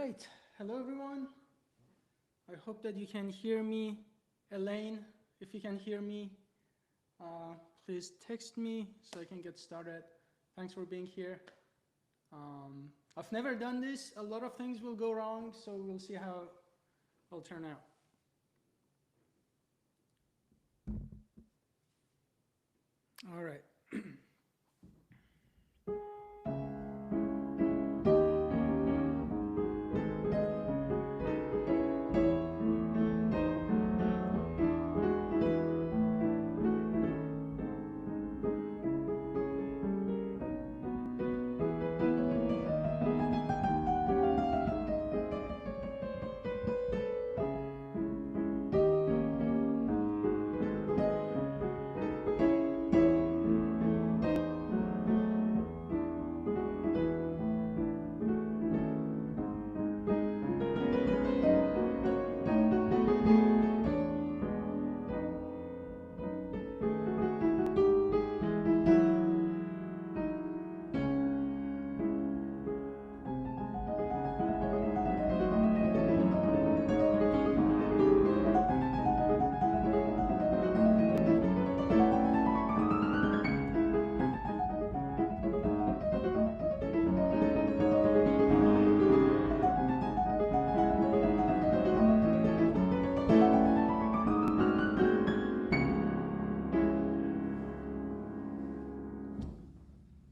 right. Hello, everyone. I hope that you can hear me. Elaine, if you can hear me, please text me so I can get started. Thanks for being here. I've never done this. A lot of things will go wrong, so we'll see how it'll turn out. All right.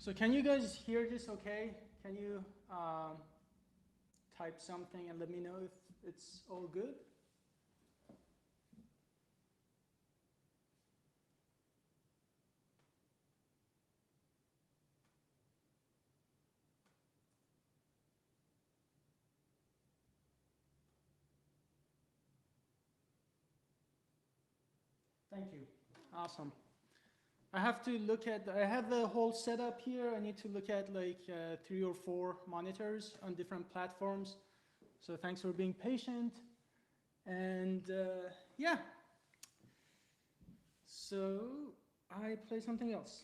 So can you guys hear this okay? Can you type something and let me know if it's all good? Thank you. Awesome. I have to look at, I have the whole setup here. I need to look at like 3 or 4 monitors on different platforms. So thanks for being patient. And yeah. So I play something else.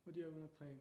What do you want to play?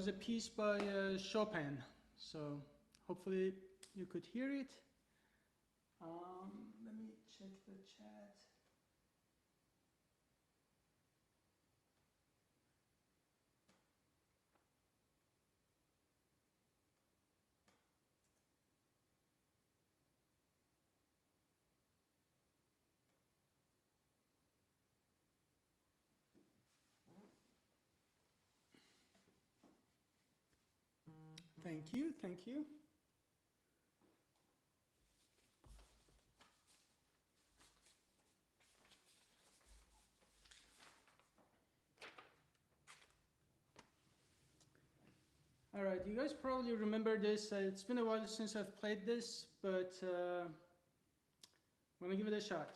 was a piece by Chopin, so hopefully you could hear it. Let me check the chat. Thank you, thank you. All right, you guys probably remember this. It's been a while since I've played this, but I'm gonna give it a shot.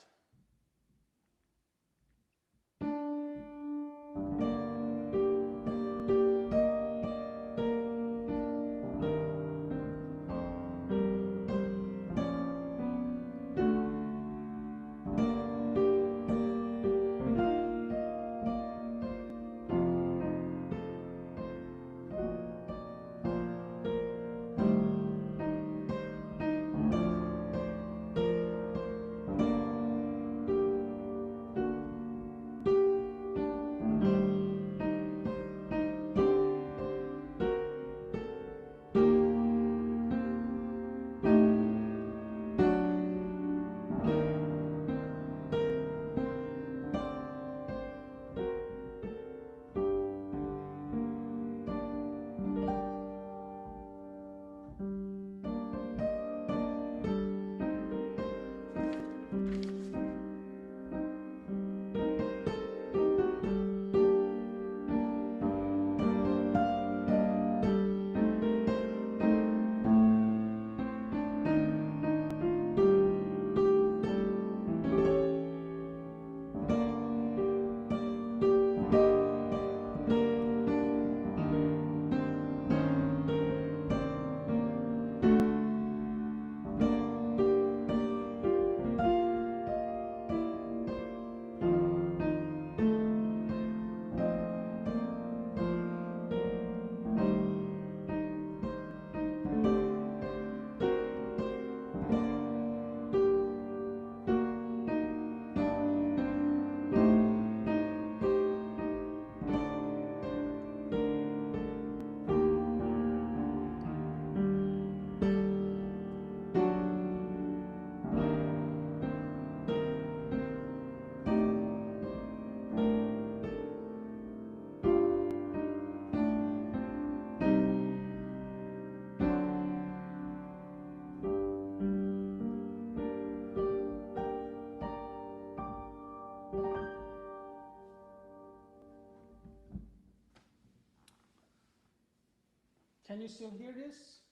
Can you still hear this?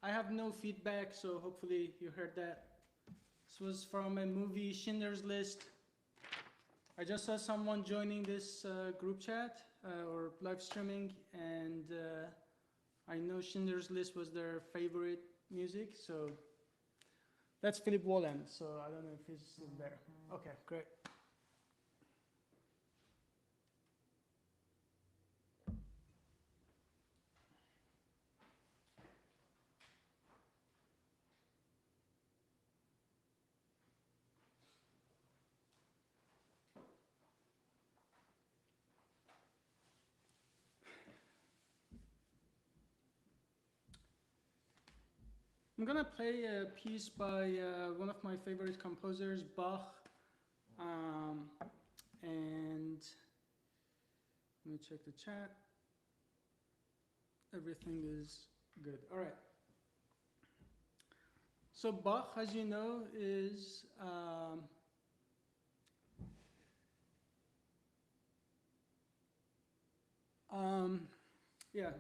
I have no feedback, so hopefully you heard that. This was from a movie, Schindler's List. I just saw someone joining this group chat or live streaming, and I know Schindler's List was their favorite music, so that's Philip Wallen, so I don't know if he's still there. Okay, great. I'm gonna play a piece by one of my favorite composers, Bach, and let me check the chat. Everything is good. All right. So Bach, as you know, is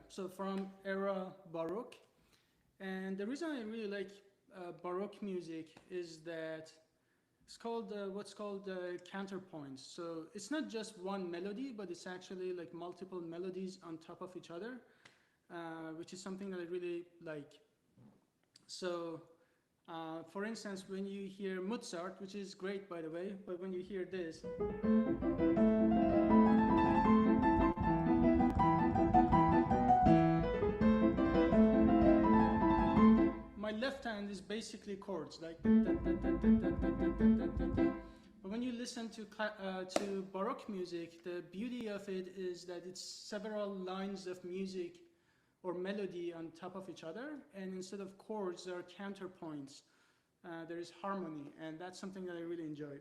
so from era Baroque. And the reason I really like Baroque music is that it's called what's called counterpoints. So it's not just one melody, but it's actually like multiple melodies on top of each other, which is something that I really like. So for instance, when you hear Mozart, which is great by the way, but when you hear this, is basically chords, like. But when you listen to Baroque music, the beauty of it is that it's several lines of music or melody on top of each other, and instead of chords, there are counterpoints. There is harmony, and that's something that I really enjoy.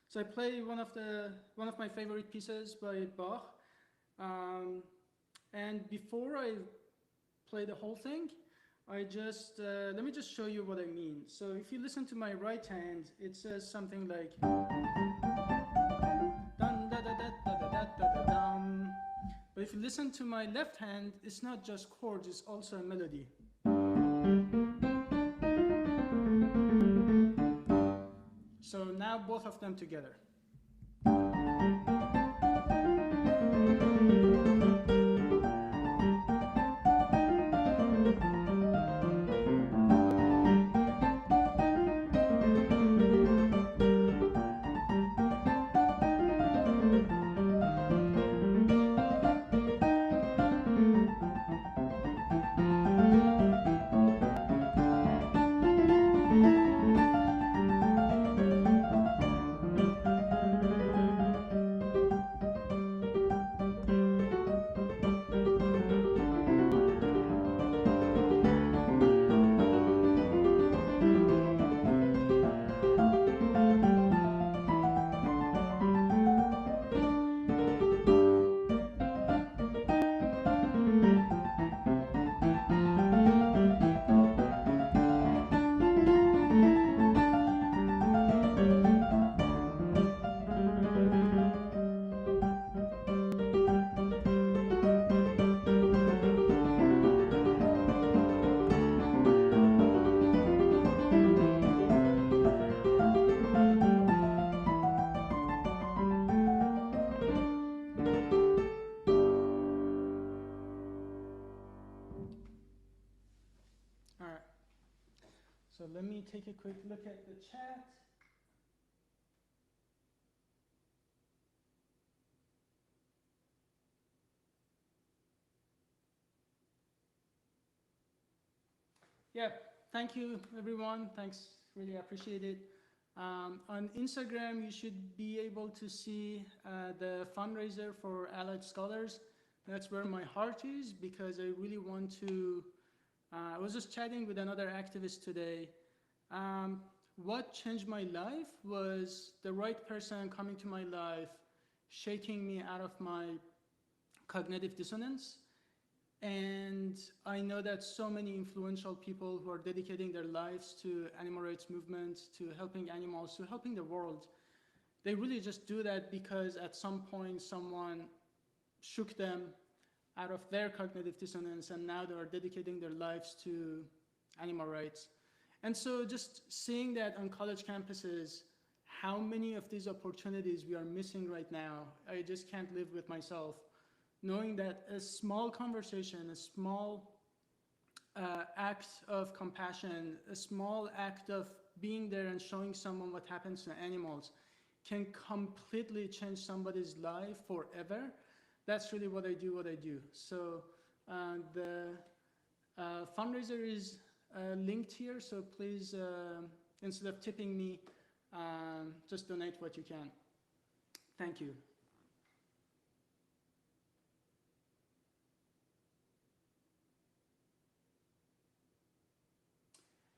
So I play one of my favorite pieces by Bach, and before I play the whole thing, let me just show you what I mean. So if you listen to my right hand, it says something like dun da da da da da da da dum. But if you listen to my left hand, it's not just chords, it's also a melody. So now both of them together. All right. So let me take a quick look at the chat. Yeah, thank you, everyone. Thanks, really appreciate it. On Instagram, you should be able to see the fundraiser for Allied Scholars. That's where my heart is, because I really want to, I was just chatting with another activist today. What changed my life was the right person coming to my life, shaking me out of my cognitive dissonance. And I know that so many influential people who are dedicating their lives to animal rights movement, to helping animals, to helping the world, they really just do that because at some point someone shook them out of their cognitive dissonance, and now they are dedicating their lives to animal rights. And so just seeing that on college campuses, how many of these opportunities we are missing right now, I just can't live with myself. Knowing that a small conversation, a small act of compassion, a small act of being there and showing someone what happens to animals can completely change somebody's life forever. That's really what I do. So the fundraiser is linked here, so please, instead of tipping me, just donate what you can. Thank you.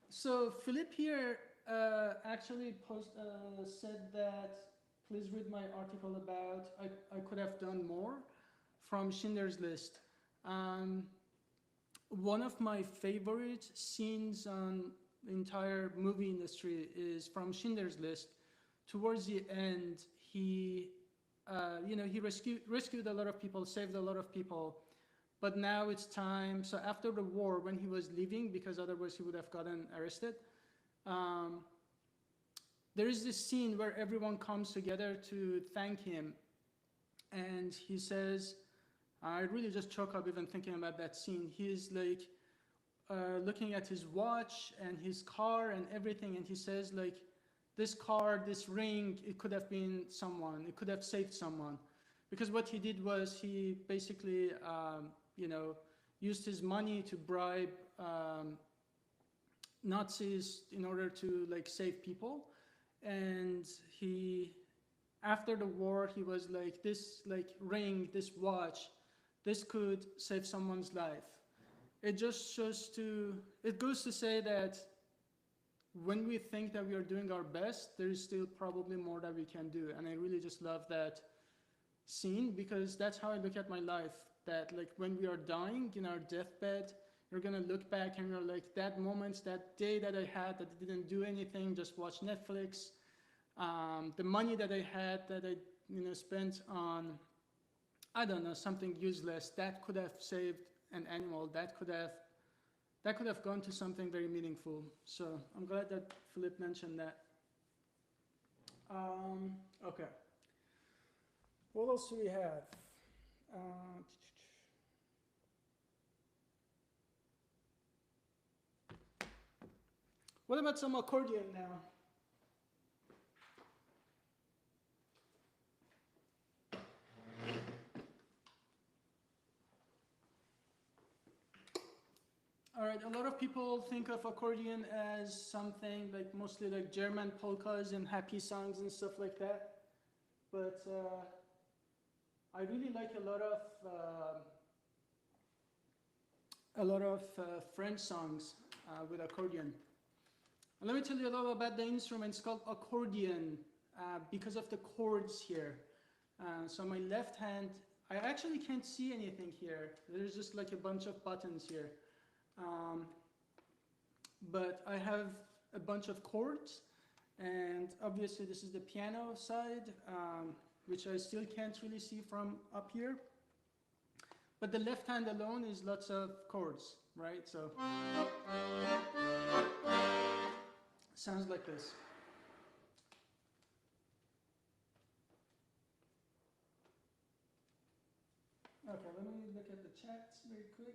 So Philip here actually said that please read my article about I could have done more from Schindler's List. One of my favorite scenes on the entire movie industry is from Schindler's List. Towards the end, he rescued a lot of people, saved a lot of people. But now it's time, so after the war, when he was leaving, because otherwise he would have gotten arrested, there is this scene where everyone comes together to thank him. And he says, I really just choke up even thinking about that scene. He's like looking at his watch and his car and everything, and he says like, this car, this ring, it could have been someone, it could have saved someone. Because what he did was he basically, used his money to bribe Nazis in order to like save people. And he, after the war, he was like, this like ring, this watch, this could save someone's life. It just shows to, it goes to say that when we think that we are doing our best, there is still probably more that we can do. And I really just love that scene, because that's how I look at my life. That like when we are dying in our deathbed, you're gonna look back and you're like, that moment, that day that I had that I didn't do anything, just watch Netflix, the money that I had that I spent on, I don't know, something useless, that could have saved an animal, that could have gone to something very meaningful. So I'm glad that Philip mentioned that. Okay. What else do we have? What about some accordion now? All right, a lot of people think of accordion as something like mostly like German polkas and happy songs and stuff like that. But I really like a lot of French songs with accordion. And let me tell you a little about the instrument. It's called accordion because of the chords here. So my left hand, I actually can't see anything here. There's just like a bunch of buttons here. But I have a bunch of chords, and obviously this is the piano side, which I still can't really see from up here. But the left hand alone is lots of chords, right? So sounds like this. Okay, let me look at the chats very quick.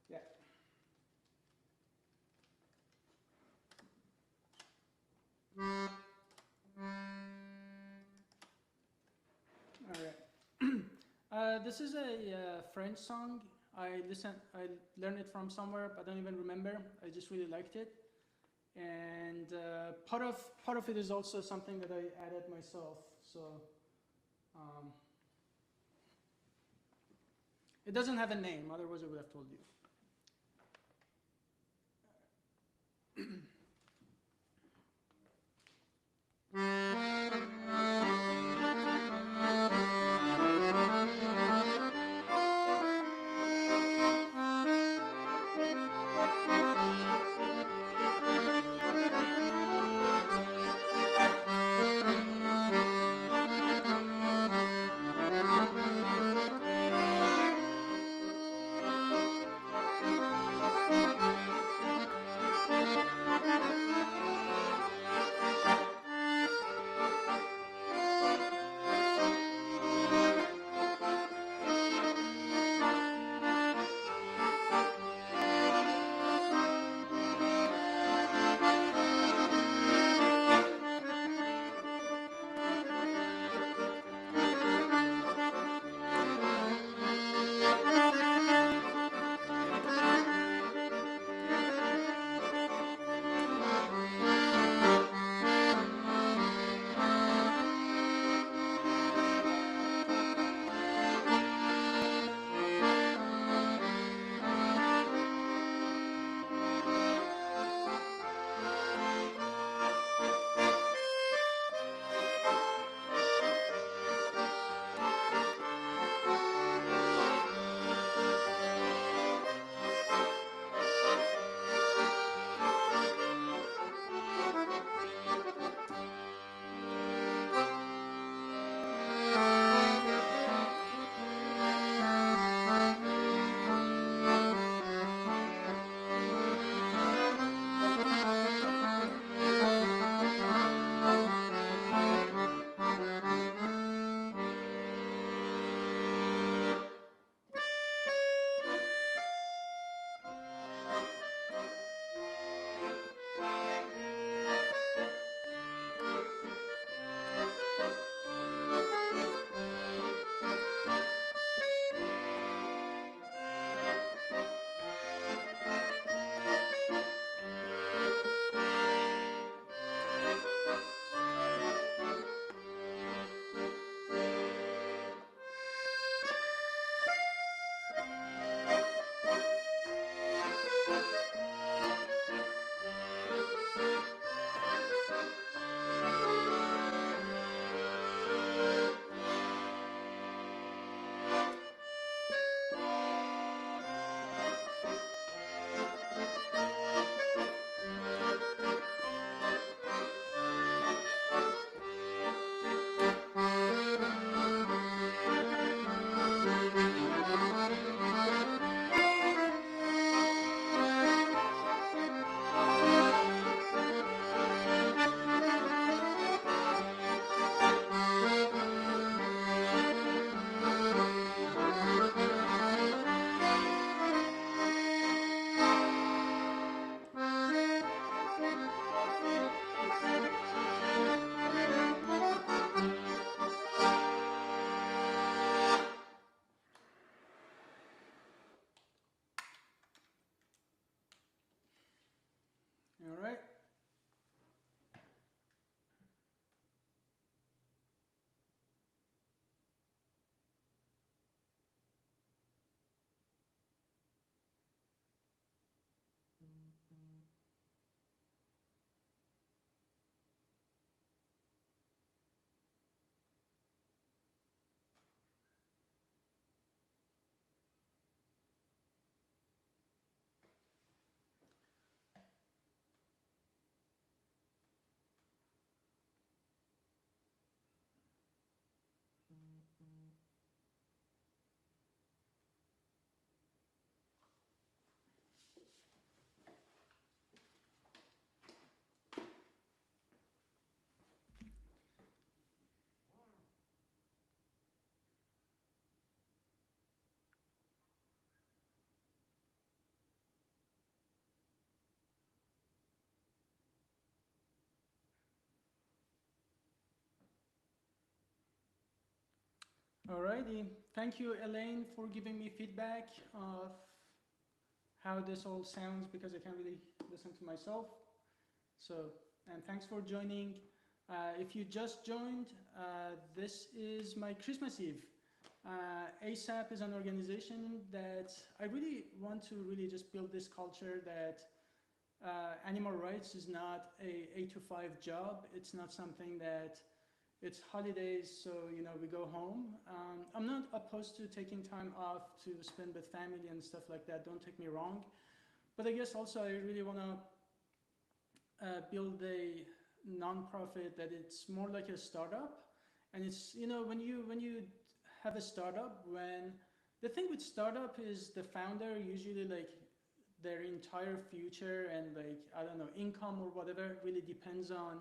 Yeah. All right. This is a French song. I learned it from somewhere, but I don't even remember. I just really liked it. And part of it is also something that I added myself. So it doesn't have a name, otherwise I would have told you. Alrighty, thank you, Elaine, for giving me feedback of how this all sounds, because I can't really listen to myself. So, and thanks for joining. If you just joined, this is my Christmas Eve. ASAP is an organization that I really want to really just build this culture that animal rights is not a 8 to 5 job. It's not something that it's holidays, so we go home. I'm not opposed to taking time off to spend with family and stuff like that. Don't take me wrong, but I guess also I really want to build a nonprofit that it's more like a startup. And it's when you have a startup, when the thing with startup is the founder usually like their entire future and like I don't know income or whatever really depends on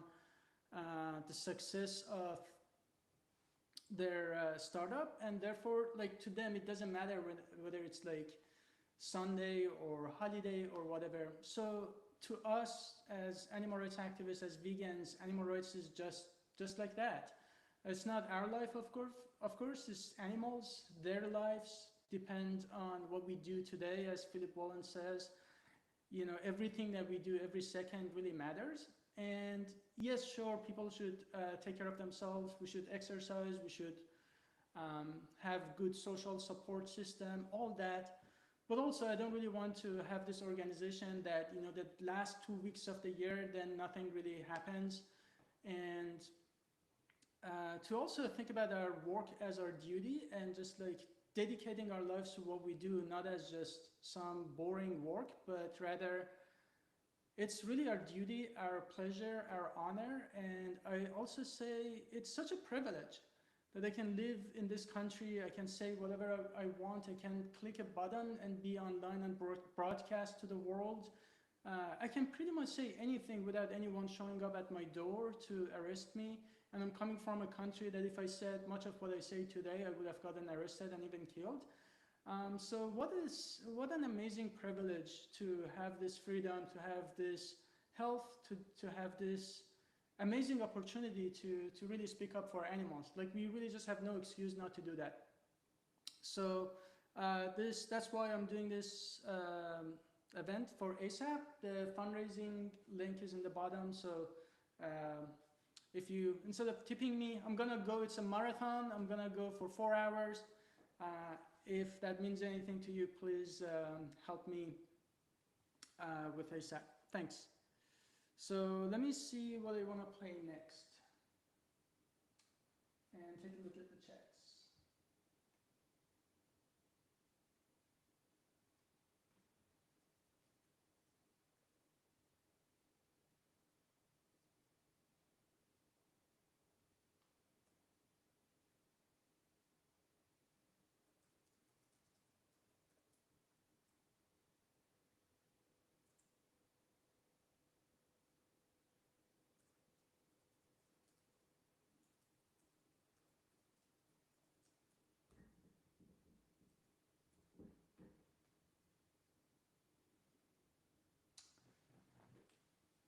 the success of their startup, and therefore like to them it doesn't matter whether it's like Sunday or holiday or whatever. So to us as animal rights activists, as vegans, animal rights is just like that. It's not our life, of course it's animals. Their lives depend on what we do today. As Philip Wallen says, everything that we do every second really matters. And yes, sure, people should take care of themselves. We should exercise. We should have good social support system, all that. But also, I don't really want to have this organization that, the last 2 weeks of the year, then nothing really happens. And to also think about our work as our duty and just like dedicating our lives to what we do, not as just some boring work, but rather it's really our duty, our pleasure, our honor. And I also say it's such a privilege that I can live in this country. I can say whatever I want. I can click a button and be online and broadcast to the world. I can pretty much say anything without anyone showing up at my door to arrest me. And I'm coming from a country that if I said much of what I say today, I would have gotten arrested and even killed. So what an amazing privilege to have this freedom, to have this health, to have this amazing opportunity to really speak up for animals. Like we really just have no excuse not to do that. So that's why I'm doing this event for ASAP. The fundraising link is in the bottom. So if you, instead of tipping me, I'm gonna go, it's a marathon. I'm gonna go for 4 hours. If that means anything to you, please help me with ASAP. Thanks. So let me see what I want to play next and take a look at the chats.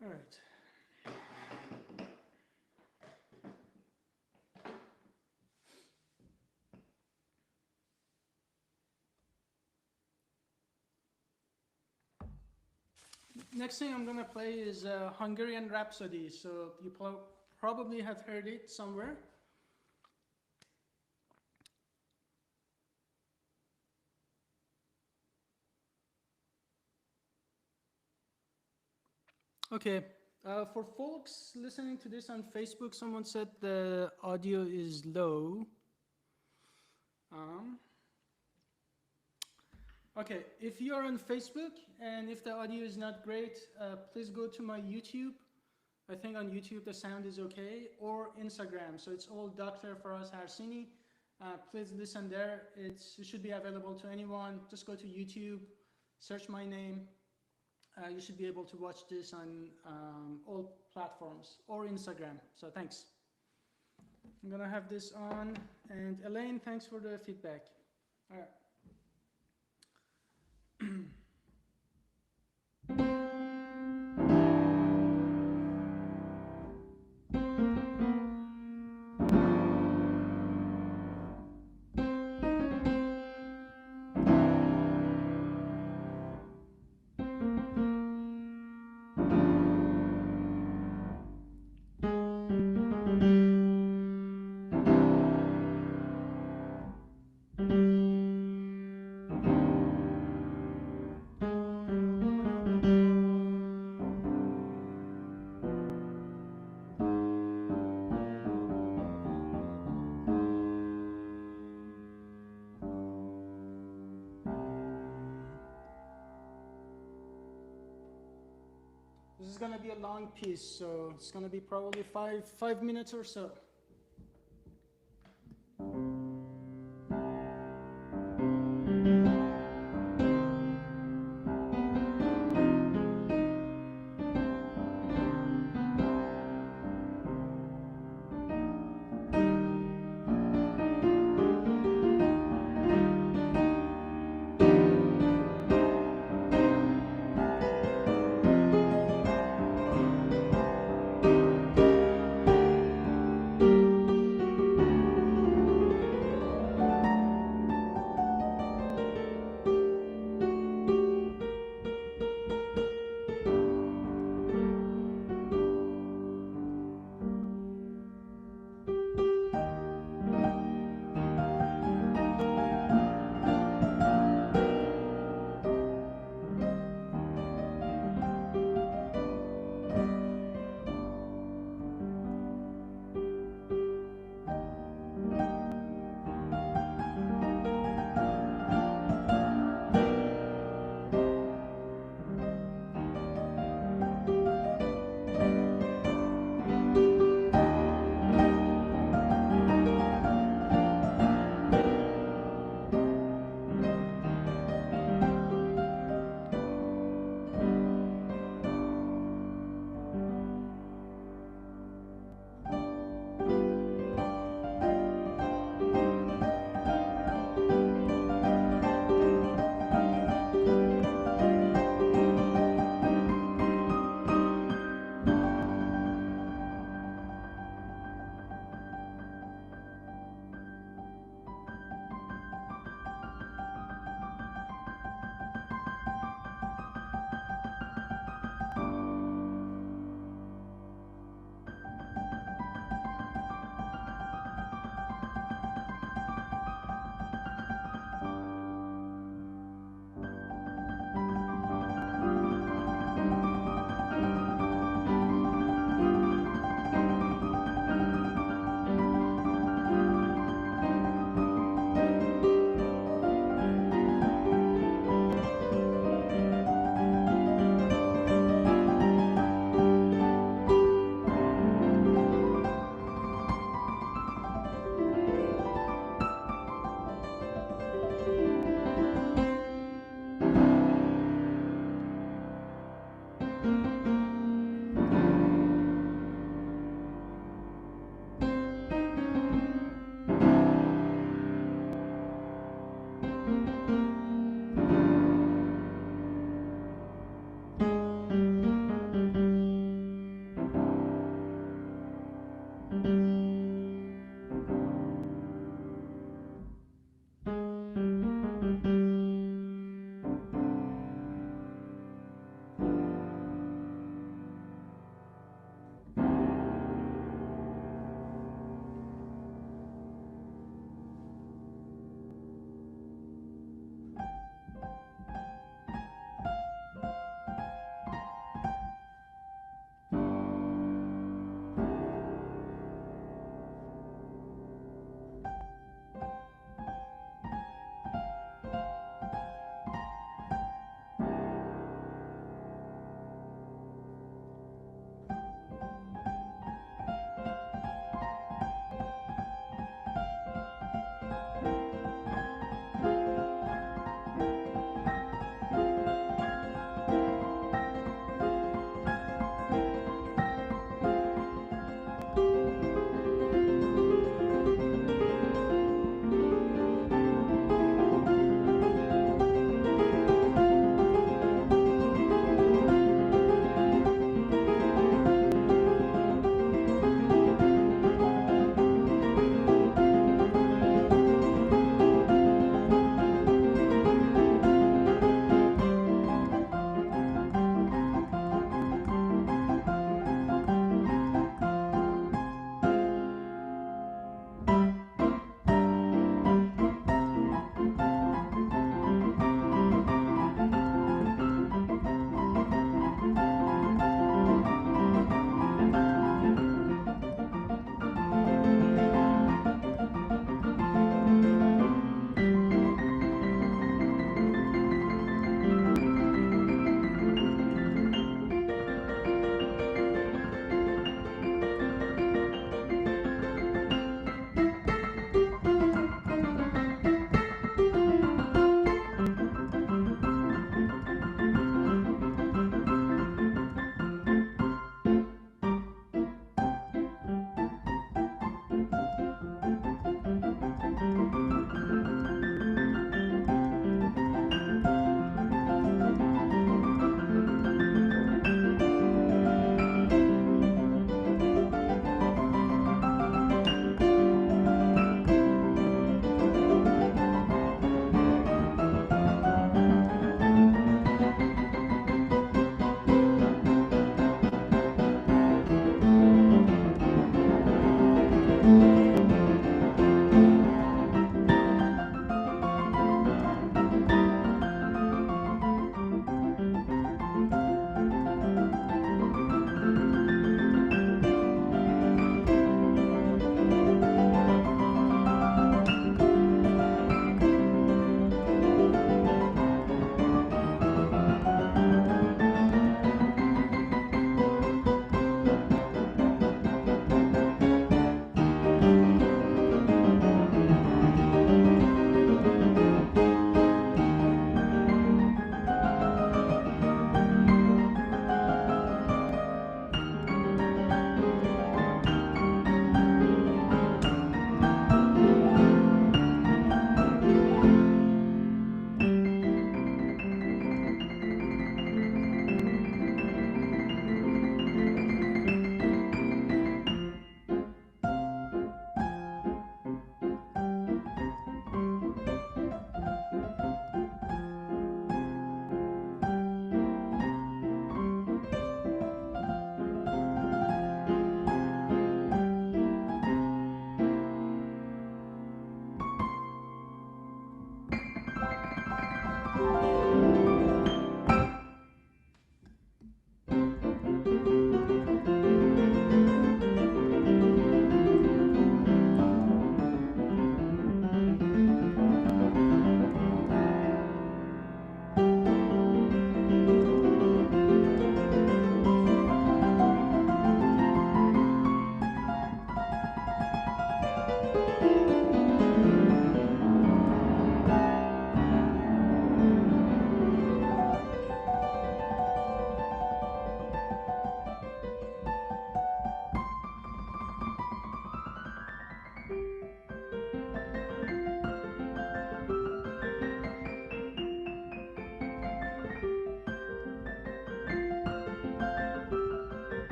All right. Next thing I'm gonna play is Hungarian Rhapsody. So you probably have heard it somewhere. Okay, for folks listening to this on Facebook, someone said the audio is low. Okay, if you're on Facebook and if the audio is not great, please go to my YouTube. I think on YouTube the sound is okay, or Instagram. So it's all Dr. Faraz Harsini. Please listen there. It should be available to anyone. Just go to YouTube, search my name. You should be able to watch this on all platforms or Instagram. So thanks. I'm gonna have this on. And Elaine, thanks for the feedback. All right. This is gonna be a long piece, so it's gonna be probably five minutes or so.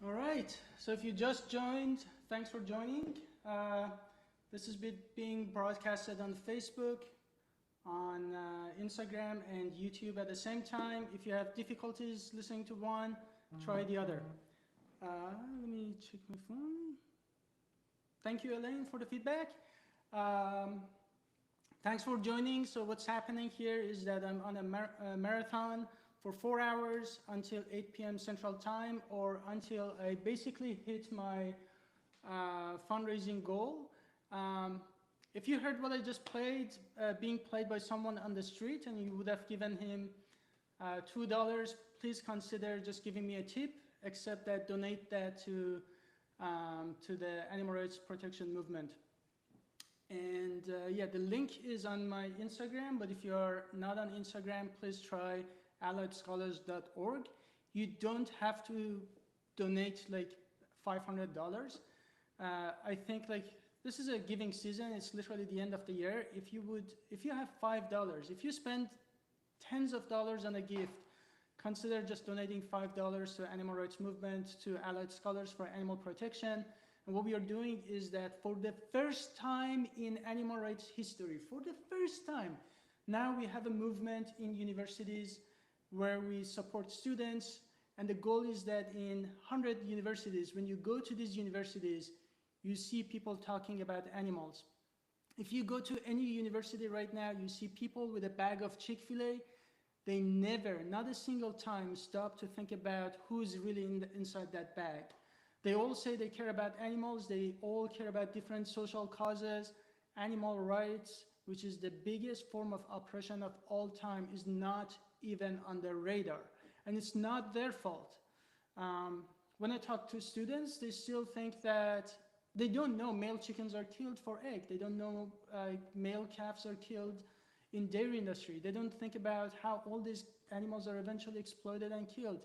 All right, so if you just joined, thanks for joining. This is being broadcasted on Facebook, on Instagram and YouTube at the same time. If you have difficulties listening to one, try the other. Let me check my phone. Thank you, Elaine, for the feedback. Thanks for joining. So what's happening here is that I'm on a marathon for 4 hours until 8 p.m. Central Time, or until I basically hit my fundraising goal. If you heard what I just played, being played by someone on the street, and you would have given him $2, please consider just giving me a tip, except that donate that to the animal rights protection movement. And yeah, the link is on my Instagram, but if you're not on Instagram, please try alliedscholars.org. You don't have to donate like $500. I think like this is a giving season. It's literally the end of the year. If you have $5, if you spend tens of dollars on a gift, consider just donating $5 to animal rights movement, to Allied Scholars for Animal Protection. And what we are doing is that for the first time in animal rights history, for the first time, now we have a movement in universities where we support students. And the goal is that in 100 universities, when you go to these universities, you see people talking about animals. If you go to any university right now, you see people with a bag of Chick-fil-A. They never, not a single time, stop to think about who's really inside that bag. They all say they care about animals. They all care about different social causes. Animal rights, which is the biggest form of oppression of all time, is not even on the radar. And it's not their fault. When I talk to students, they still think that they don't know male chickens are killed for egg. They don't know male calves are killed in dairy industry. They don't think about how all these animals are eventually exploited and killed.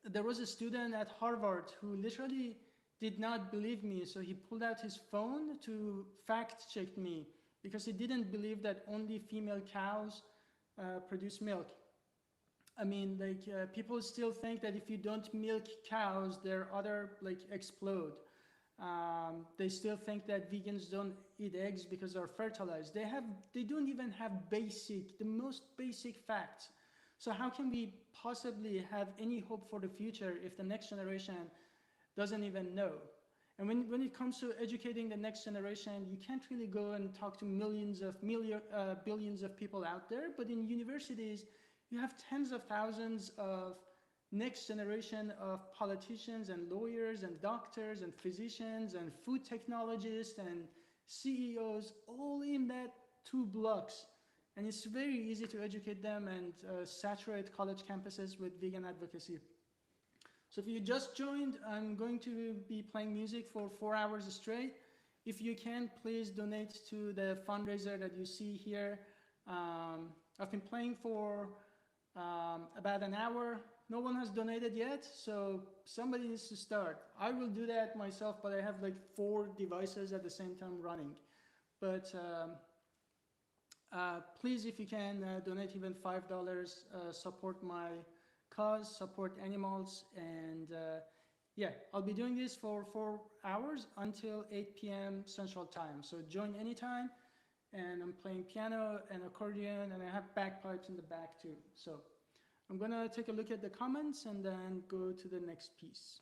There was a student at Harvard who literally did not believe me, so he pulled out his phone to fact check me because he didn't believe that only female cows produce milk. I mean, like people still think that if you don't milk cows, their other like explode. They still think that vegans don't eat eggs because they're fertilized. They don't even have the most basic facts. So how can we possibly have any hope for the future if the next generation doesn't even know? And when it comes to educating the next generation, you can't really go and talk to billions of people out there, but in universities, you have tens of thousands of next generation of politicians and lawyers and doctors and physicians and food technologists and CEOs all in that 2 blocks. And it's very easy to educate them and saturate college campuses with vegan advocacy. So if you just joined, I'm going to be playing music for 4 hours straight. If you can, please donate to the fundraiser that you see here. I've been playing for about an hour. no one has donated yet, so somebody needs to start. I will do that myself, but I have like 4 devices at the same time running. But please, if you can, donate even $5, support my cause, support animals, and yeah, I'll be doing this for 4 hours until 8 p.m. Central Time. So join anytime, and I'm playing piano and accordion, and I have bagpipes in the back too. So I'm gonna take a look at the comments and then go to the next piece.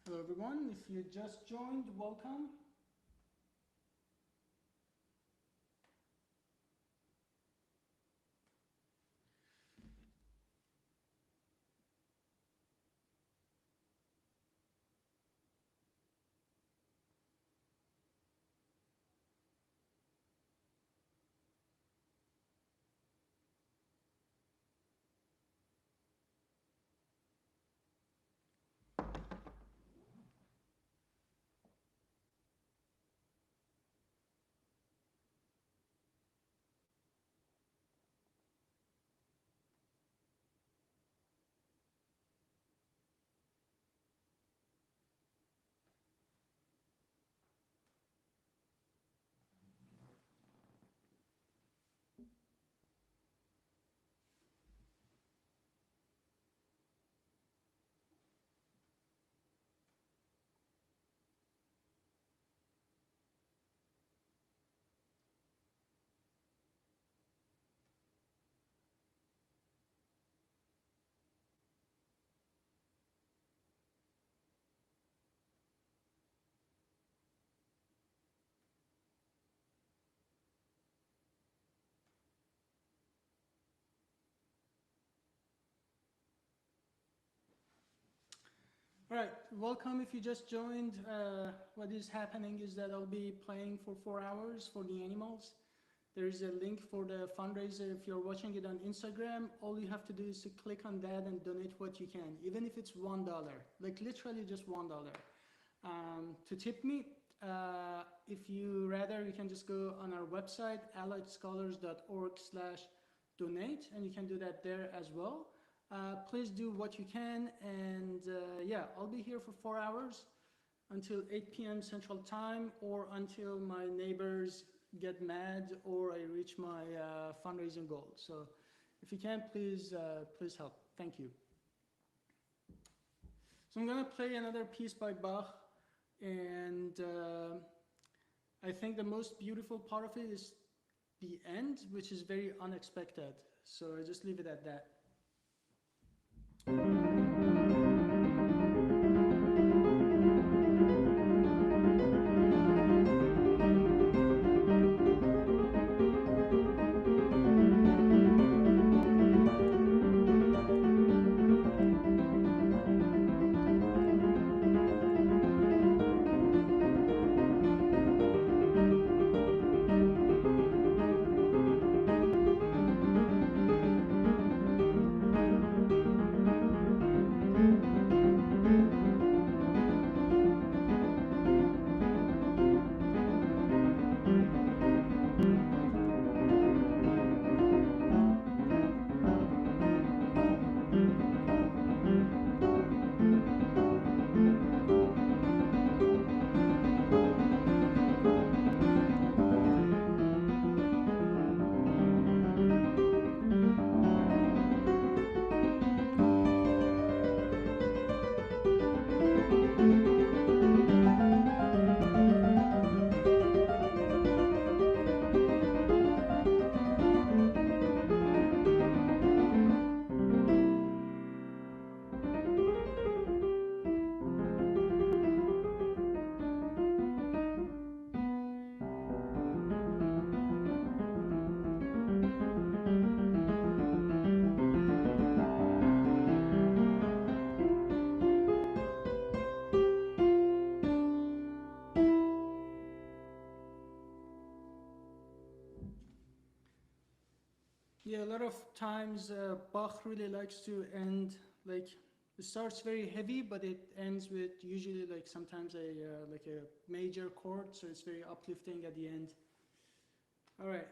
Hello everyone, if you just joined, welcome. All right, welcome if you just joined. What is happening is that I'll be playing for 4 hours for the animals. There is a link for the fundraiser. If you're watching it on Instagram, all you have to do is to click on that and donate what you can, even if it's $1, like literally just $1. To tip me, if you rather, you can just go on our website, alliedscholars.org/donate, and you can do that there as well. Please do what you can, and yeah, I'll be here for 4 hours until 8 p.m. Central Time, or until my neighbors get mad or I reach my fundraising goal. So if you can, please help. Thank you. So I'm gonna play another piece by Bach, and I think the most beautiful part of it is the end, which is very unexpected. So I just leave it at that. Yeah, a lot of times Bach really likes to end, like, it starts very heavy, but it ends with usually like sometimes like a major chord, so it's very uplifting at the end. All right,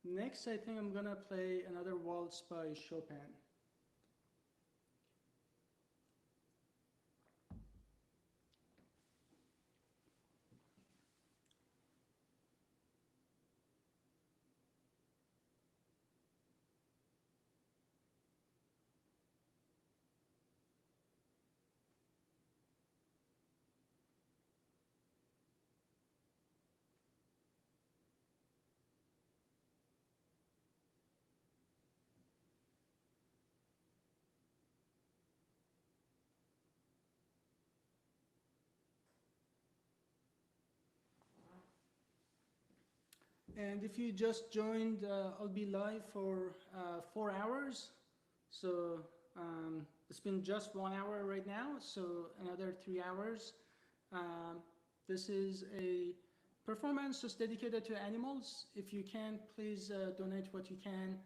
next I think I'm gonna play another waltz by Chopin. And if you just joined, I'll be live for 4 hours. So it's been just 1 hour right now, so another 3 hours. This is a performance just dedicated to animals. If you can, please donate what you can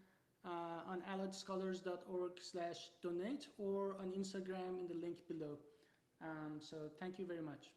on alliedscholars.org/donate, or on Instagram in the link below. So thank you very much.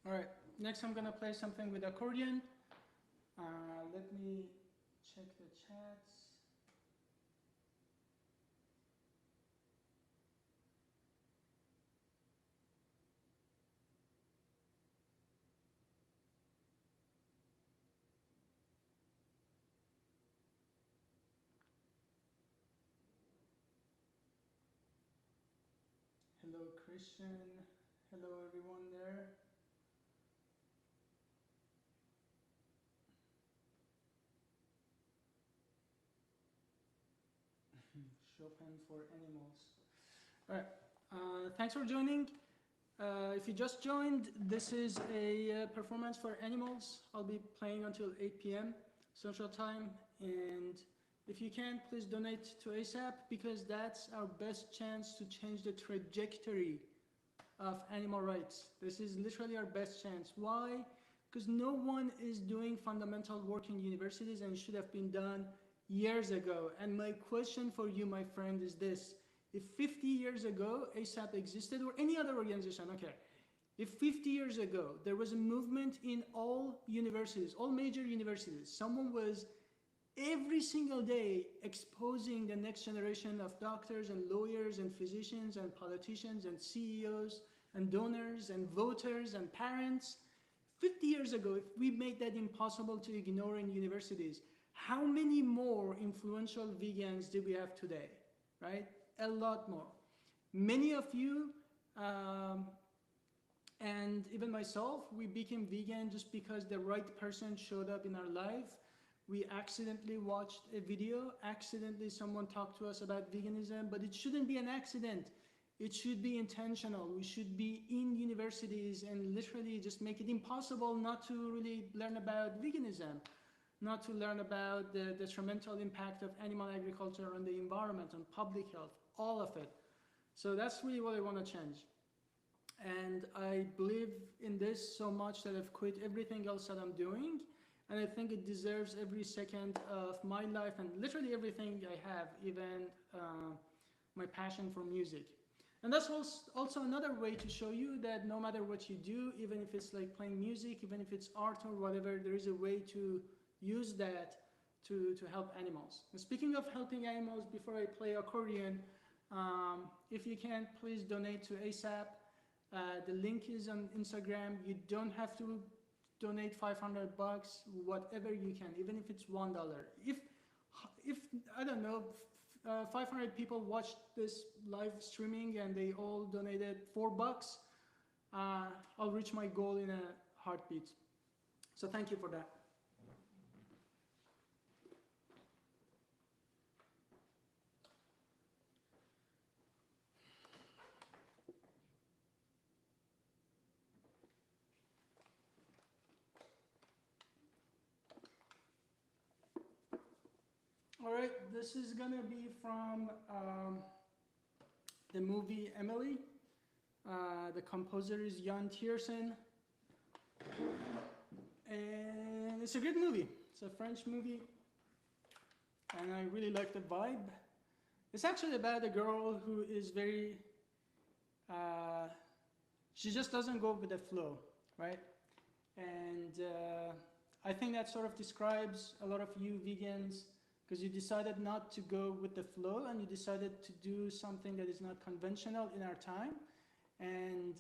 All right, next I'm gonna play something with accordion. Let me check the chats. Hello, Christian. Hello, everyone there. Chopin for animals. All right. Thanks for joining. If you just joined, this is a performance for animals. I'll be playing until 8 p.m. Central Time. And if you can, please donate to ASAP, because that's our best chance to change the trajectory of animal rights. This is literally our best chance. Why? Because no one is doing fundamental work in universities, and it should have been done years ago. And my question for you, my friend, is this. If 50 years ago ASAP existed, or any other organization, okay, if 50 years ago there was a movement in all universities, all major universities, someone was every single day exposing the next generation of doctors and lawyers and physicians and politicians and CEOs and donors and voters and parents, 50 years ago, if we made that impossible to ignore in universities, how many more influential vegans do we have today, right? A lot more. Many of you, and even myself, we became vegan just because the right person showed up in our life. We accidentally watched a video, accidentally someone talked to us about veganism, but it shouldn't be an accident. It should be intentional. We should be in universities and literally just make it impossible not to really learn about veganism, not to learn about the detrimental impact of animal agriculture on the environment, on public health, all of it. So that's really what I want to change. And I believe in this so much that I've quit everything else that I'm doing. And I think it deserves every second of my life and literally everything I have, even my passion for music. And that's also another way to show you that no matter what you do, even if it's like playing music, even if it's art or whatever, there is a way to use that to help animals. And speaking of helping animals, before I play accordion, if you can, please donate to ASAP. The link is on Instagram. You don't have to donate $500, whatever you can, even if it's $1. If I don't know, 500 people watched this live streaming and they all donated $4, I'll reach my goal in a heartbeat. So thank you for that. All right, this is gonna be from the movie Emily. The composer is Jan Tiersen. And it's a good movie. It's a French movie. And I really like the vibe. It's actually about a girl who is very, she just doesn't go with the flow, right? And I think that sort of describes a lot of you vegans, because you decided not to go with the flow and you decided to do something that is not conventional in our time. And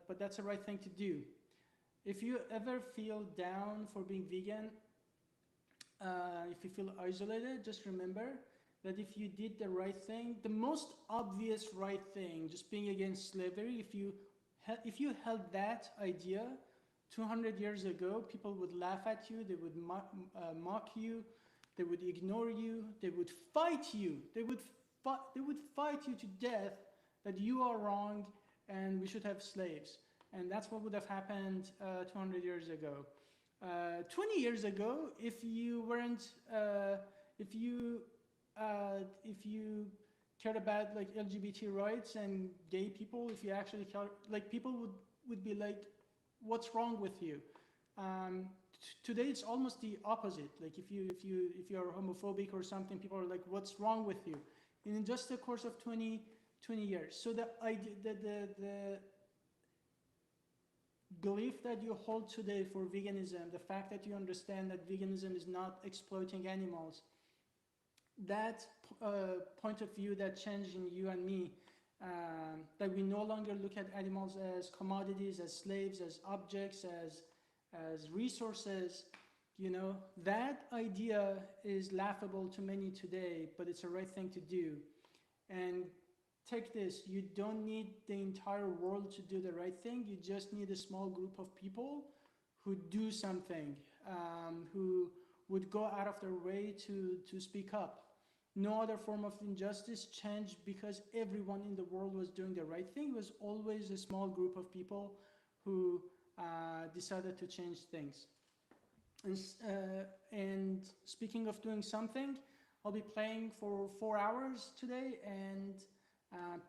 but that's the right thing to do. If you ever feel down for being vegan, if you feel isolated, just remember that if you did the right thing, the most obvious right thing, just being against slavery, if you held that idea 200 years ago, people would laugh at you, they would mock you, they would ignore you, they would fight you, they would fight you to death that you are wrong and we should have slaves. And that's what would have happened 200 years ago. 20 years ago, if you cared about like LGBT rights and gay people, if you actually cared, like people would be like, what's wrong with you? Today it's almost the opposite. Like if you're homophobic or something, people are like, what's wrong with you? In just the course of 20 years. So the idea, belief that you hold today for veganism, the fact that you understand that veganism is not exploiting animals, that point of view that changed in you and me, that we no longer look at animals as commodities, as slaves, as objects, as resources, you know, that idea is laughable to many today, but it's the right thing to do. And take this, you don't need the entire world to do the right thing. You just need a small group of people who do something, who would go out of their way to speak up. No other form of injustice changed because everyone in the world was doing the right thing. It was always a small group of people who decided to change things. And speaking of doing something, I'll be playing for 4 hours today, and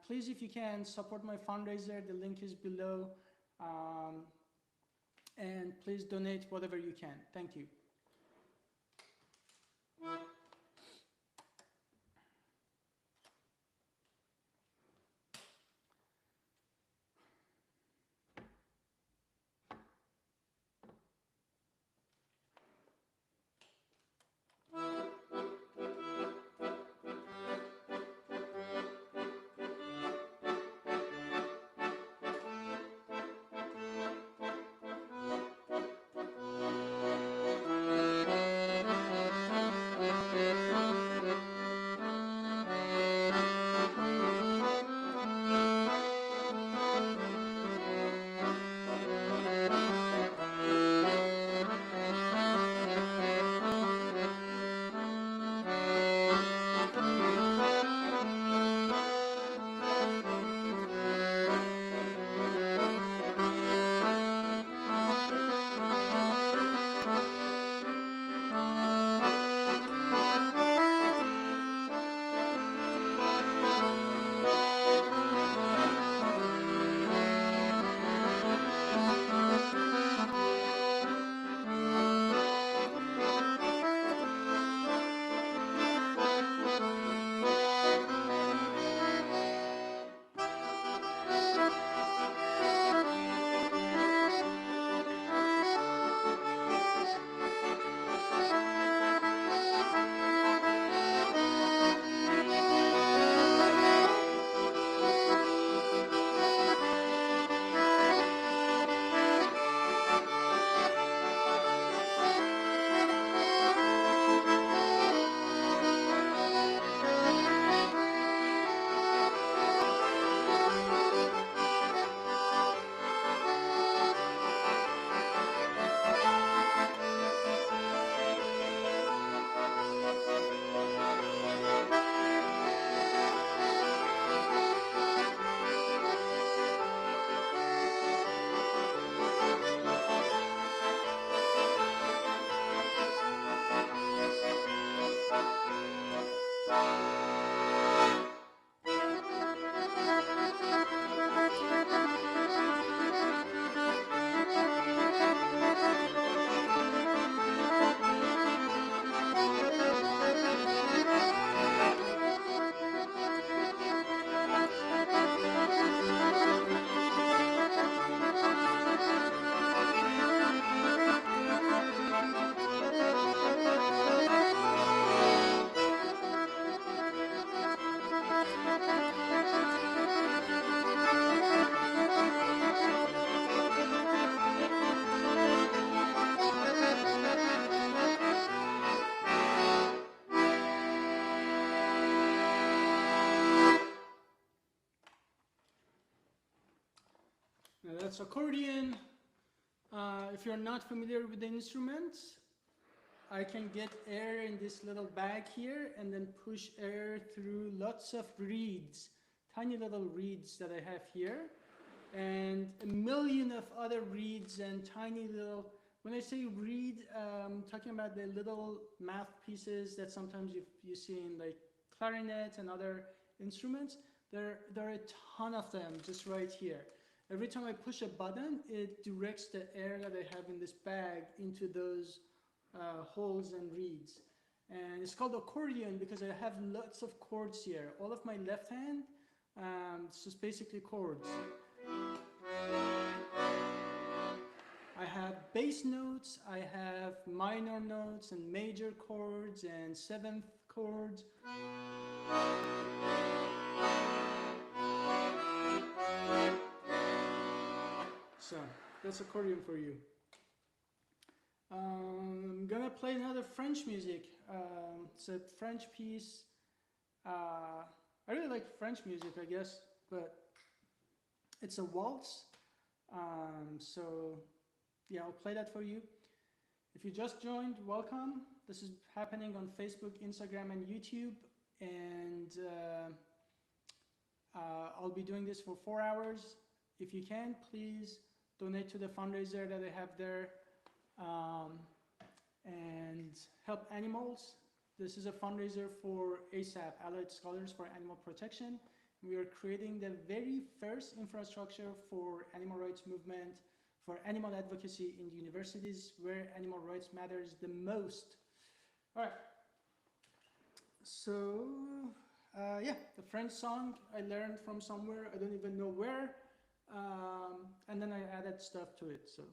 please, if you can, support my fundraiser. The link is below, and please donate whatever you can. Thank you. Now that's accordion. If you're not familiar with the instruments, I can get air in this little bag here and then push air through lots of reeds, tiny little reeds that I have here, and a million of other reeds and tiny little, when I say reed, I'm talking about the little mouthpieces that sometimes you see in like clarinet and other instruments. There are a ton of them just right here. Every time I push a button, it directs the air that I have in this bag into those holes and reeds. And it's called accordion because I have lots of chords here. All of my left hand, it's just basically chords. I have bass notes, I have minor notes and major chords and seventh chords. So that's accordion for you. I'm gonna play another French music. It's a French piece. I really like French music, I guess, but it's a waltz. So yeah, I'll play that for you. If you just joined, welcome. This is happening on Facebook, Instagram, and YouTube, and I'll be doing this for 4 hours. If you can, please donate to the fundraiser that I have there, and help animals. This is a fundraiser for ASAP, Allied Scholars for Animal Protection. We are creating the very first infrastructure for animal rights movement, for animal advocacy in universities where animal rights matters the most. All right. So, yeah, the French song I learned from somewhere, I don't even know where, and then I added stuff to it. So.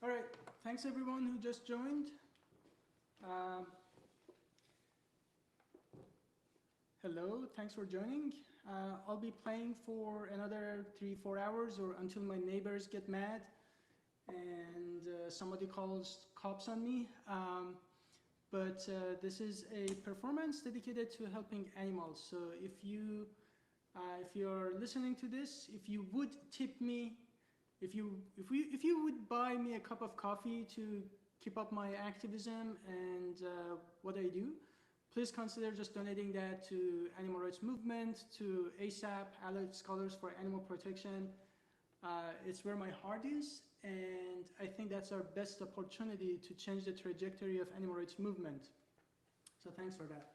All right, thanks everyone who just joined. Hello, thanks for joining. I'll be playing for another 3-4 hours or until my neighbors get mad and somebody calls cops on me. But this is a performance dedicated to helping animals. So if you're listening to this, if you would tip me, if you would buy me a cup of coffee to keep up my activism and what I do, please consider just donating that to Animal Rights Movement, to ASAP, Allied Scholars for Animal Protection. It's where my heart is, and I think that's our best opportunity to change the trajectory of Animal Rights Movement. So thanks for that.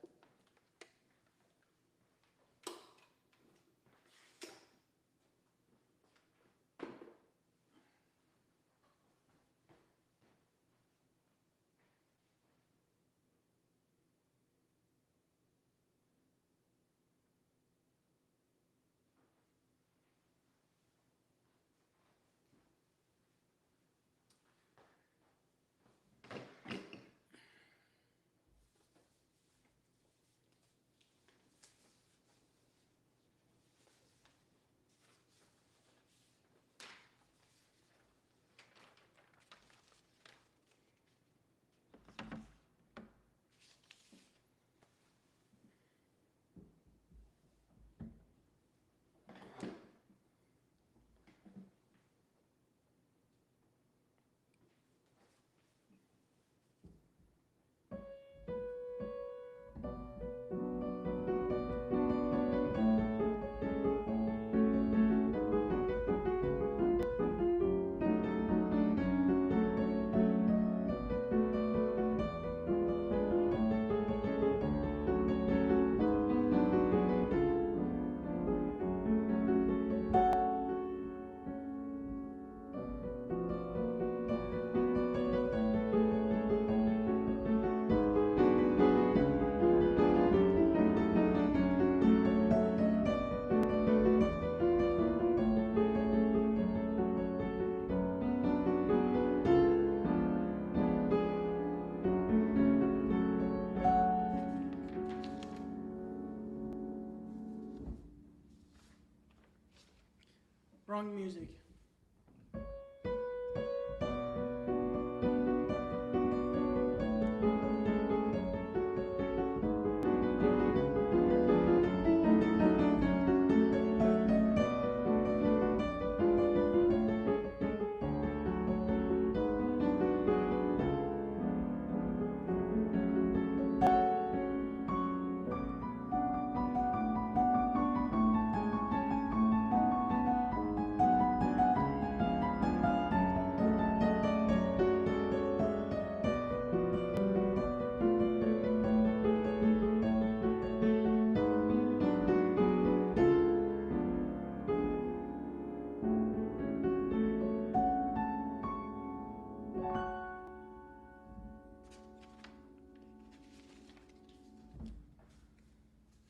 Wrong music.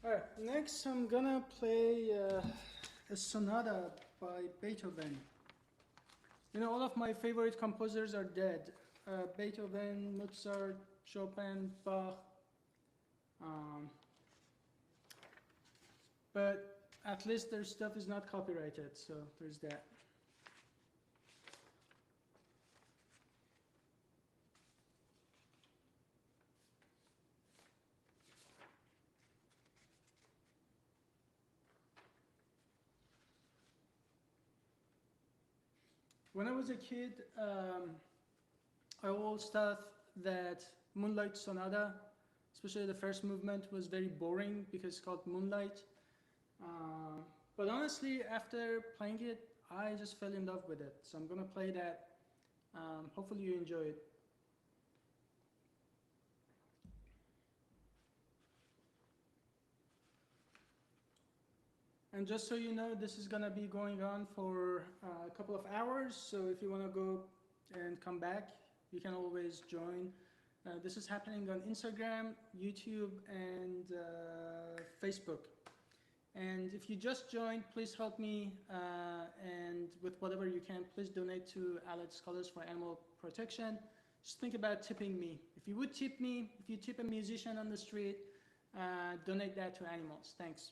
Alright, next I'm gonna play a sonata by Beethoven. You know, all of my favorite composers are dead. Beethoven, Mozart, Chopin, Bach. But at least their stuff is not copyrighted, so there's that. When I was a kid, I always thought that Moonlight Sonata, especially the first movement, was very boring because it's called Moonlight. But honestly, after playing it, I just fell in love with it. So I'm gonna play that. Hopefully you enjoy it. And just so you know, this is gonna be going on for a couple of hours. So if you wanna go and come back, you can always join. This is happening on Instagram, YouTube, and Facebook. And if you just joined, please help me, and with whatever you can, please donate to Allied Scholars for Animal Protection. Just think about tipping me. If you would tip me, if you tip a musician on the street, donate that to animals. Thanks.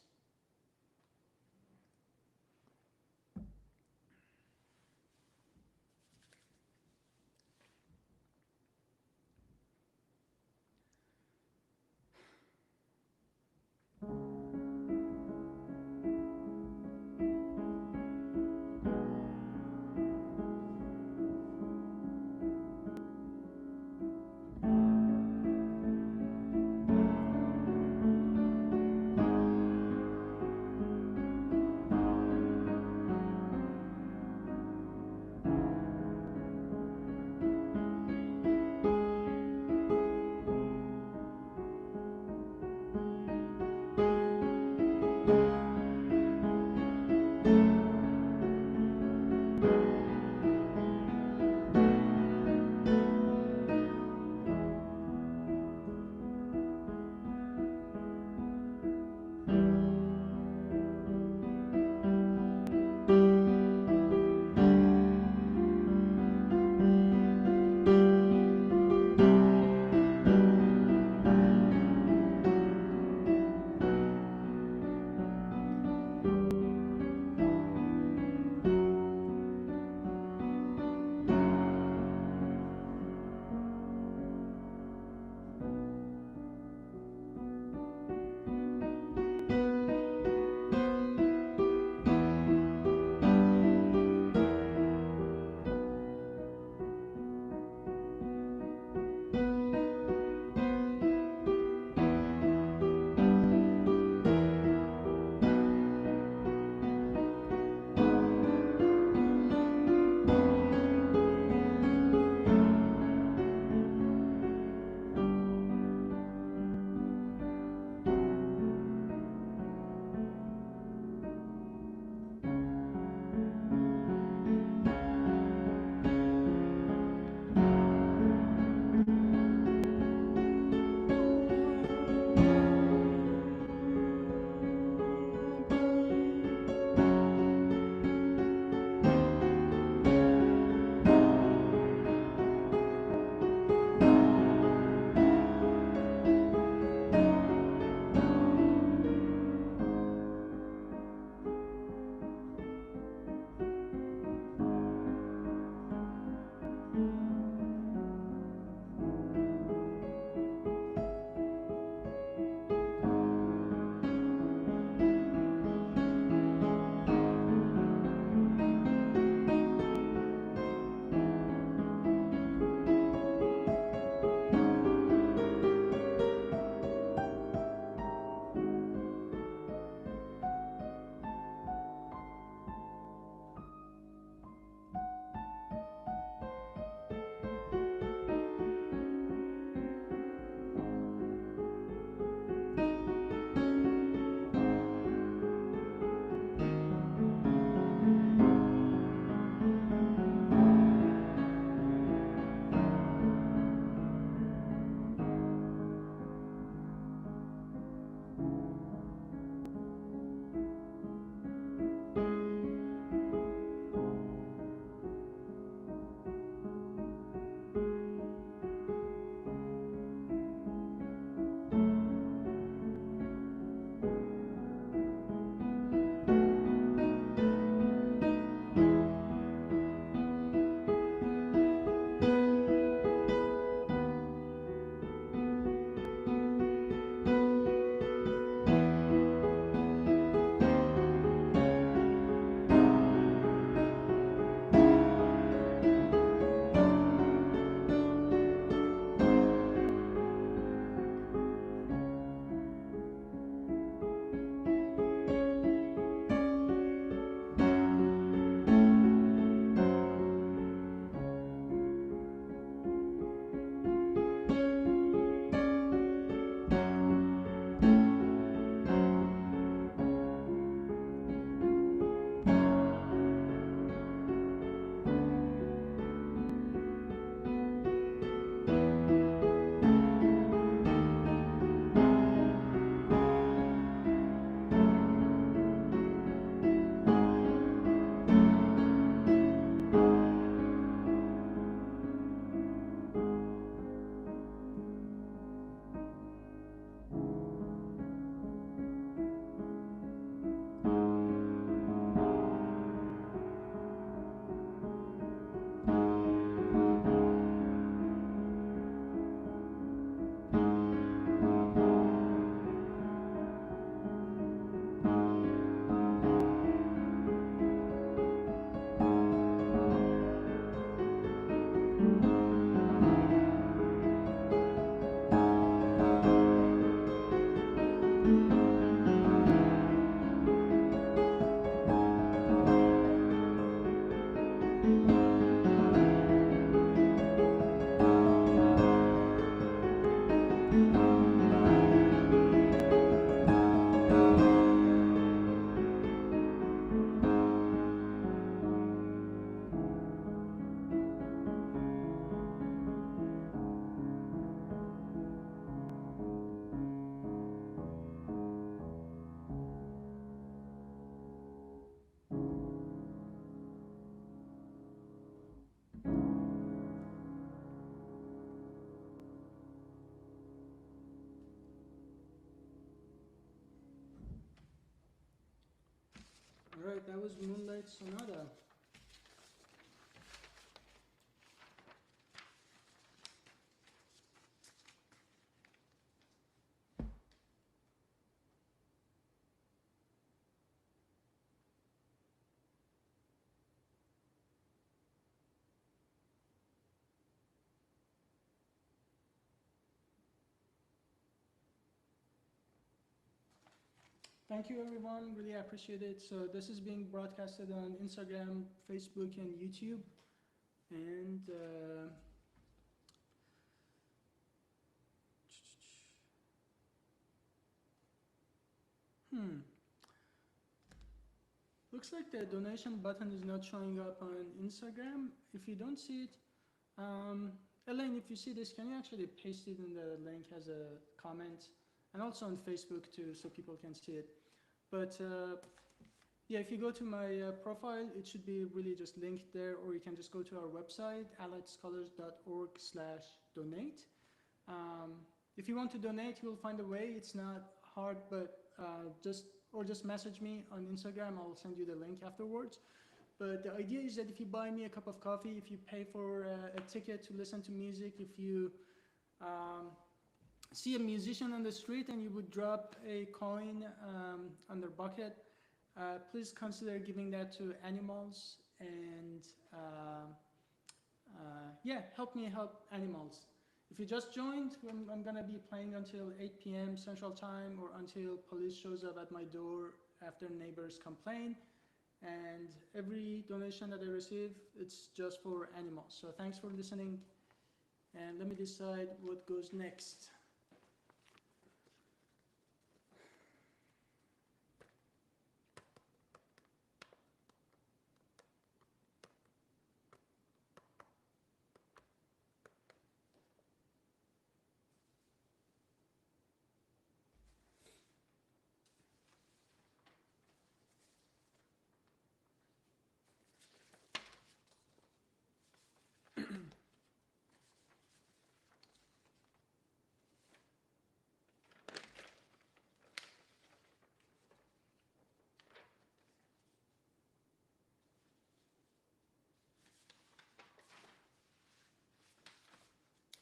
All right, that was Moonlight Sonata. Thank you, everyone. Really appreciate it. So this is being broadcasted on Instagram, Facebook, and YouTube. And looks like the donation button is not showing up on Instagram. If you don't see it, Elaine, if you see this, can you actually paste it in the link as a comment? And also on Facebook too, so people can see it. But yeah, if you go to my profile, it should be really just linked there, or you can just go to our website, alliedscholars.org/donate. If you want to donate, you'll find a way. It's not hard, but just message me on Instagram. I'll send you the link afterwards. But the idea is that if you buy me a cup of coffee, if you pay for a ticket to listen to music, if you see a musician on the street and you would drop a coin on their bucket, please consider giving that to animals, and yeah, help me help animals. If you just joined, I'm gonna be playing until 8 p.m. Central Time, or until police shows up at my door after neighbors complain. And every donation that I receive, it's just for animals. So thanks for listening, and let me decide what goes next.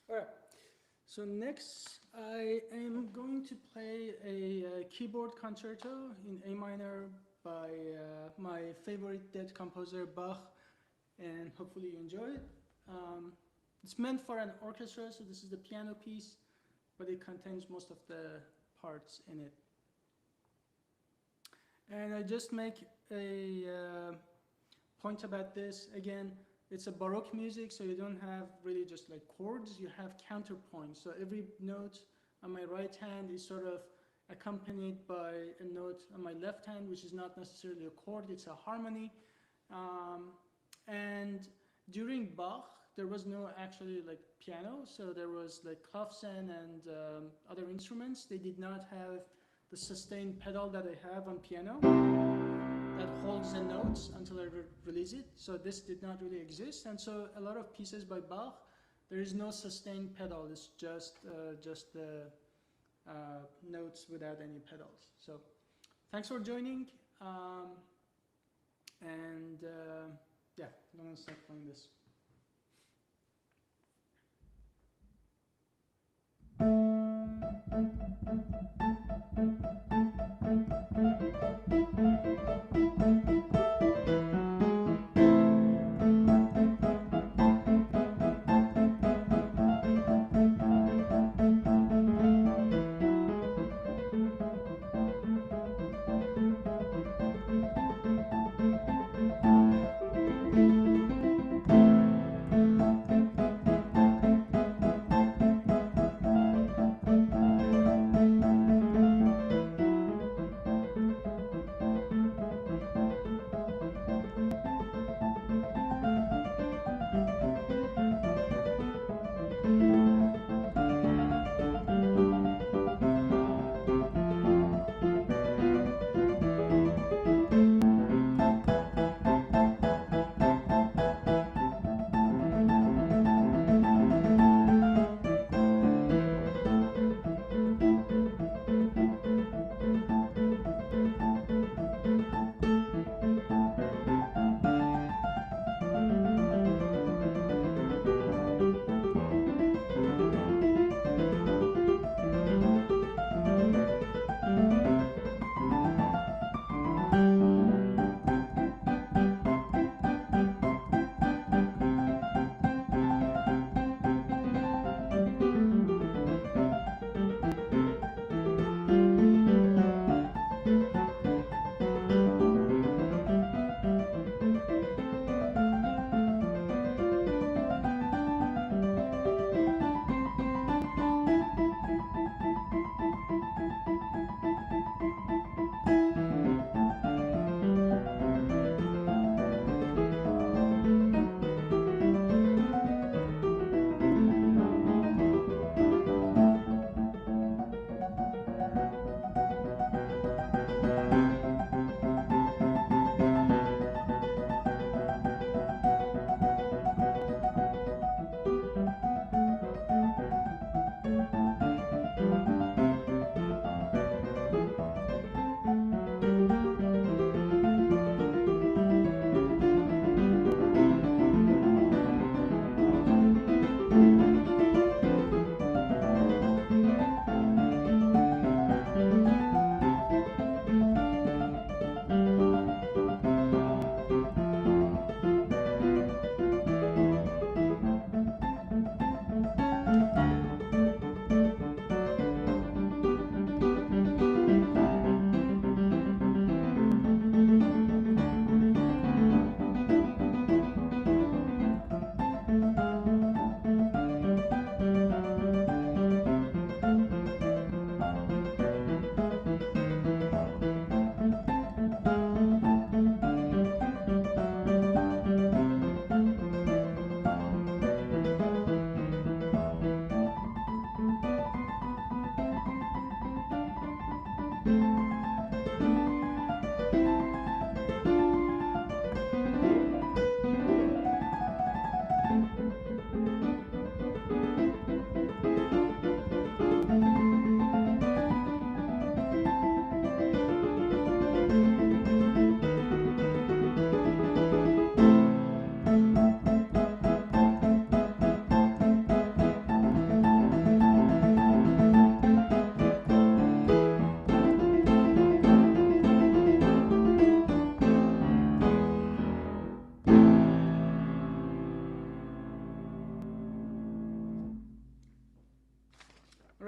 All right, so next I am going to play a keyboard concerto in A minor by my favorite dead composer, Bach, and hopefully you enjoy it. It's meant for an orchestra, so this is the piano piece, but it contains most of the parts in it. And I just make a point about this. Again, it's a Baroque music, so you don't have really just like chords, you have counterpoints. So every note on my right hand is sort of accompanied by a note on my left hand, which is not necessarily a chord, it's a harmony. And during Bach, there was no actually like piano, so there was like clavecin and other instruments. They did not have the sustain pedal that I have on piano that holds the notes until I release it. So this did not really exist, and so a lot of pieces by Bach, there is no sustain pedal. It's just the notes without any pedals. So thanks for joining, and yeah, I'm gonna start playing this.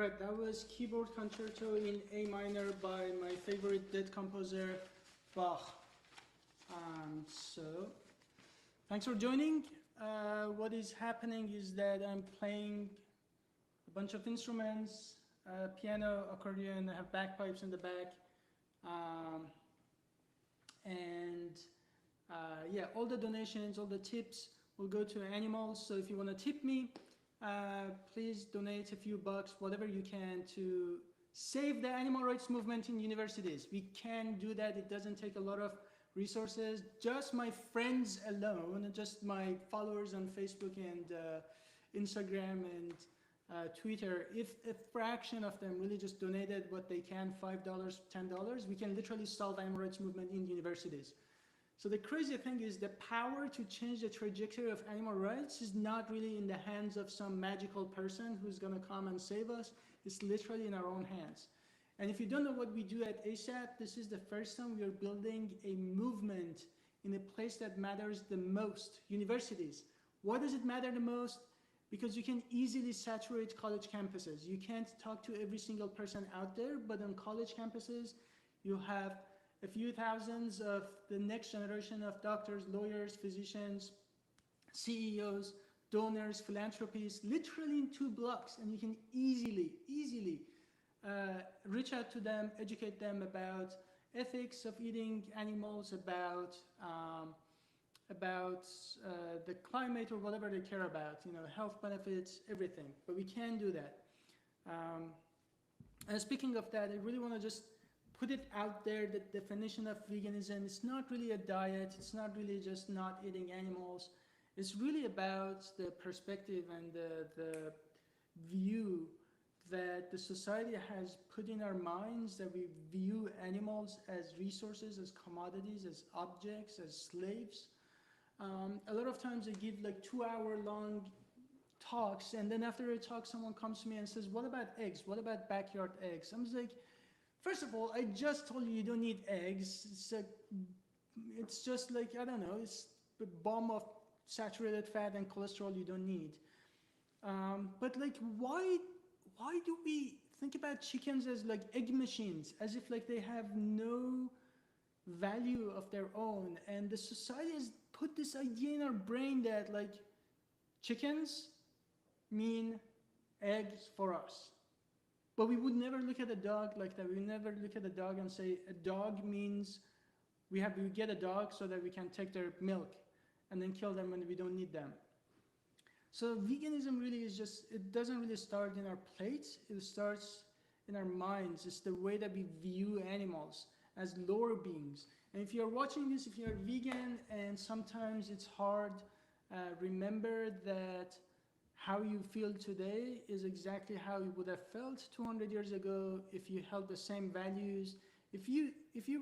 right, that was Keyboard Concerto in A minor by my favorite dead composer, Bach. So, thanks for joining. What is happening is that I'm playing a bunch of instruments, piano, accordion, I have bagpipes in the back. Yeah, all the donations, all the tips will go to animals. So if you want to tip me, please donate a few bucks, whatever you can, to save the animal rights movement in universities. We can do that. It doesn't take a lot of resources. Just my friends alone, just my followers on Facebook and Instagram and Twitter, if a fraction of them really just donated what they can, $5, $10, we can literally solve animal rights movement in universities. So the crazy thing is the power to change the trajectory of animal rights is not really in the hands of some magical person who's gonna come and save us. It's literally in our own hands. And if you don't know what we do at ASAP, this is the first time we are building a movement in a place that matters the most, universities. Why does it matter the most? Because you can easily saturate college campuses. You can't talk to every single person out there, but on college campuses, you have a few thousands of the next generation of doctors, lawyers, physicians, CEOs, donors, philanthropists, literally in 2 blocks, and you can easily reach out to them, educate them about ethics of eating animals, about the climate or whatever they care about, you know, health benefits, everything. But we can do that. And speaking of that, I really want to just put it out there, the definition of veganism. It's not really a diet. It's not really just not eating animals. It's really about the perspective and the view that the society has put in our minds, that we view animals as resources, as commodities, as objects, as slaves. A lot of times I give like 2-hour-long talks, and then after a talk, someone comes to me and says, what about eggs? What about backyard eggs? I'm just like, first of all, I just told you you don't need eggs. It's just like, I don't know, it's a bomb of saturated fat and cholesterol you don't need. But like, why do we think about chickens as like egg machines, as if like they have no value of their own? And the society has put this idea in our brain that like chickens mean eggs for us. But we would never look at a dog like that. We would never look at a dog and say a dog means we get a dog so that we can take their milk and then kill them when we don't need them. So veganism really is just, it doesn't really start in our plates, it starts in our minds. It's the way that we view animals as lower beings. And if you're watching this, if you're vegan and sometimes it's hard, remember that how you feel today is exactly how you would have felt 200 years ago if you held the same values. If you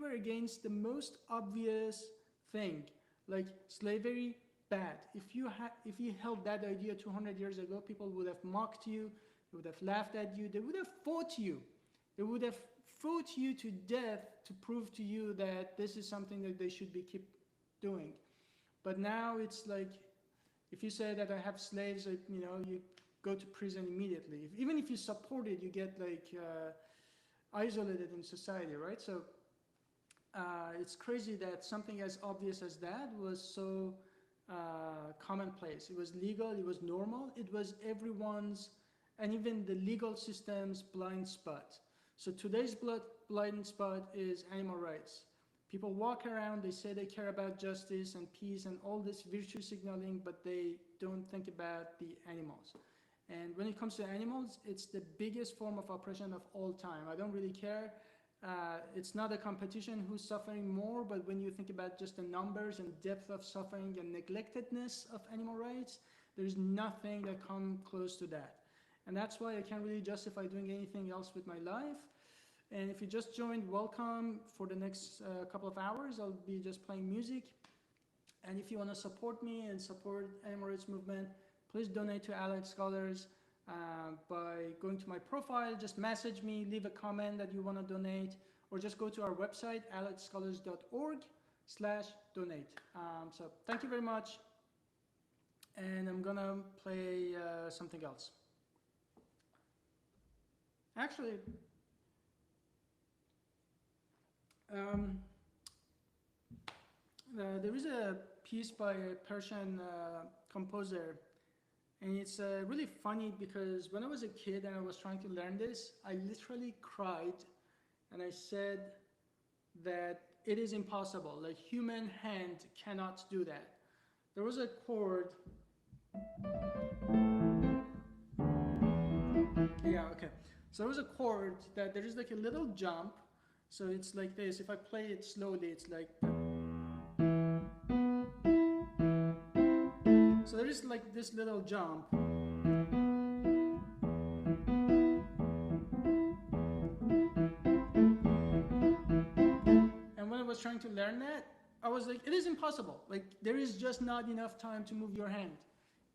were against the most obvious thing, like slavery, bad. If you held that idea 200 years ago, people would have mocked you, they would have laughed at you, they would have fought you. They would have fought you to death to prove to you that this is something that they should keep doing. But now it's like, if you say that I have slaves, like, you know, you go to prison immediately. Even if you support it, you get like isolated in society, right? So it's crazy that something as obvious as that was so commonplace. It was legal, it was normal, it was everyone's, and even the legal system's blind spot. So today's blind spot is animal rights. People walk around, they say they care about justice and peace and all this virtue signaling, but they don't think about the animals. And when it comes to animals, it's the biggest form of oppression of all time. I don't really care. It's not a competition who's suffering more, but when you think about just the numbers and depth of suffering and neglectedness of animal rights, there's nothing that comes close to that. And that's why I can't really justify doing anything else with my life. And if you just joined, welcome. For the next couple of hours, I'll be just playing music. And if you want to support me and support animal rights movement, please donate to Allied Scholars by going to my profile. Just message me, leave a comment that you want to donate, or just go to our website, alliedscholars.org/donate. So thank you very much. And I'm going to play something else. Actually, um, there is a piece by a Persian composer, and it's really funny because when I was a kid and I was trying to learn this, I literally cried and I said that it is impossible. Like, human hand cannot do that. There was a chord. Yeah, okay. So there was a chord that there is like a little jump. So it's like this. If I play it slowly, it's like. So there is like this little jump. And when I was trying to learn that, I was like, it is impossible. Like, there is just not enough time to move your hand.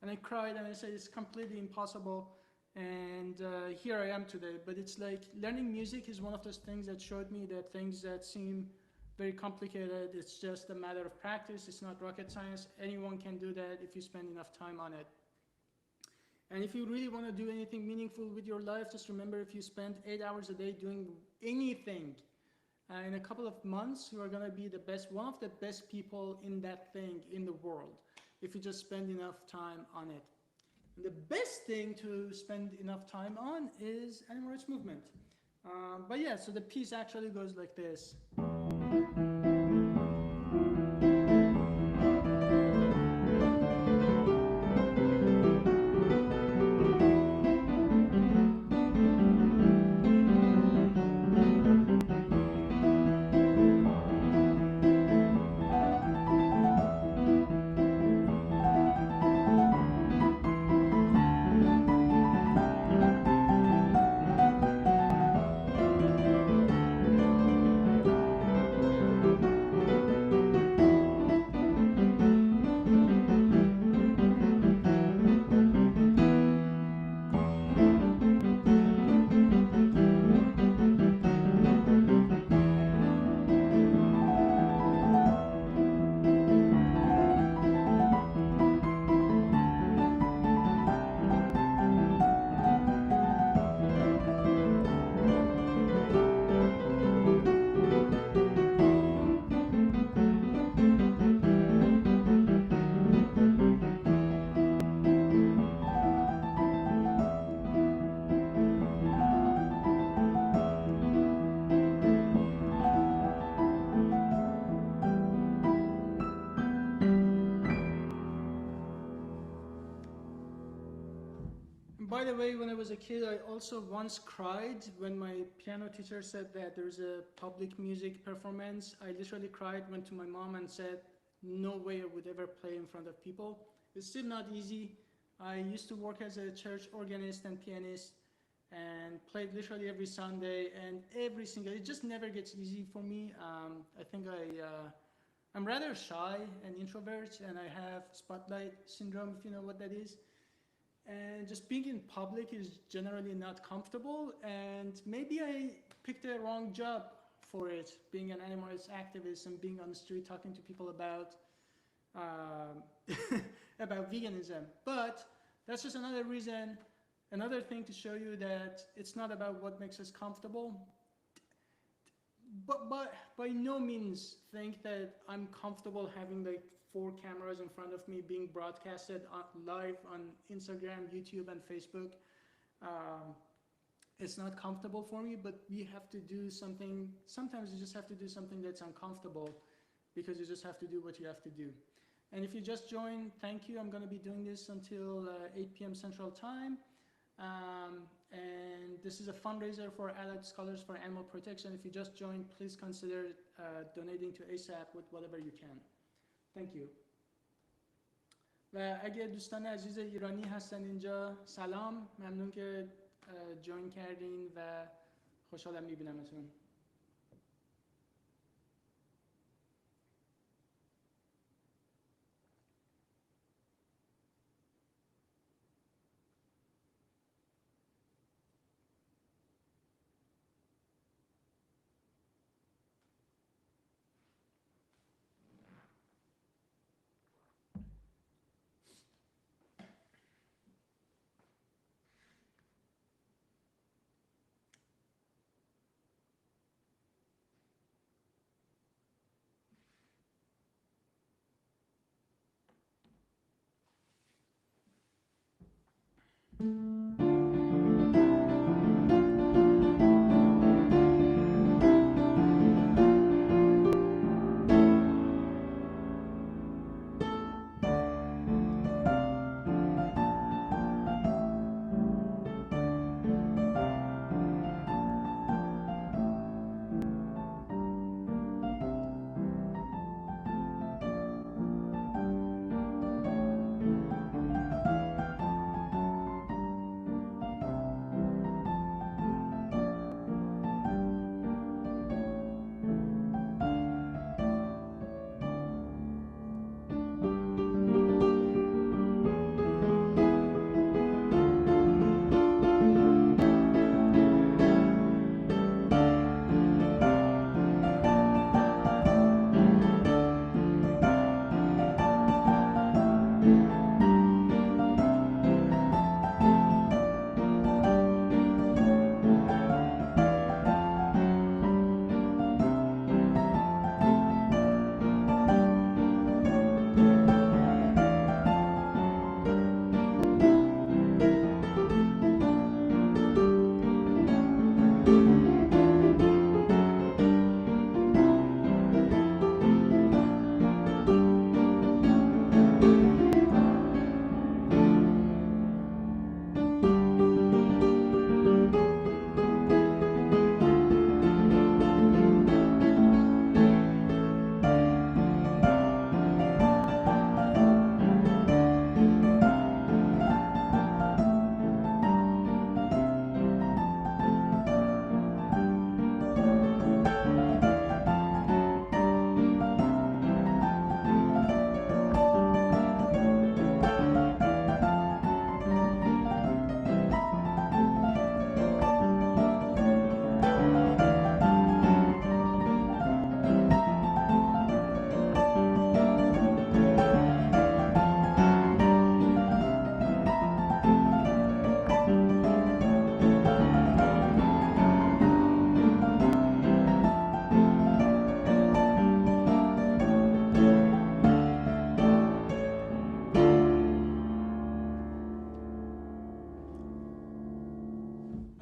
And I cried and I said, it's completely impossible. And here I am today. But it's like learning music is one of those things that showed me that things that seem very complicated, it's just a matter of practice. It's not rocket science. Anyone can do that if you spend enough time on it. And if you really want to do anything meaningful with your life, just remember, if you spend 8 hours a day doing anything, in a couple of months, you are going to be the best, one of the best people in that thing in the world, if you just spend enough time on it. And the best thing to spend enough time on is animal rights movement. But yeah, so the piece actually goes like this. By the way, when I was a kid, I also once cried when my piano teacher said that there's a public music performance. I literally cried, went to my mom and said, no way I would ever play in front of people. It's still not easy. I used to work as a church organist and pianist and played literally every Sunday, and every single, it just never gets easy for me. I think I'm rather shy and introvert, and I have spotlight syndrome, if you know what that is. And just being in public is generally not comfortable, and maybe I picked the wrong job for it, being an animal rights activist and being on the street talking to people about about veganism. But that's just another reason, another thing to show you that it's not about what makes us comfortable. But by no means think that I'm comfortable having like 4 cameras in front of me being broadcasted live on Instagram, YouTube, and Facebook. It's not comfortable for me, but we have to do something. Sometimes you just have to do something that's uncomfortable because you just have to do what you have to do. And if you just joined, thank you. I'm going to be doing this until 8 p.m. Central Time. And this is a fundraiser for allied scholars for animal protection. If you just joined, please consider donating to ASAP with whatever you can. Thank you. و اگه دوستان عزیز ایرانی هستن اینجا، سلام، ممنون که جوین کردین و خوشحالم میبینمتون.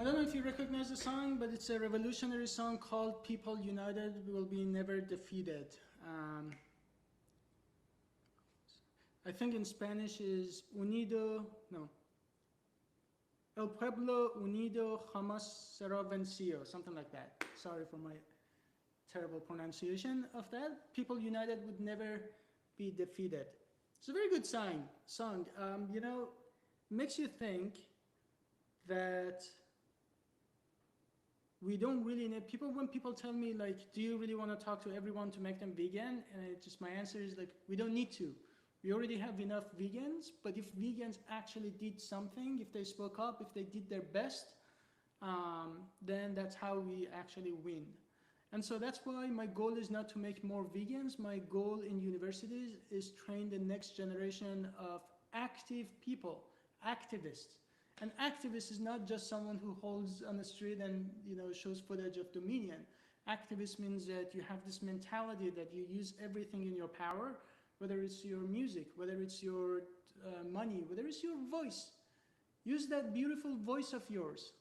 I don't know if you recognize the song, but it's a revolutionary song called People United Will Be Never Defeated. I think in Spanish is Unido, no. El pueblo unido jamás será vencido, something like that. Sorry for my terrible pronunciation of that. People united would never be defeated. It's a very good song. You know, makes you think that we don't really need people. When people tell me like, do you really want to talk to everyone to make them vegan? And my answer is like, we don't need to. We already have enough vegans, but if vegans actually did something, if they spoke up, if they did their best, then that's how we actually win. And so that's why my goal is not to make more vegans. My goal in universities is train the next generation of active people, activists. An activist is not just someone who holds on the street and shows footage of Dominion. Activist means that you have this mentality that you use everything in your power, whether it's your music, whether it's your money, whether it's your voice. Use that beautiful voice of yours.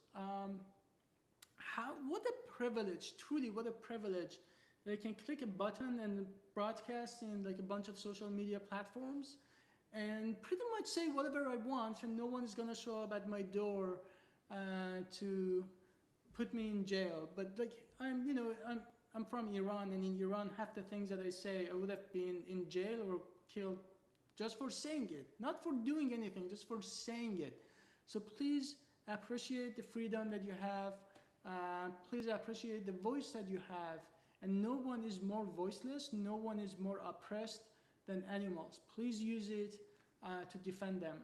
What a privilege, truly what a privilege. That I can click a button and broadcast in like a bunch of social media platforms and pretty much say whatever I want, and no one is gonna show up at my door to put me in jail. But like I'm from Iran, and in Iran, half the things that I say, I would have been in jail or killed just for saying it, not for doing anything, just for saying it. So please appreciate the freedom that you have. Please appreciate the voice that you have. And no one is more voiceless, no one is more oppressed than animals. Please use it to defend them.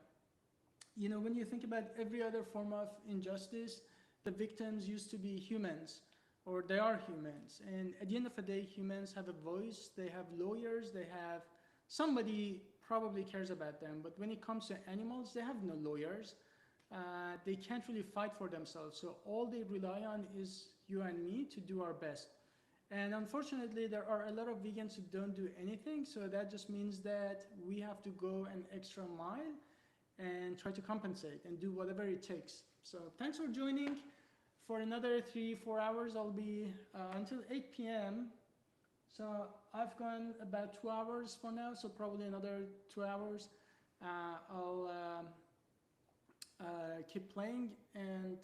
You know, when you think about every other form of injustice, the victims used to be humans, or they are humans. And at the end of the day, humans have a voice, they have lawyers, they have somebody probably cares about them. But when it comes to animals, they have no lawyers. They can't really fight for themselves. So all they rely on is you and me to do our best. And unfortunately, there are a lot of vegans who don't do anything. So that just means that we have to go an extra mile and try to compensate and do whatever it takes. So thanks for joining. For another 3-4 hours, I'll be until 8 p.m. So I've gone about 2 hours for now, so probably another 2 hours. I'll keep playing. And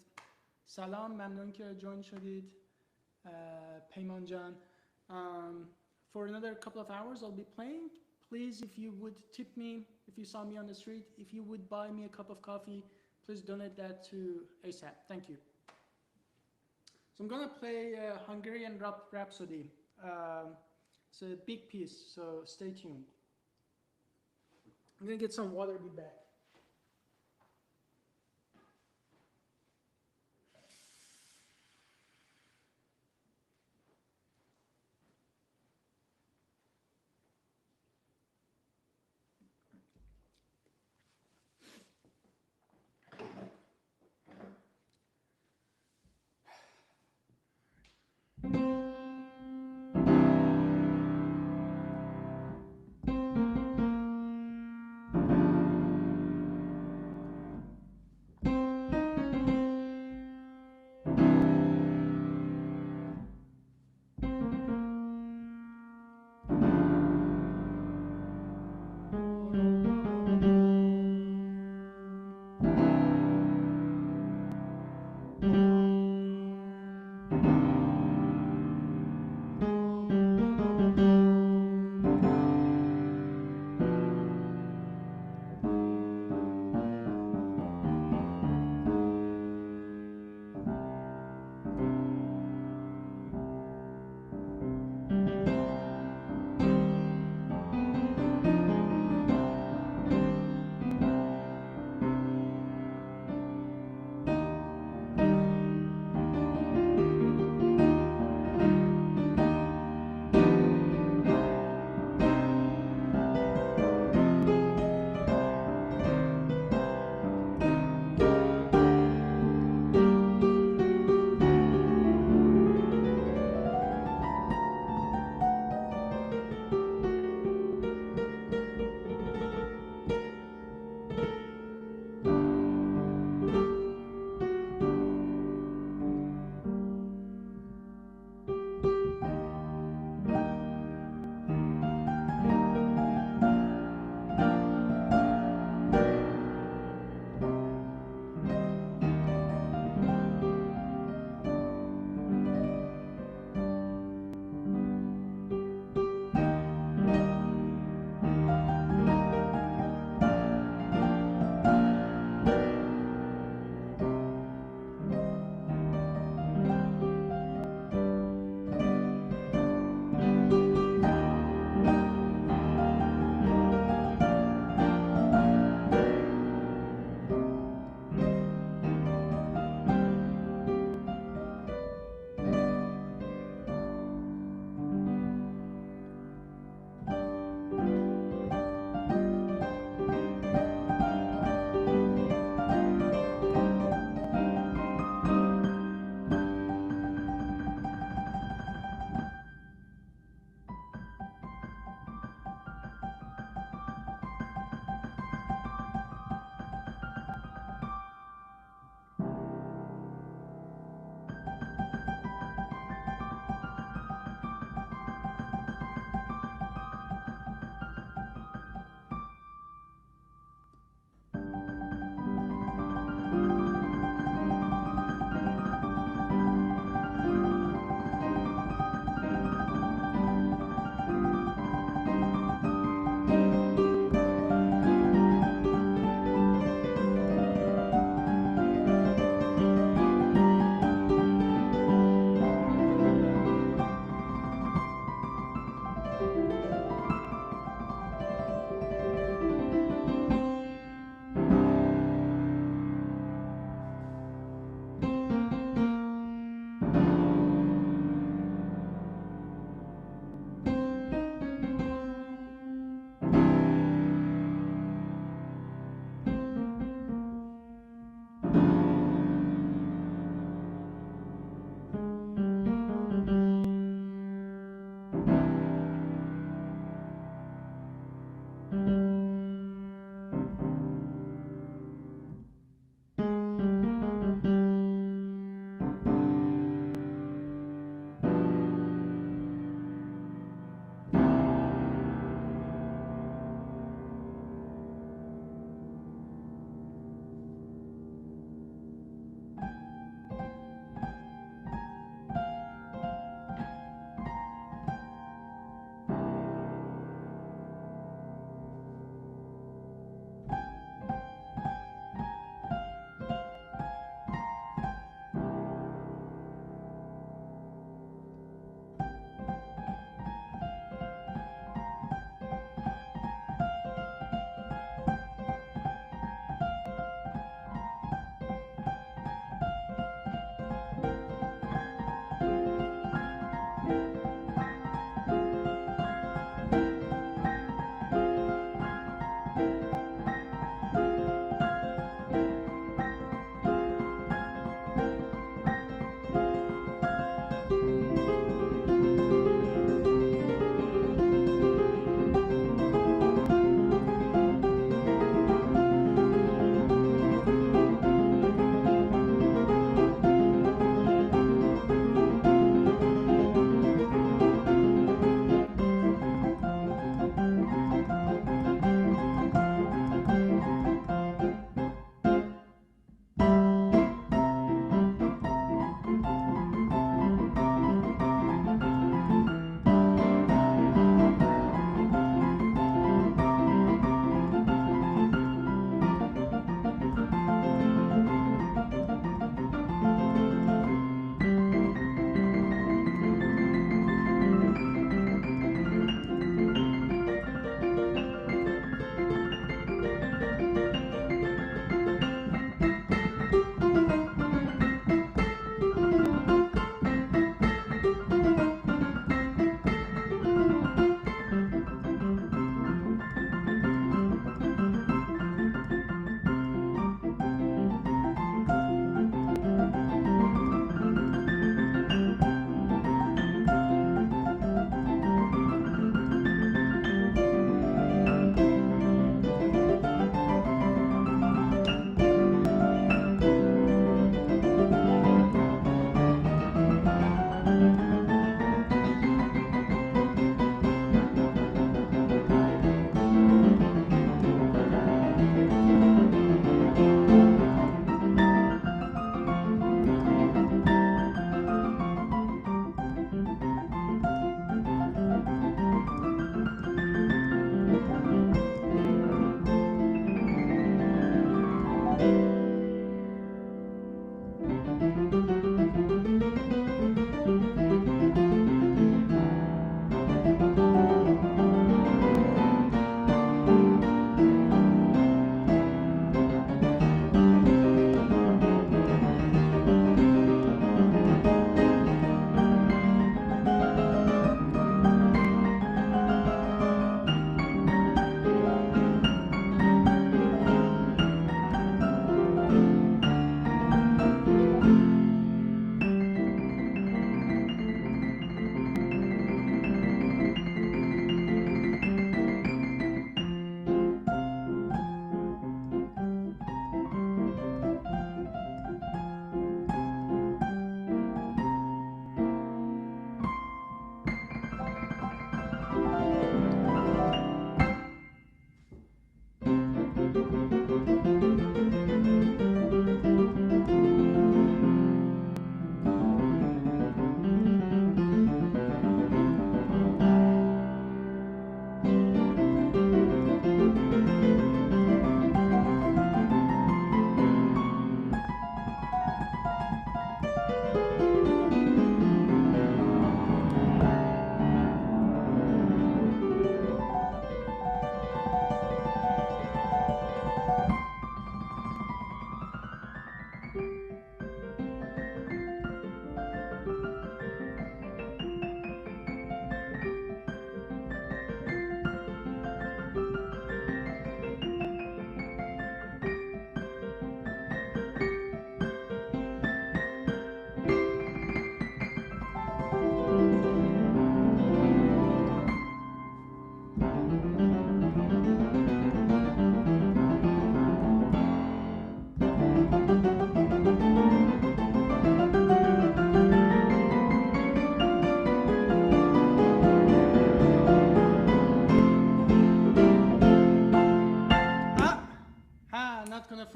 salam, ممنون که join شدید, پیمان جان. For another couple of hours, I'll be playing. Please, if you would tip me, if you saw me on the street, if you would buy me a cup of coffee, please donate that to ASAP. Thank you. So I'm gonna play Hungarian Rhapsody. It's a big piece, so stay tuned. I'm gonna get some water, be back.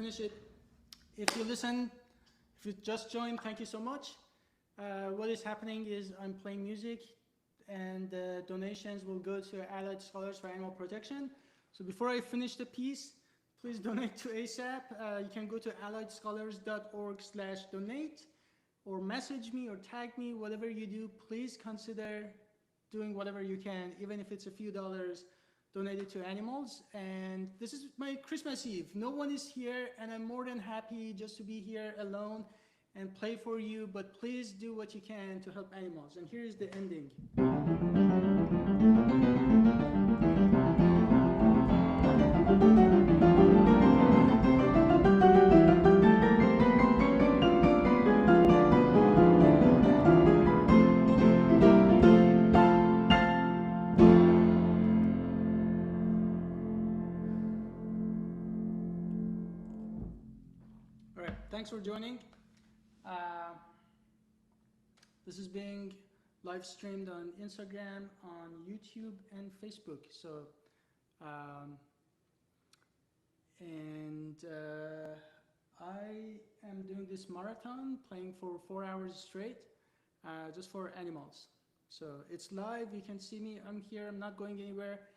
finish it. If you listen, if you just joined, thank you so much. What is happening is I'm playing music, and donations will go to Allied Scholars for Animal Protection. So before I finish the piece, please donate to ASAP. You can go to alliedscholars.org/donate, or message me or tag me. Whatever you do, please consider doing whatever you can, even if it's a few dollars, donated to animals. And this is my Christmas Eve. No one is here, and I'm more than happy just to be here alone and play for you, but please do what you can to help animals. And here is the ending. All right, thanks for joining. This is being live streamed on Instagram, on YouTube, and Facebook. So, I am doing this marathon, playing for 4 hours straight, just for animals. So it's live. You can see me. I'm here. I'm not going anywhere.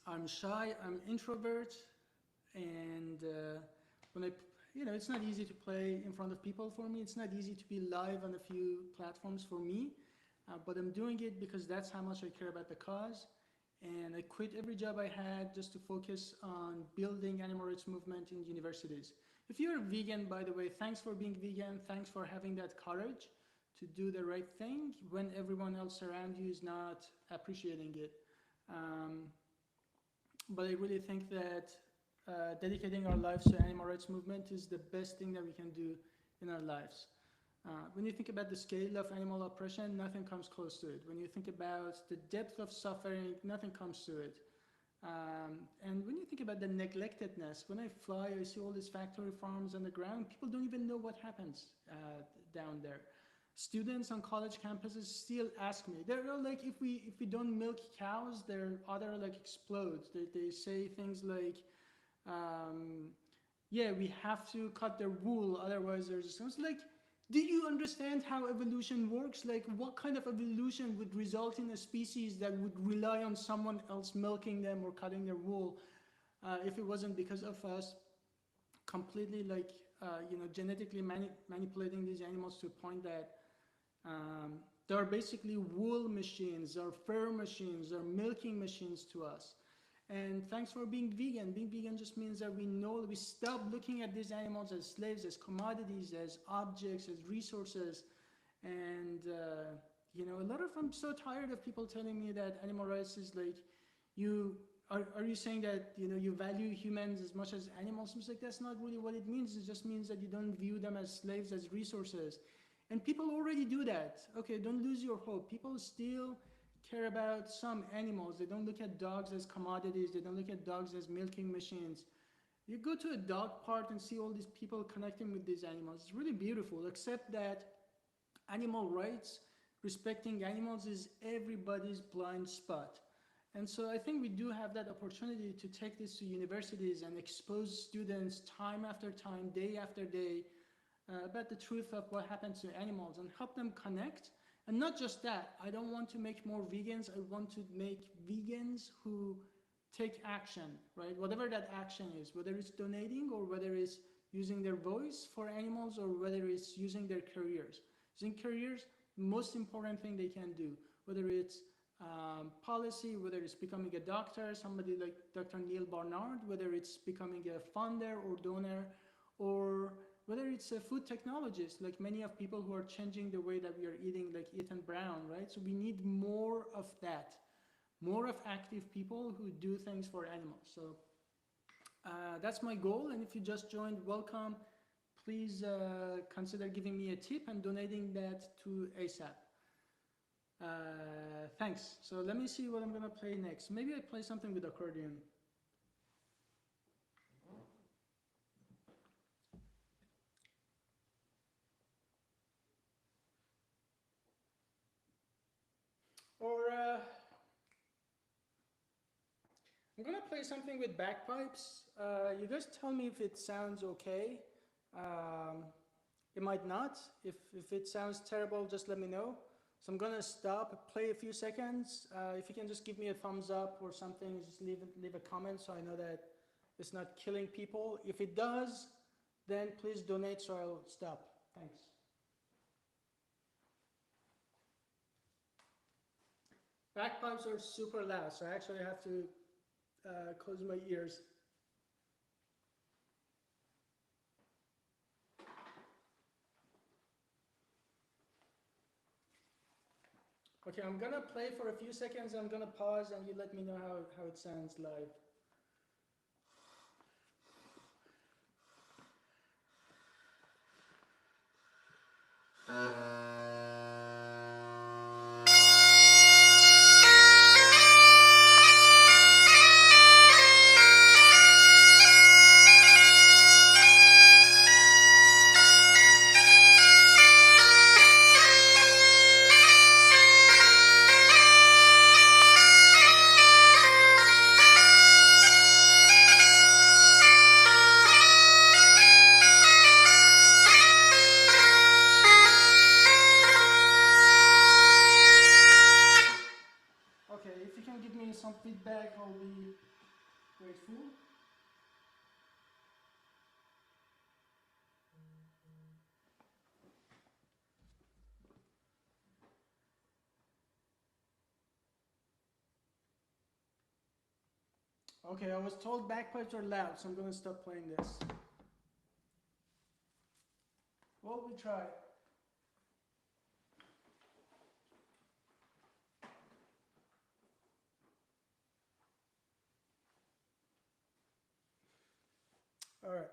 I'm shy. I'm introvert, and when it's not easy to play in front of people for me. It's not easy to be live on a few platforms for me, but I'm doing it because that's how much I care about the cause. And I quit every job I had just to focus on building animal rights movement in universities. If you're a vegan, by the way, thanks for being vegan. Thanks for having that courage to do the right thing when everyone else around you is not appreciating it. But I really think that dedicating our lives to animal rights movement is the best thing that we can do in our lives. When you think about the scale of animal oppression, nothing comes close to it. When you think about the depth of suffering, nothing comes to it. And when you think about the neglectedness, when I fly, I see all these factory farms on the ground. People don't even know what happens down there. Students on college campuses still ask me. They're like, if we don't milk cows, their udder like explodes. They say things like, yeah, we have to cut their wool, otherwise there's. I was like, do you understand how evolution works? Like, what kind of evolution would result in a species that would rely on someone else milking them or cutting their wool if it wasn't because of us completely genetically manipulating these animals to a point that they are basically wool machines or fur machines or milking machines to us. And thanks for being vegan. Being vegan just means that we stop looking at these animals as slaves, as commodities, as objects, as resources. And, I'm so tired of people telling me that animal rights is like, are you saying that, you value humans as much as animals? It's like, that's not really what it means. It just means that you don't view them as slaves, as resources. And people already do that. Okay, don't lose your hope. People still care about some animals. They don't look at dogs as commodities. They don't look at dogs as milking machines. You go to a dog park and see all these people connecting with these animals. It's really beautiful, except that animal rights, respecting animals, is everybody's blind spot. And so I think we do have that opportunity to take this to universities and expose students time after time, day after day, about the truth of what happens to animals and help them connect. And not just that, I don't want to make more vegans. I want to make vegans who take action, right? Whatever that action is, whether it's donating or whether it's using their voice for animals or whether it's using their careers. Using careers, most important thing they can do, whether it's policy, whether it's becoming a doctor, somebody like Dr. Neil Barnard, whether it's becoming a funder or donor, or whether it's a food technologist, like many of people who are changing the way that we are eating, like Ethan Brown, right? So we need more of that, more of active people who do things for animals. So that's my goal. And if you just joined, welcome. Please consider giving me a tip and donating that to ASAP. Thanks. So let me see what I'm gonna play next. Maybe I play something with accordion. Or I'm I'm gonna play something with bagpipes. You guys tell me if it sounds okay. It might not. If it sounds terrible, just let me know. So I'm gonna stop, play a few seconds. If you can just give me a thumbs up or something, just leave a comment so I know that it's not killing people. If it does, then please donate so I'll stop. Thanks. Bagpipes are super loud, so I actually have to close my ears. Okay, I'm gonna play for a few seconds. I'm gonna pause and you let me know how it sounds live. Okay, if you can give me some feedback, I'll be grateful. Okay, I was told bagpipes are loud, so I'm gonna stop playing this. Well, we try. All right.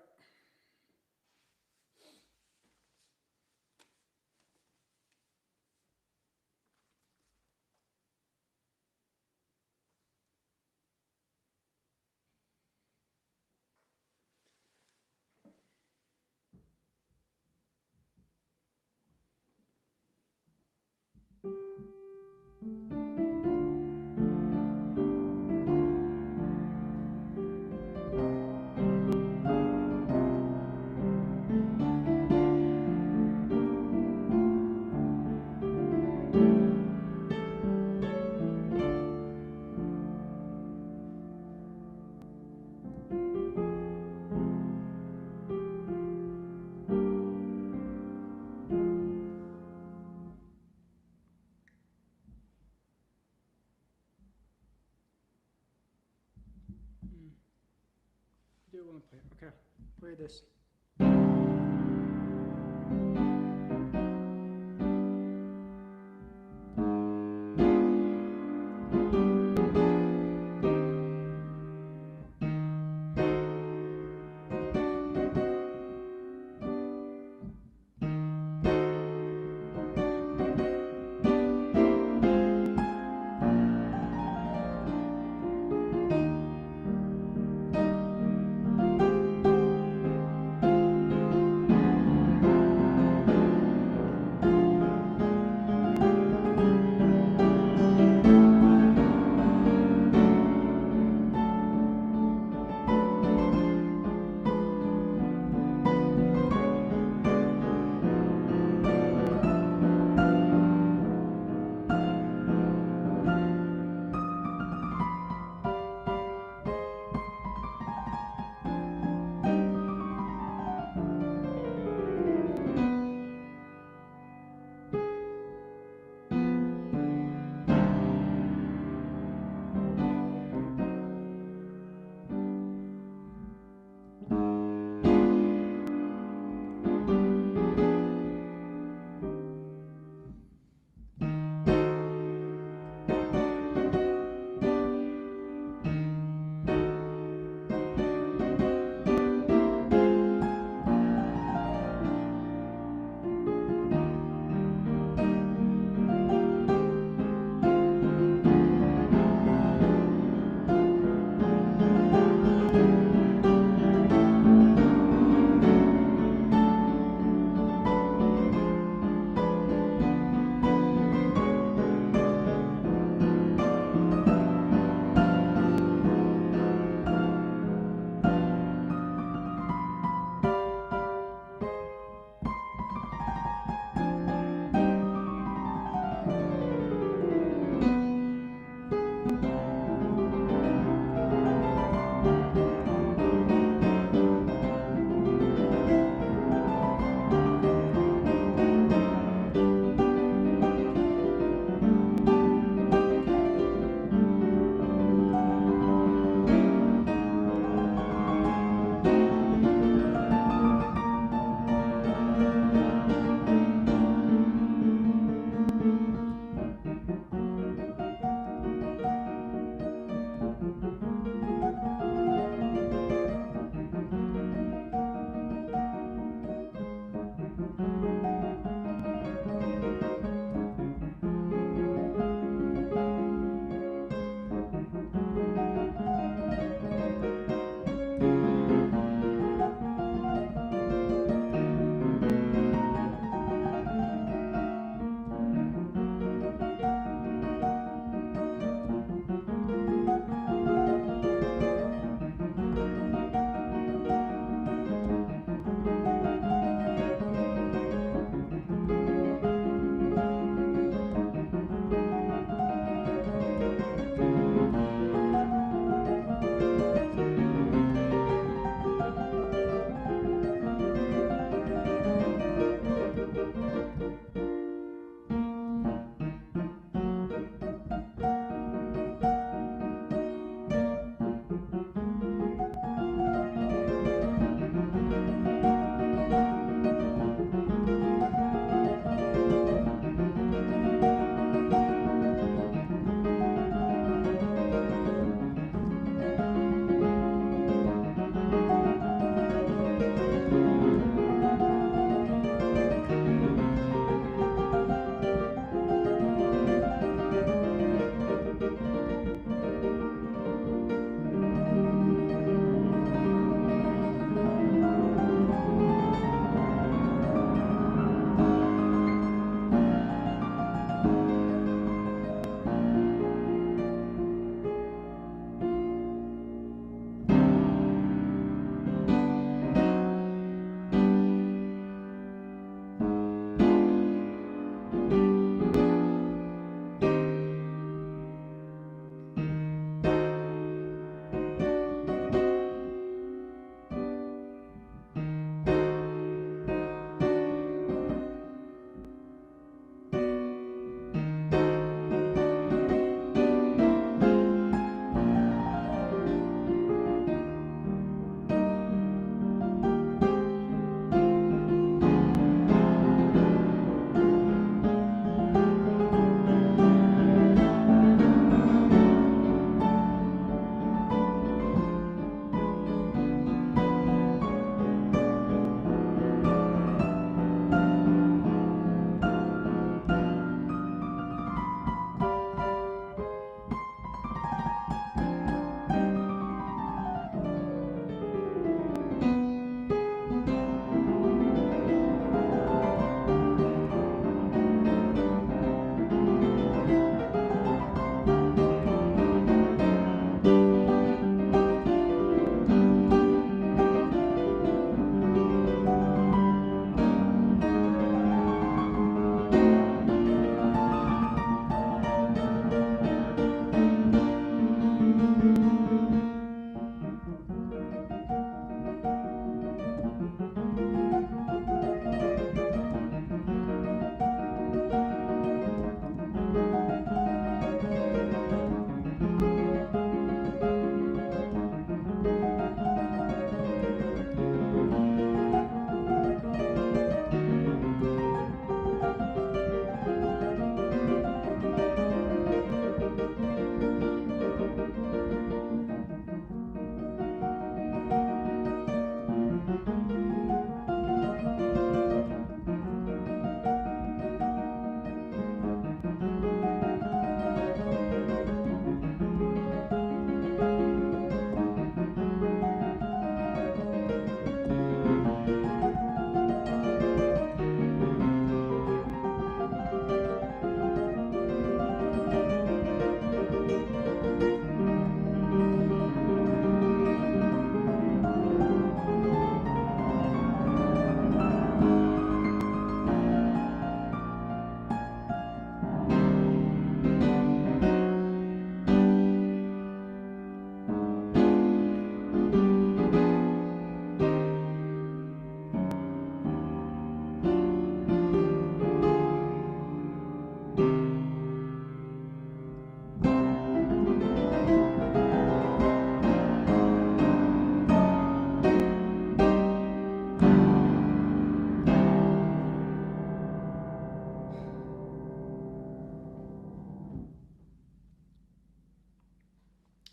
Do you want to play? Okay, play this.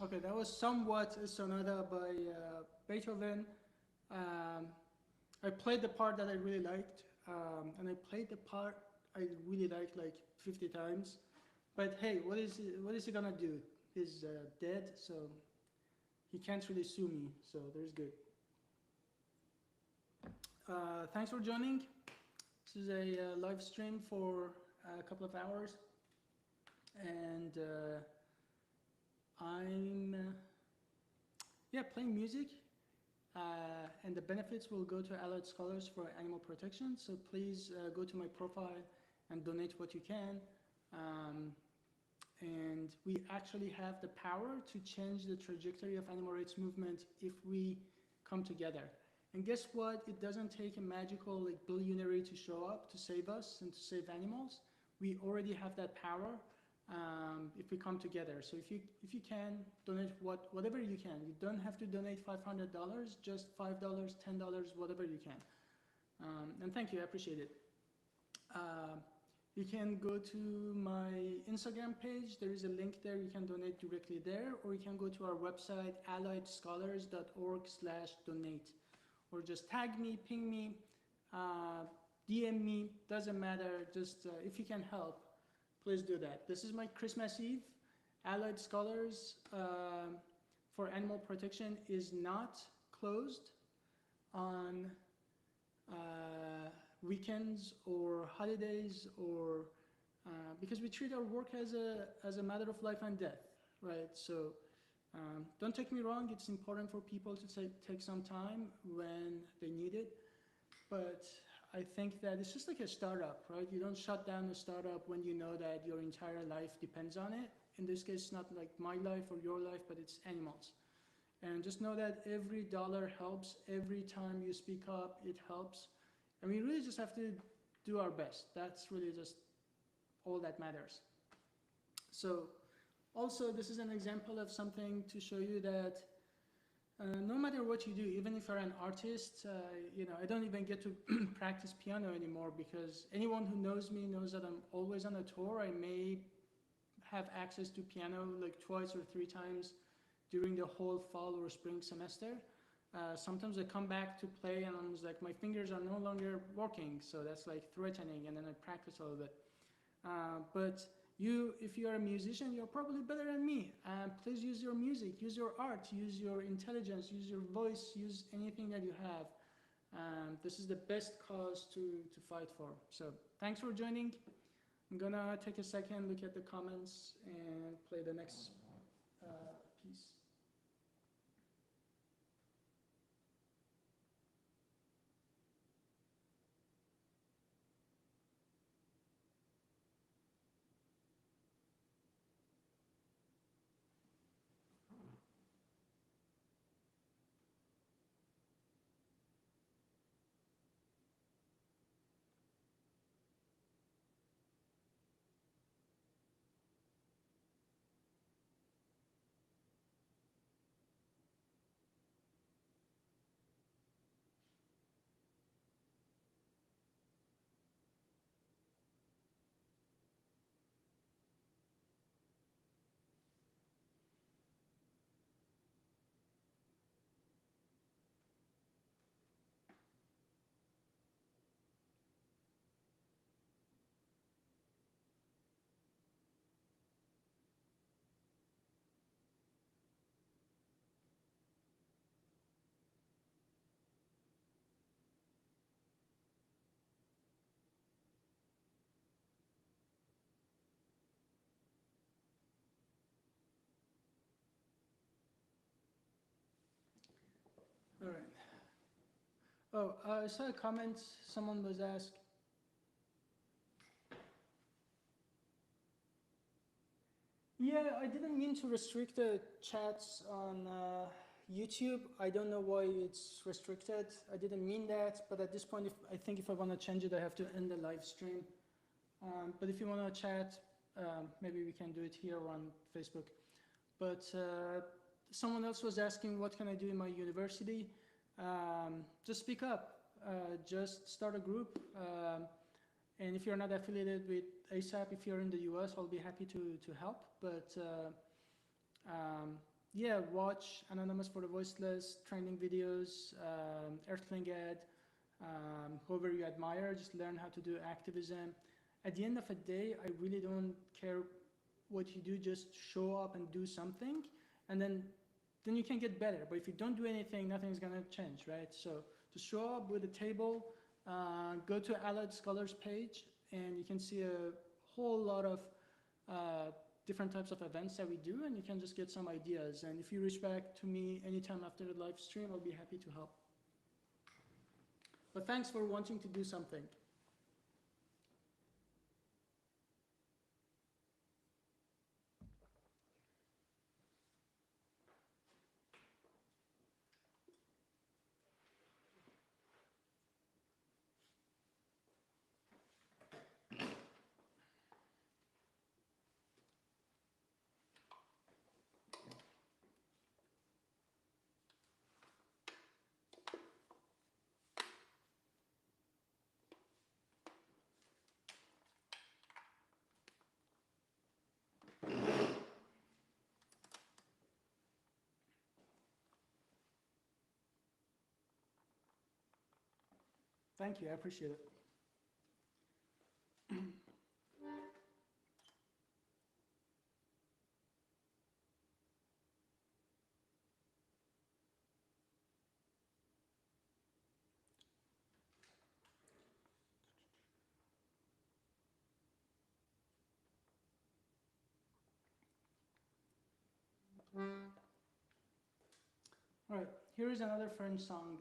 Okay, that was somewhat a sonata by Beethoven. Um, I played the part that I really liked, and I played the part I really liked like 50 times. But hey, what is he gonna do? He's dead, so he can't really sue me. So there's good. Thanks for joining. This is a live stream for a couple of hours, and I'm yeah playing music. And the benefits will go to allied scholars for animal protection. So please go to my profile and donate what you can. And we actually have the power to change the trajectory of animal rights movement if we come together. And guess what? It doesn't take a magical like billionaire to show up to save us and to save animals. We already have that power if we come together. So if you can donate whatever you can. You don't have to donate $500, just $5, $10, whatever you can. And thank you, I appreciate it. You can go to my Instagram page. There is a link there. You can donate directly there, or you can go to our website, alliedscholars.org/donate, or just tag me, ping me, DM me, doesn't matter. Just if you can help, please do that. This is my Christmas Eve. Allied Scholars for Animal Protection is not closed on weekends or holidays, or because we treat our work as a matter of life and death, right? So don't take me wrong, it's important for people to take some time when they need it, but I think that it's just like a startup, right? You don't shut down a startup when you know that your entire life depends on it. In this case, it's not like my life or your life, but it's animals. And just know that every dollar helps. Every time you speak up, it helps. And we really just have to do our best. That's really just all that matters. So also, this is an example of something to show you that no matter what you do, even if you're an artist, I don't even get to practice piano anymore, because anyone who knows me knows that I'm always on a tour. I may have access to piano like twice or three times during the whole fall or spring semester. Sometimes I come back to play and I'm just like, my fingers are no longer working, so that's like threatening, and then I practice a little bit. But if you're a musician, you're probably better than me. Please use your music, use your art, use your intelligence, use your voice, use anything that you have. This is the best cause to fight for. So thanks for joining. I'm gonna take a second, look at the comments, and play the next piece. All right. Oh, I saw a comment. Someone was asked, yeah, I didn't mean to restrict the chats on YouTube. I don't know why it's restricted. I didn't mean that, but at this point, I think if I want to change it, I have to end the live stream. But if you want to chat, maybe we can do it here or on Facebook. But someone else was asking, what can I do in my university? Just speak up. Just start a group. And if you're not affiliated with ASAP, if you're in the US, I'll be happy to help. But yeah, watch Anonymous for the Voiceless, training videos, Earthling Ed, whoever you admire, just learn how to do activism. At the end of the day, I really don't care what you do, just show up and do something, and then you can get better. But if you don't do anything, nothing's gonna change, right? So just show up with a table, go to Allied Scholars page, and you can see a whole lot of different types of events that we do, and you can just get some ideas. And if you reach back to me anytime after the live stream, I'll be happy to help. But thanks for wanting to do something. Thank you, I appreciate it. All right, here is another French song.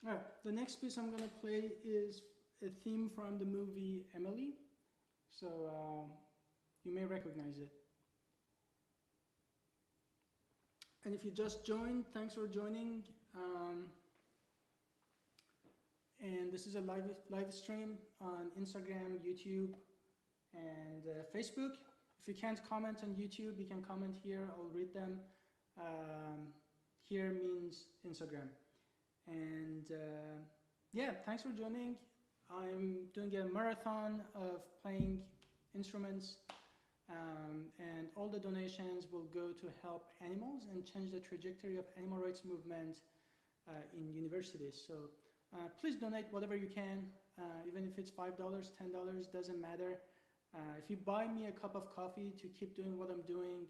All right, the next piece I'm gonna play is a theme from the movie Emily, so you may recognize it. And if you just joined, thanks for joining. And this is a live stream on Instagram, YouTube, and Facebook. If you can't comment on YouTube, you can comment here. I'll read them. Here means Instagram. And yeah, thanks for joining. I'm doing a marathon of playing instruments, and all the donations will go to help animals and change the trajectory of animal rights movement in universities. So please donate whatever you can, even if it's $5, $10, doesn't matter. If you buy me a cup of coffee to keep doing what I'm doing,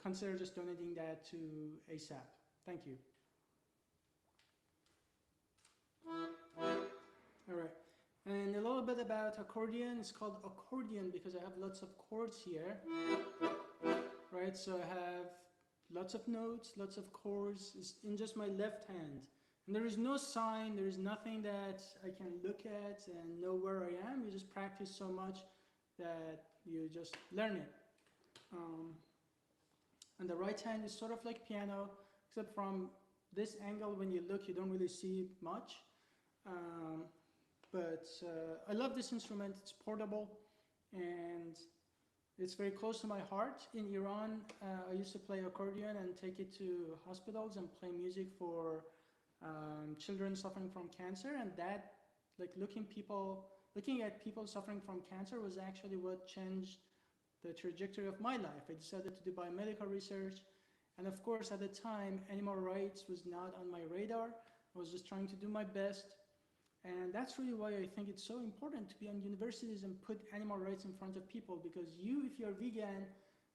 consider just donating that to ASAP. Thank you. All right, and a little bit about accordion. It's called accordion because I have lots of chords here, right? So I have lots of notes, lots of chords. It's in just my left hand. And there is no sign, there is nothing that I can look at and know where I am. You just practice so much that you just learn it. And the right hand is sort of like piano, except from this angle, when you look, you don't really see much. But I love this instrument. It's portable and it's very close to my heart. In Iran, I used to play accordion and take it to hospitals and play music for children suffering from cancer. And that, like looking at people suffering from cancer was actually what changed the trajectory of my life. I decided to do biomedical research. And of course, at the time, animal rights was not on my radar. I was just trying to do my best. And that's really why I think it's so important to be on universities and put animal rights in front of people, because if you're vegan,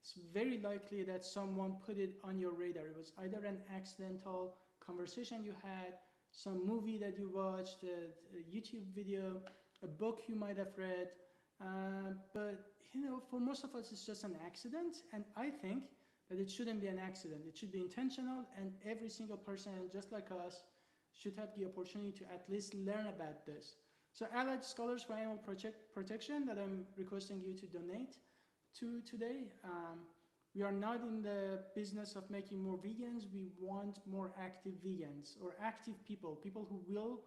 it's very likely that someone put it on your radar. It was either an accidental conversation you had, some movie that you watched, a YouTube video, a book you might have read. But for most of us, it's just an accident. And I think that it shouldn't be an accident. It should be intentional, and every single person, just like us, should have the opportunity to at least learn about this. So Allied Scholars for Animal Protection, that I'm requesting you to donate to today. We are not in the business of making more vegans. We want more active vegans, or active people who will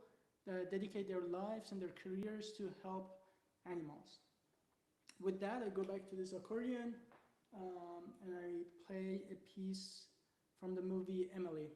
dedicate their lives and their careers to help animals. With that, I go back to this accordion and I play a piece from the movie Emily.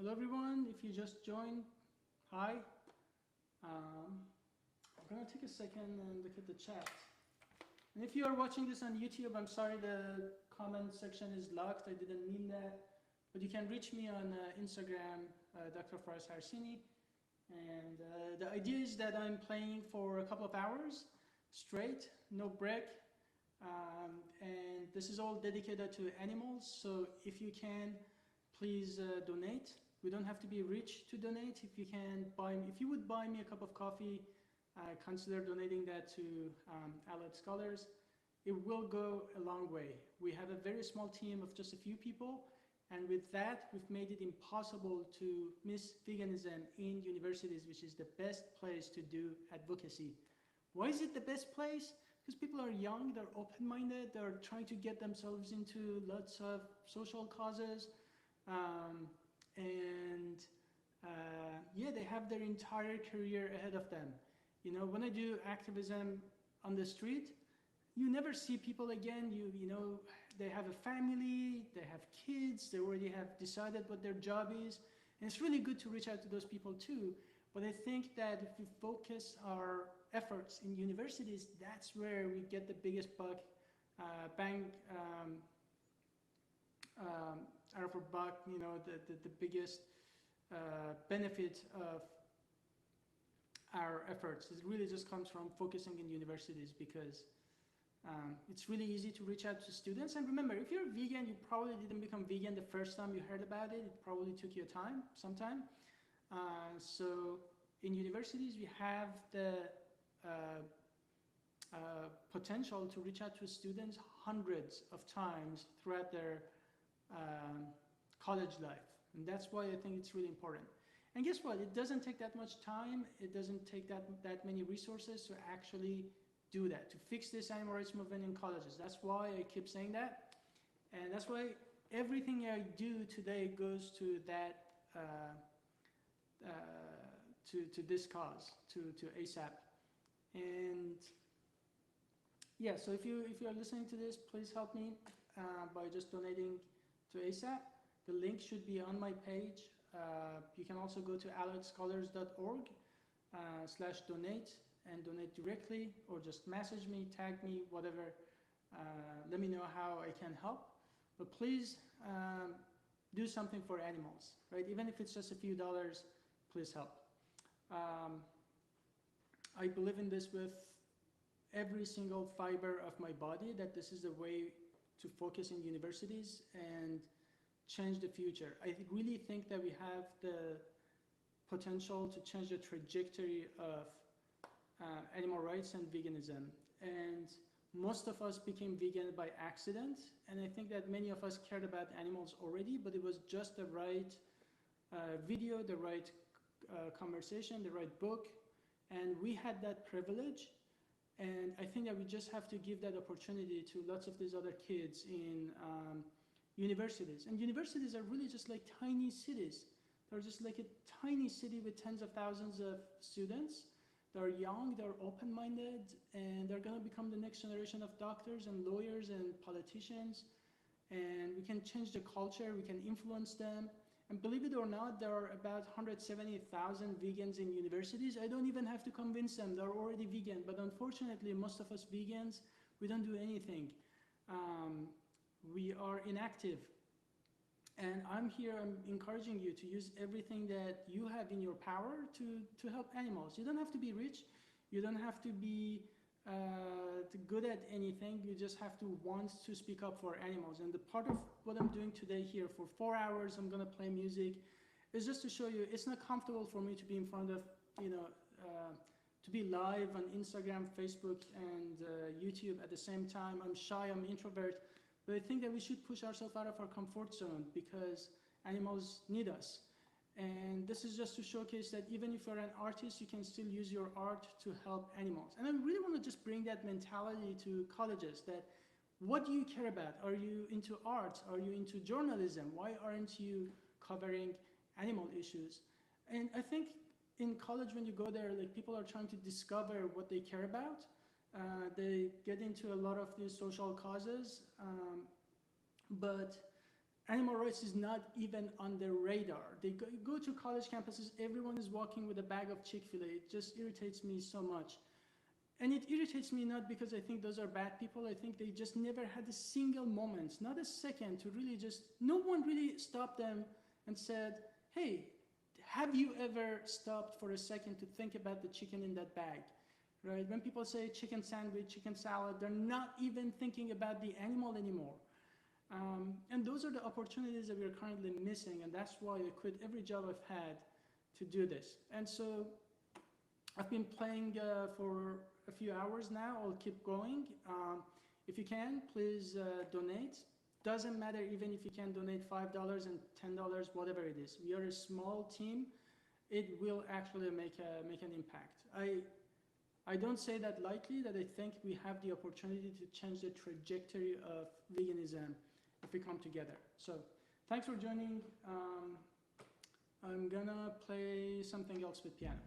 Hello everyone, if you just joined, hi. I'm gonna take a second and look at the chat. And if you are watching this on YouTube, I'm sorry the comment section is locked, I didn't mean that. But you can reach me on Instagram, Dr. Faraz Harsini. And the idea is that I'm playing for a couple of hours straight, no break. And this is all dedicated to animals, so if you can, please donate. We don't have to be rich to donate. If you would buy me a cup of coffee, consider donating that to Allied Scholars. It will go a long way. We have a very small team of just a few people, and with that, we've made it impossible to miss veganism in universities, which is the best place to do advocacy. Why is it the best place? Because people are young, they're open-minded, they're trying to get themselves into lots of social causes, yeah, they have their entire career ahead of them. You know, when I do activism on the street, you never see people again. You know, they have a family, they have kids, they already have decided what their job is. And it's really good to reach out to those people too. But I think that if we focus our efforts in universities, that's where we get the biggest bang out of our buck, you know, the biggest benefit of our efforts. It really just comes from focusing in universities, because it's really easy to reach out to students. And remember, if you're vegan, you probably didn't become vegan the first time you heard about it. It probably took you some time. So in universities, we have the potential to reach out to students hundreds of times throughout their college life. And that's why I think it's really important. And guess what? It doesn't take that much time. It doesn't take that many resources to actually do that, to fix this animal rights movement in colleges. That's why I keep saying that. And that's why everything I do today goes to that, to this cause, to ASAP. And yeah, so if you are listening to this, please help me by just donating to ASAP. The link should be on my page. You can also go to alliedscholars.org/donate and donate directly, or just message me, tag me, whatever. Let me know how I can help. But please do something for animals, right? Even if it's just a few dollars, please help. I believe in this with every single fiber of my body, that this is the way to focus in universities and change the future. I really think that we have the potential to change the trajectory of animal rights and veganism. And most of us became vegan by accident, and I think that many of us cared about animals already, but it was just the right video, the right conversation, the right book, and we had that privilege. And I think that we just have to give that opportunity to lots of these other kids in universities. And universities are really just like tiny cities. They're just like a tiny city with tens of thousands of students. They're young, they're open-minded, and they're gonna become the next generation of doctors and lawyers and politicians. And we can change the culture, we can influence them. And believe it or not, there are about 170,000 vegans in universities. I don't even have to convince them, they're already vegan. But unfortunately, most of us vegans, we don't do anything. We are inactive. And I'm here, I'm encouraging you to use everything that you have in your power to help animals. You don't have to be rich. You don't have to be good at anything. You just have to want to speak up for animals. And the part of what I'm doing today here, for 4 hours, I'm gonna play music, is just to show you it's not comfortable for me to be in front of, you know, to be live on Instagram, Facebook, and YouTube at the same time. I'm shy, I'm introvert. But I think that we should push ourselves out of our comfort zone, because animals need us. And this is just to showcase that even if you're an artist, you can still use your art to help animals. And I really want to just bring that mentality to colleges, that what do you care about? Are you into art? Are you into journalism? Why aren't you covering animal issues? And I think in college, when you go there, like, people are trying to discover what they care about. They get into a lot of these social causes, but animal rights is not even on their radar. They go to college campuses, everyone is walking with a bag of Chick-fil-A. It just irritates me so much. And it irritates me not because I think those are bad people. I think they just never had a single moment, not a second, to really just, no one really stopped them and said, hey, have you ever stopped for a second to think about the chicken in that bag? Right? When people say chicken sandwich, chicken salad, they're not even thinking about the animal anymore. And those are the opportunities that we're currently missing, and that's why I quit every job I've had to do this. And so I've been playing for a few hours now. I'll keep going. If you can, please donate. Doesn't matter even if you can donate $5 and $10, whatever it is. We are a small team. It will actually make an impact. I don't say that lightly, that I think we have the opportunity to change the trajectory of veganism if we come together. So thanks for joining. I'm gonna play something else with piano.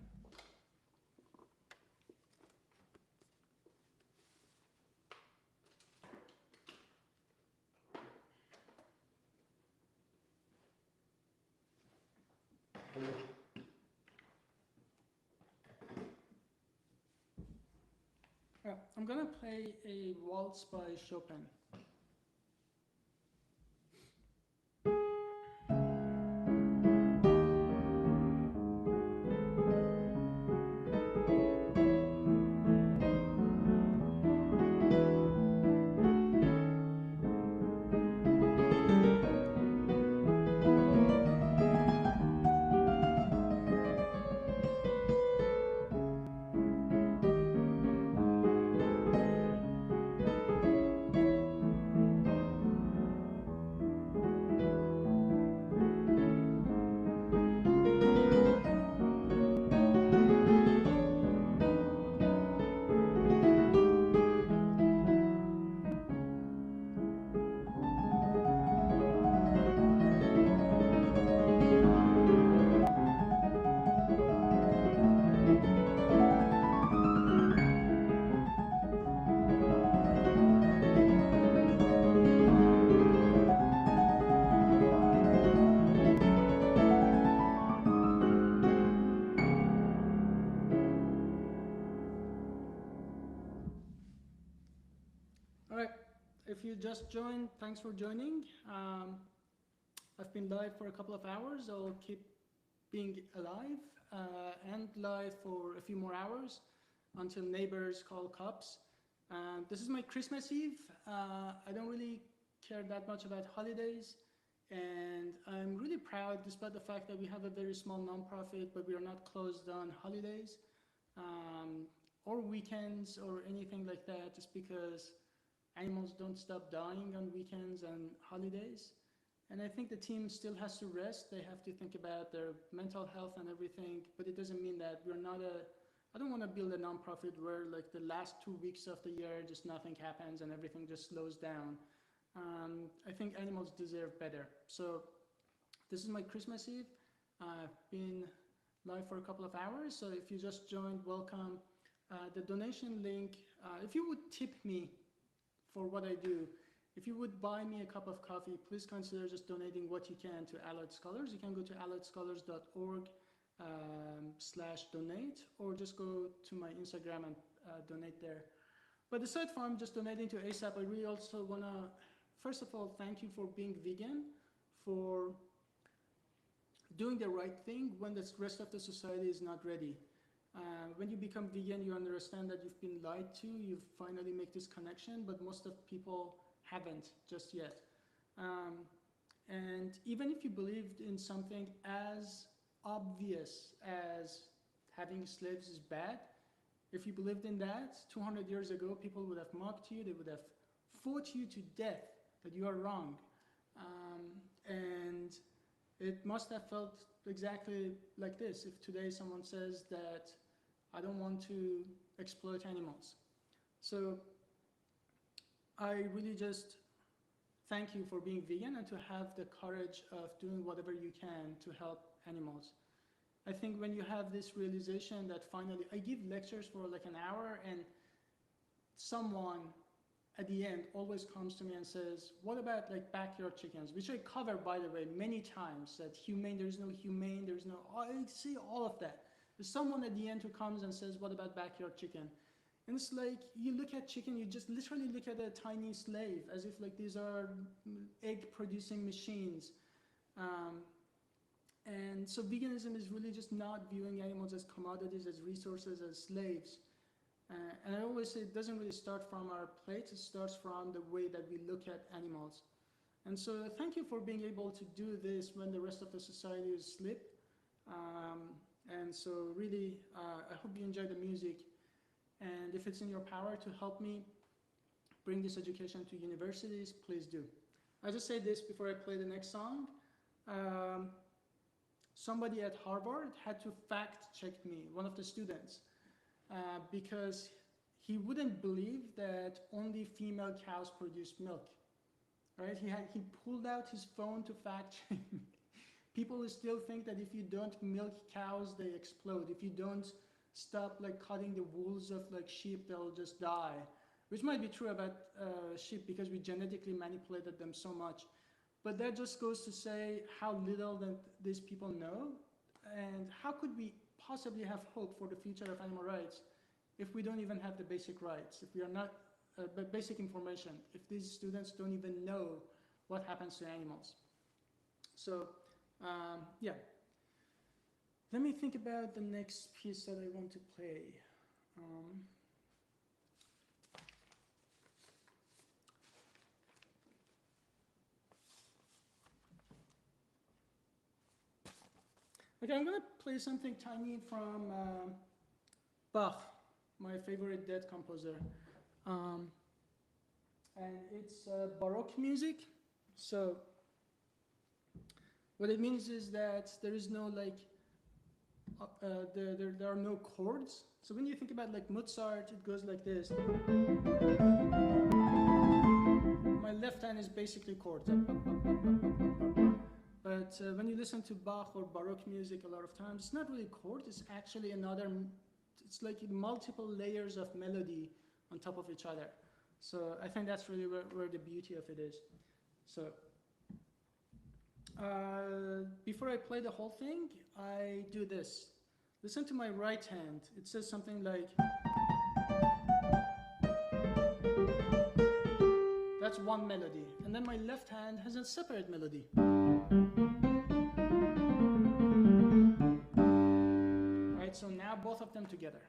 I'm gonna play a waltz by Chopin. All right, if you just joined, thanks for joining. I've been live for a couple of hours. I'll keep being alive and live for a few more hours until neighbors call cops. This is my Christmas Eve. I don't really care that much about holidays, and I'm really proud, despite the fact that we have a very small nonprofit, but we are not closed on holidays or weekends or anything like that, just because animals don't stop dying on weekends and holidays. And I think the team still has to rest. They have to think about their mental health and everything, but it doesn't mean that we're not I don't want to build a nonprofit where like the last 2 weeks of the year just nothing happens and everything just slows down. I think animals deserve better. So this is my Christmas Eve. I've been live for a couple of hours, so if you just joined, welcome. The donation link, if you would tip me for what I do, if you would buy me a cup of coffee, please consider just donating what you can to Allied Scholars. You can go to alliedscholars.org/donate, or just go to my Instagram and donate there. But aside from just donating to ASAP, I really also want to, first of all, thank you for being vegan, for doing the right thing when the rest of the society is not ready. When you become vegan, you understand that you've been lied to. You finally make this connection, but most of people haven't just yet. And even if you believed in something as obvious as having slaves is bad, if you believed in that 200 years ago, people would have mocked you. They would have fought you to death that you are wrong. And it must have felt exactly like this if today someone says that I don't want to exploit animals. So I really just thank you for being vegan and to have the courage of doing whatever you can to help animals. I think when you have this realization that finally, I give lectures for like an hour and someone at the end always comes to me and says, what about like backyard chickens, which I cover, by the way, many times, that humane, there's no humane, there's no, I see all of that. There's someone at the end who comes and says, what about backyard chicken? And it's like, you look at chicken, you just literally look at a tiny slave, as if like these are egg producing machines. And so veganism is really just not viewing animals as commodities, as resources, as slaves. And I always say it doesn't really start from our plate, it starts from the way that we look at animals. And so thank you for being able to do this when the rest of the society is asleep. And so really, I hope you enjoy the music. And if it's in your power to help me bring this education to universities, please do. I just say this before I play the next song. Somebody at Harvard had to fact check me, one of the students, because he wouldn't believe that only female cows produce milk, right? He pulled out his phone to fact check me. People still think that if you don't milk cows, they explode. If you don't stop like cutting the wools of like sheep, they'll just die, which might be true about sheep because we genetically manipulated them so much. But that just goes to say how little that these people know, and how could we possibly have hope for the future of animal rights if we don't even have the basic rights, if we are not, basic information, if these students don't even know what happens to animals. So, yeah. Let me think about the next piece that I want to play. Okay, I'm gonna play something tiny from Bach, my favorite dead composer. And it's Baroque music. So what it means is that there is no like, there are no chords. So when you think about like Mozart, it goes like this. My left hand is basically chords. But when you listen to Bach or Baroque music, a lot of times, it's not really chord, it's actually another, it's like multiple layers of melody on top of each other. So I think that's really where the beauty of it is. So before I play the whole thing, I do this. Listen to my right hand. It says something like, that's one melody. And then my left hand has a separate melody. Right, so now both of them together.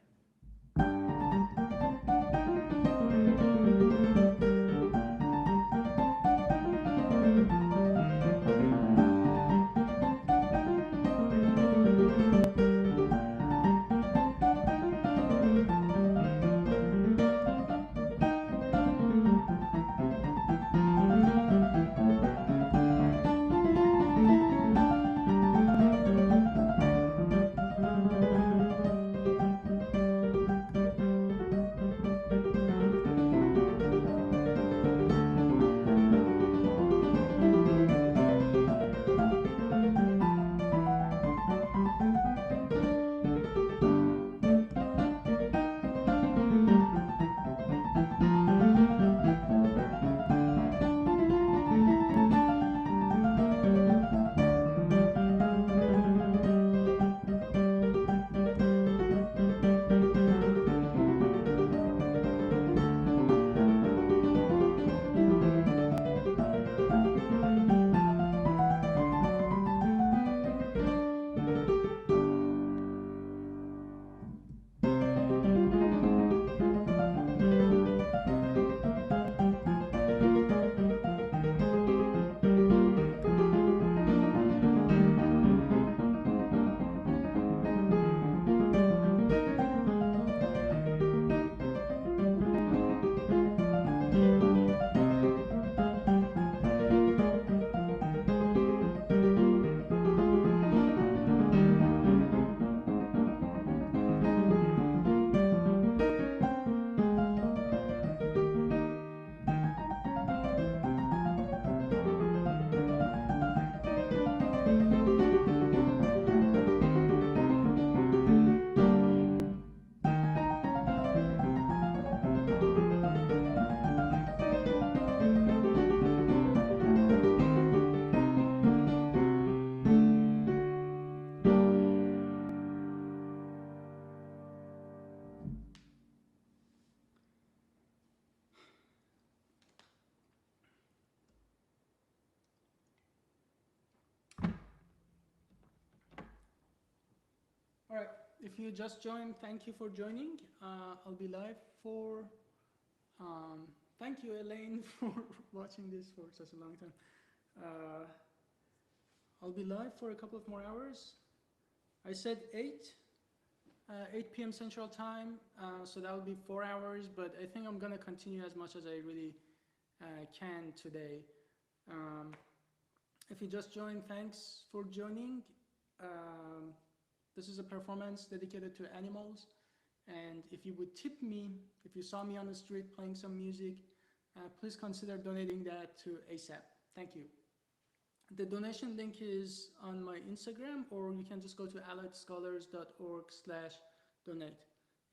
If you just joined, thank you for joining. I'll be live for, thank you Elaine for watching this for such a long time. I'll be live for a couple of more hours. I said 8 p.m. Central Time, so that will be 4 hours, but I think I'm gonna continue as much as I really can today. If you just joined, thanks for joining. This is a performance dedicated to animals, and if you would tip me, if you saw me on the street playing some music, please consider donating that to ASAP. Thank you. The donation link is on my Instagram, or you can just go to alliedscholars.org/donate.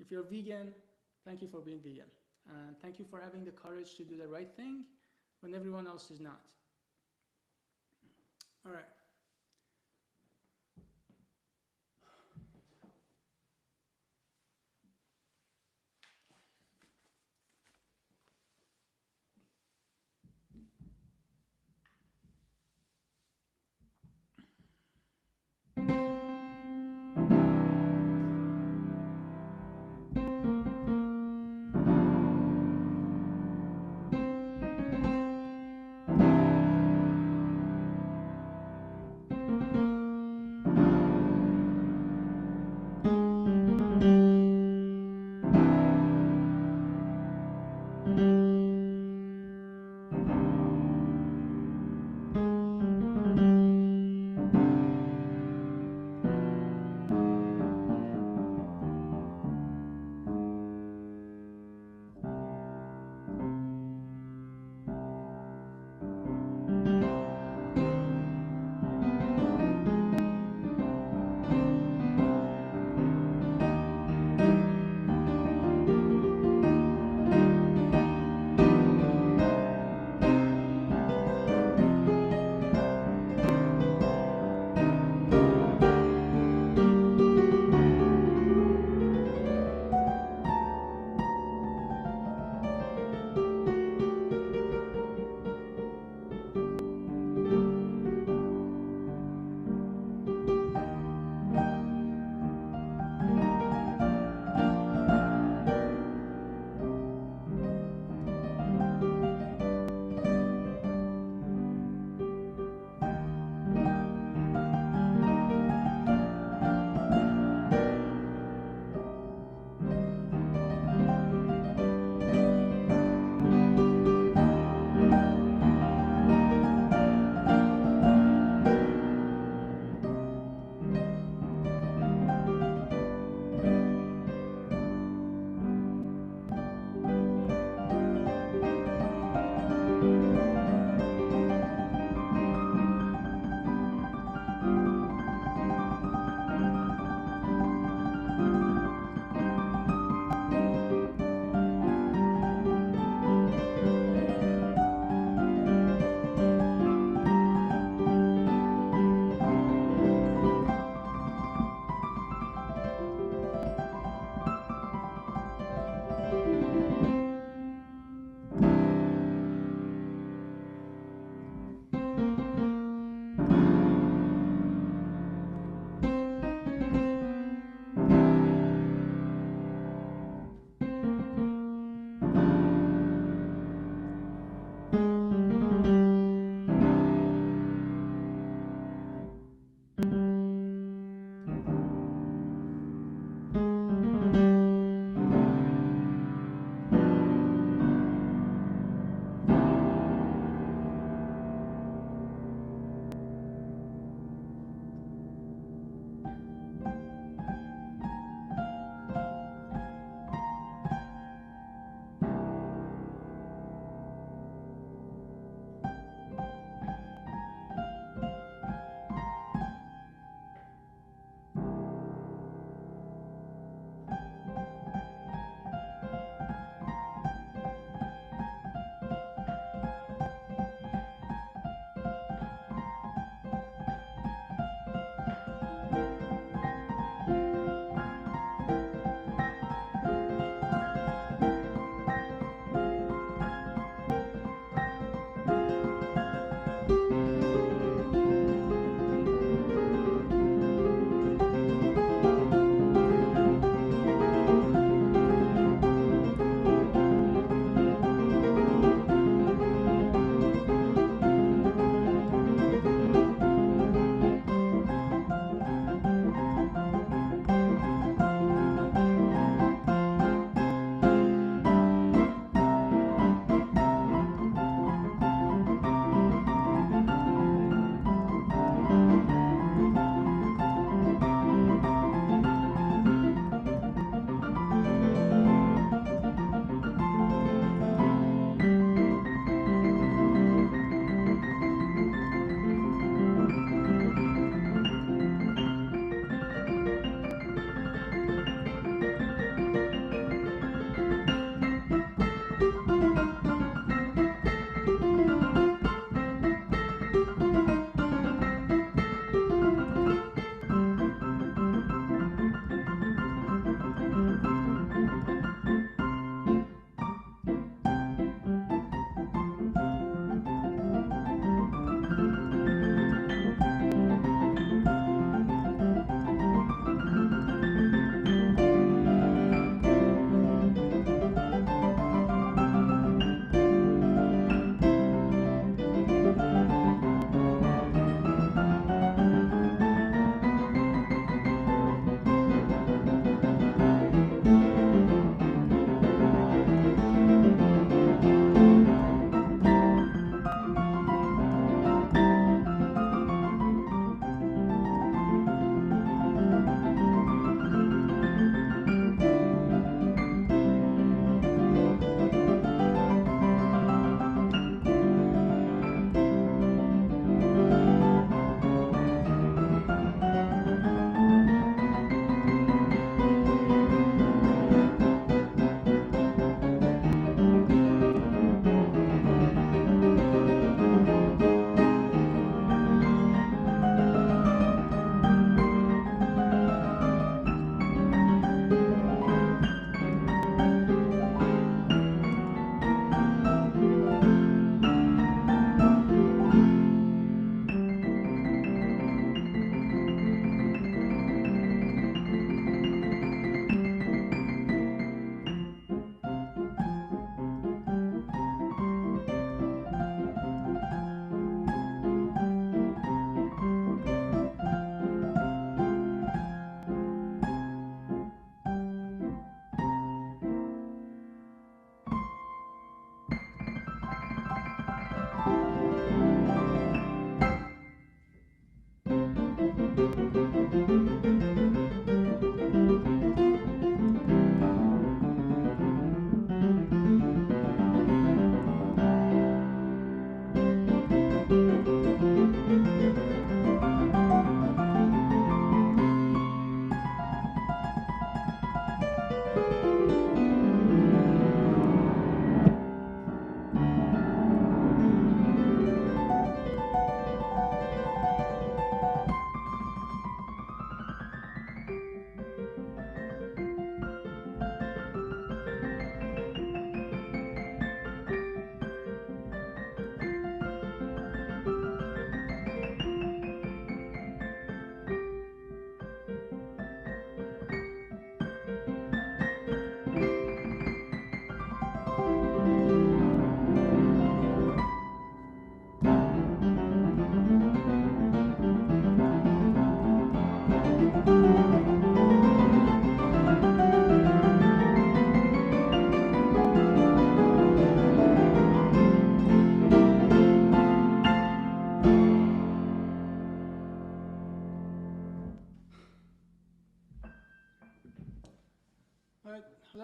If you're vegan, thank you for being vegan. Thank you for having the courage to do the right thing when everyone else is not. All right.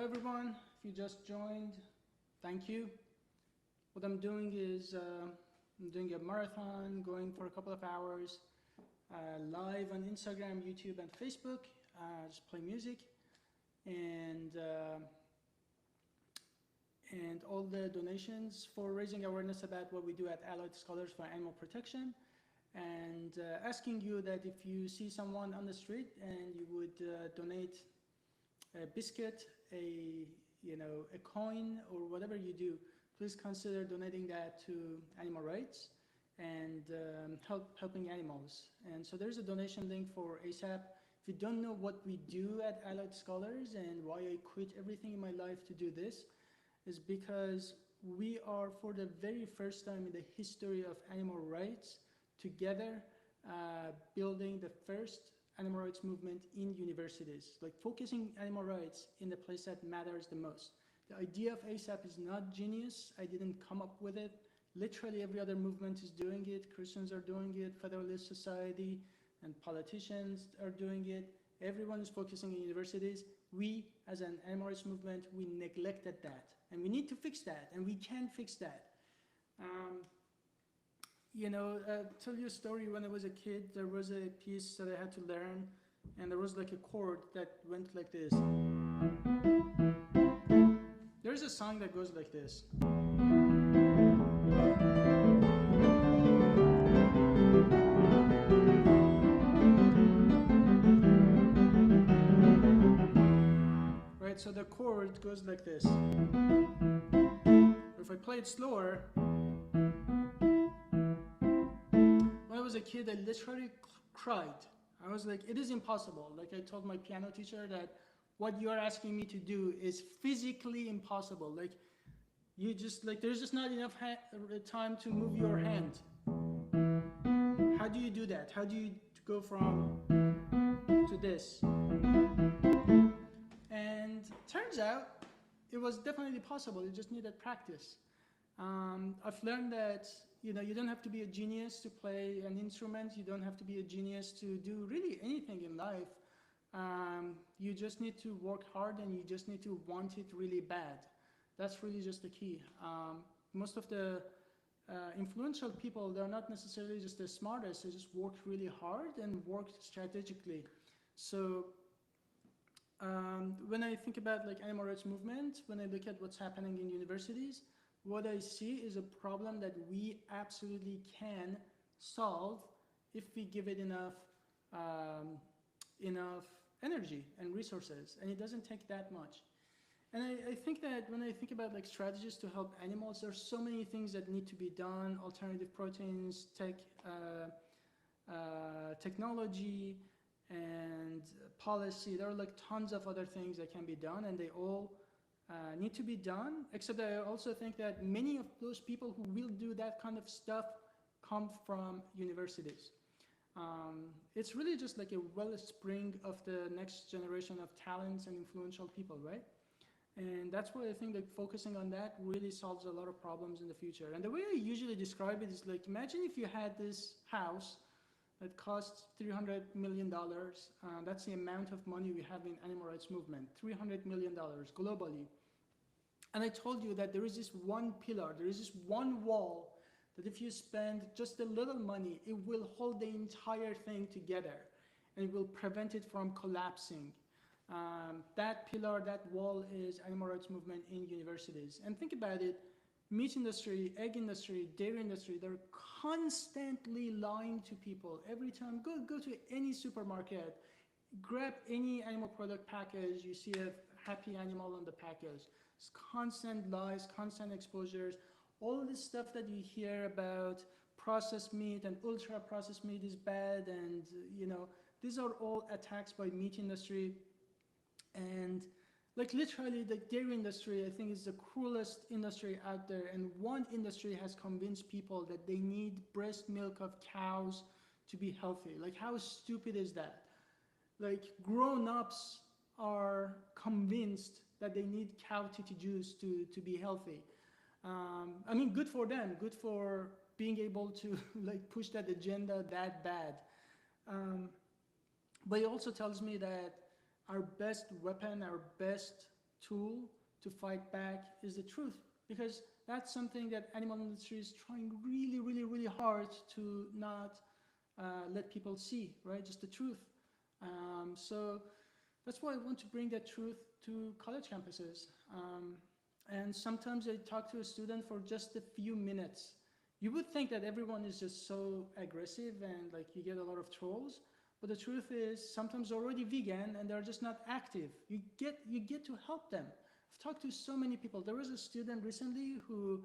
everyone. If you just joined, thank you. What I'm doing is I'm doing a marathon, going for a couple of hours, live on Instagram, YouTube, and Facebook. Just play music, and all the donations for raising awareness about what we do at Allied Scholars for Animal Protection, and asking you that if you see someone on the street and you would donate a biscuit, a coin, or whatever you do, please consider donating that to Animal Rights and helping animals. And so there's a donation link for ASAP. If you don't know what we do at Allied Scholars and why I quit everything in my life to do this, is because we are, for the very first time in the history of animal rights, together building the first animal rights movement in universities, like focusing animal rights in the place that matters the most. The idea of ASAP is not genius. I didn't come up with it. Literally every other movement is doing it. Christians are doing it, Federalist Society and politicians are doing it. Everyone is focusing in universities. We, as an animal rights movement, we neglected that. And we need to fix that, and we can fix that. Tell you a story. When I was a kid, there was a piece that I had to learn, and there was like a chord that went like this. There's a song that goes like this. Right, so the chord goes like this. If I play it slower, when I was a kid, I literally cried. I was like, it is impossible. Like I told my piano teacher that what you are asking me to do is physically impossible. Like you just, like there's just not enough time to move your hand. How do you do that? How do you go from to this? And turns out it was definitely possible. You just needed practice. I've learned that you don't have to be a genius to play an instrument. You don't have to be a genius to do really anything in life. You just need to work hard, and you just need to want it really bad. That's really just the key. Most of the influential people, they're not necessarily just the smartest. They just work really hard and work strategically. So when I think about like animal rights movement, when I look at what's happening in universities, what I see is a problem that we absolutely can solve if we give it enough energy and resources, and it doesn't take that much. And I think that when I think about like strategies to help animals, there's so many things that need to be done: alternative proteins, technology, and policy. There are like tons of other things that can be done, and they all need to be done, except I also think that many of those people who will do that kind of stuff come from universities. It's really just like a wellspring of the next generation of talents and influential people, right? And that's why I think that focusing on that really solves a lot of problems in the future. And the way I usually describe it is like, imagine if you had this house that costs $300 million. That's the amount of money we have in animal rights movement, $300 million globally. And I told you that there is this one pillar, there is this one wall that if you spend just a little money, it will hold the entire thing together and it will prevent it from collapsing. That pillar, that wall is animal rights movement in universities. And think about it, meat industry, egg industry, dairy industry, they're constantly lying to people. Every time, go to any supermarket, grab any animal product package, you see a happy animal on the package. It's constant lies, constant exposures. All of this stuff that you hear about processed meat and ultra processed meat is bad, and these are all attacks by meat industry. And like literally the dairy industry, I think, is the cruelest industry out there. And one industry has convinced people that they need breast milk of cows to be healthy. Like how stupid is that? Like grown-ups are convinced that they need cow titty juice to be healthy. I mean, good for them, good for being able to like push that agenda that bad. But it also tells me that our best weapon, our best tool to fight back is the truth, because that's something that animal industry is trying really, really, really hard to not let people see, right? Just the truth. So that's why I want to bring that truth to college campuses. And sometimes I talk to a student for just a few minutes. You would think that everyone is just so aggressive and like you get a lot of trolls, but the truth is sometimes they're already vegan and they're just not active. You get to help them. I've talked to so many people. There was a student recently who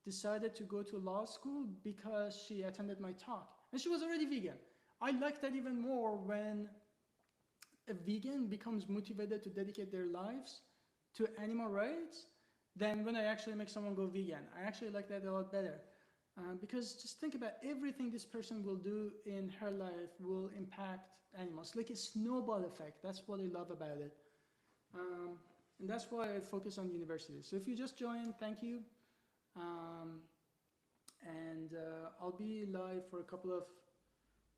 decided to go to law school because she attended my talk and she was already vegan. I like that even more when a vegan becomes motivated to dedicate their lives to animal rights than when I actually make someone go vegan. I actually like that a lot better. Because just think about everything this person will do in her life will impact animals, like a snowball effect. That's what I love about it. And that's why I focus on universities. So if you just joined, thank you. I'll be live for a couple of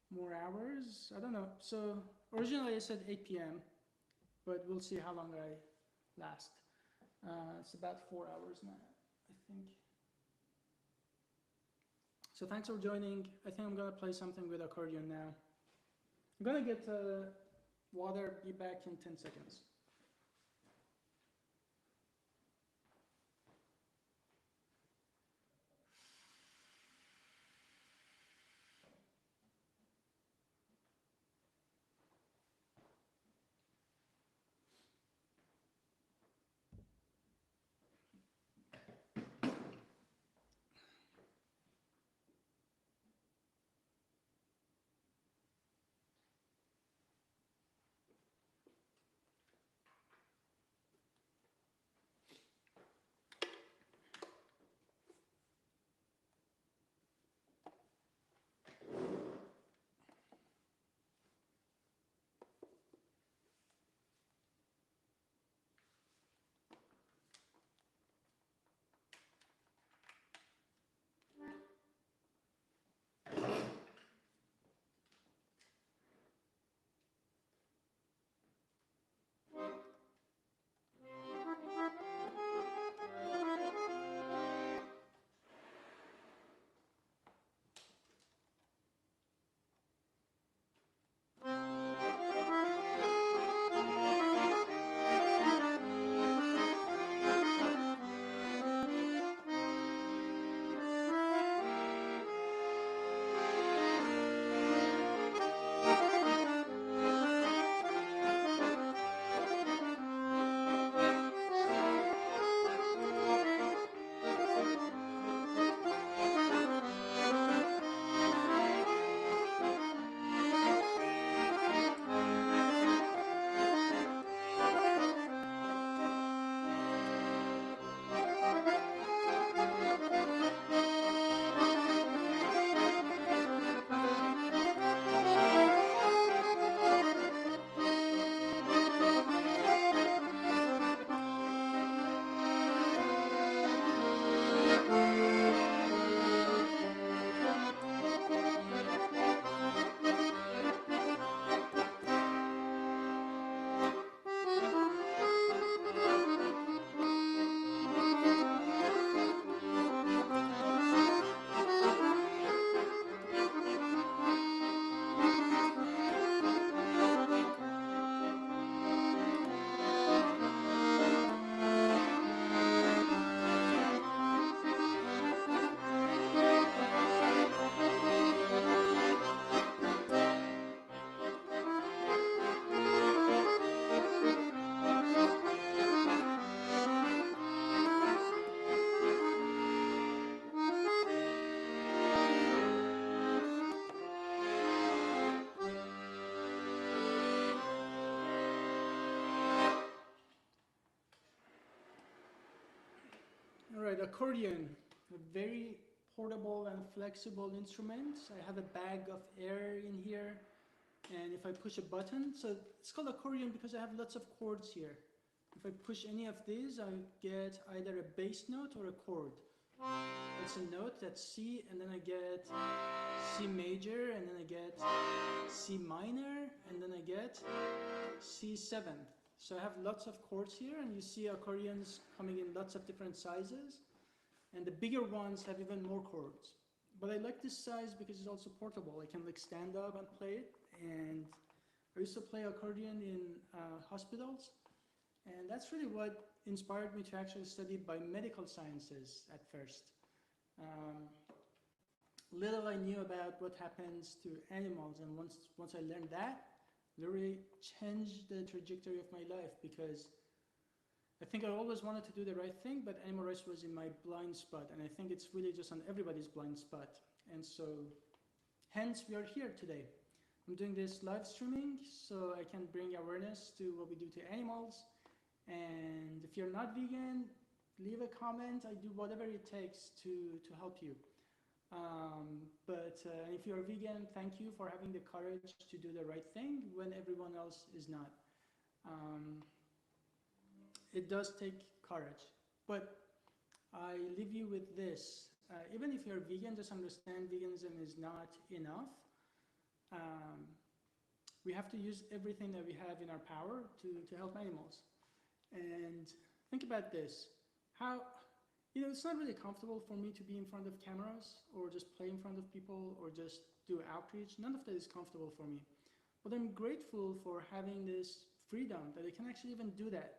more hours. I don't know. So originally I said 8 p.m., but we'll see how long I last. It's about 4 hours now, I think. So thanks for joining. I think I'm gonna play something with accordion now. I'm gonna get water, be back in 10 seconds. All right, accordion, a very portable and flexible instrument. I have a bag of air in here, and if I push a button, so it's called accordion because I have lots of chords here. If I push any of these, I get either a bass note or a chord. It's a note, that's C, and then I get C major, and then I get C minor, and then I get C7th. So I have lots of cords here, and you see accordions coming in lots of different sizes, and the bigger ones have even more cords. But I like this size because it's also portable. I can like stand up and play it, and I used to play accordion in hospitals, and that's really what inspired me to actually study biomedical sciences at first. Little I knew about what happens to animals, and once I learned that, literally changed the trajectory of my life, because I think I always wanted to do the right thing, but animal rights was in my blind spot, and I think it's really just on everybody's blind spot. And so, hence we are here today. I'm doing this live streaming so I can bring awareness to what we do to animals. And if you're not vegan, leave a comment. I do whatever it takes to help you. But if you're vegan, thank you for having the courage to do the right thing when everyone else is not. It does take courage, but I leave you with this. Even if you're vegan, just understand veganism is not enough. We have to use everything that we have in our power to help animals. And think about this. How, it's not really comfortable for me to be in front of cameras or just play in front of people or just do outreach. None of that is comfortable for me. But I'm grateful for having this freedom that I can actually even do that.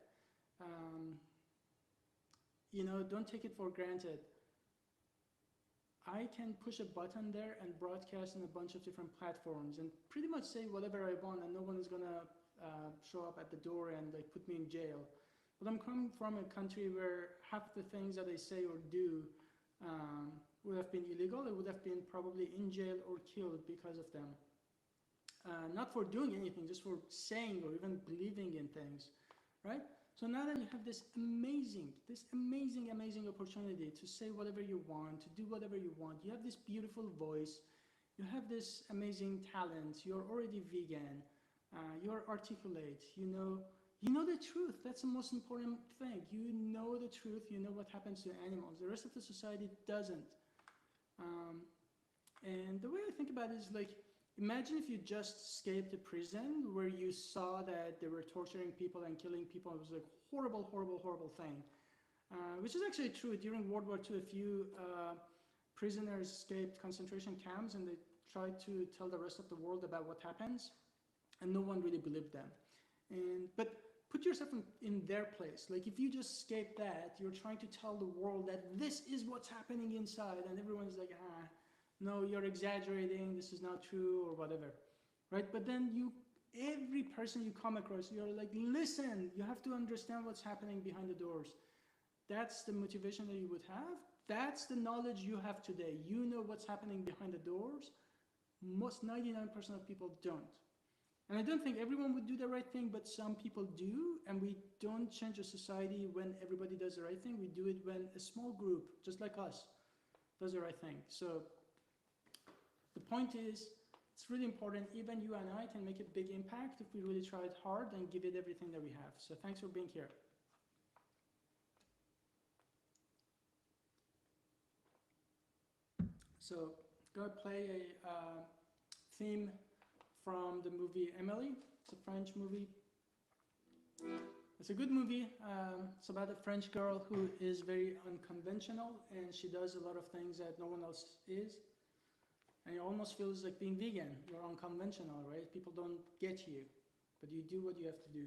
Don't take it for granted. I can push a button there and broadcast on a bunch of different platforms and pretty much say whatever I want, and no one is gonna show up at the door and like put me in jail. But I'm coming from a country where half the things that I say or do would have been illegal. I would have been probably in jail or killed because of them. Not for doing anything, just for saying or even believing in things, right? So now that you have this amazing opportunity to say whatever you want, to do whatever you want, you have this beautiful voice, you have this amazing talent, you're already vegan, you're articulate, you know the truth. That's the most important thing. You know the truth, you know what happens to animals. The rest of the society doesn't. And the way I think about it is like, imagine if you just escaped a prison where you saw that they were torturing people and killing people. It was like horrible, horrible, horrible thing. Which is actually true. During World War II, a few prisoners escaped concentration camps, and they tried to tell the rest of the world about what happens, and no one really believed them. But put yourself in their place. Like if you just escaped that, you're trying to tell the world that this is what's happening inside, and everyone's like, no, you're exaggerating, this is not true, or whatever, right? But then every person you come across, you're like, listen, you have to understand what's happening behind the doors. That's the motivation that you would have. That's the knowledge you have today. You know what's happening behind the doors. Most 99% of people don't. And I don't think everyone would do the right thing, but some people do, and we don't change a society when everybody does the right thing. We do it when a small group, just like us, does the right thing. So the point is, it's really important. Even you and I can make a big impact if we really try it hard and give it everything that we have. So thanks for being here. So I'm going to play a theme from the movie Emily. It's a French movie. It's a good movie. It's about a French girl who is very unconventional, and she does a lot of things that no one else is. And it almost feels like being vegan. You're unconventional, right? People don't get you, but you do what you have to do.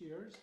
Cheers.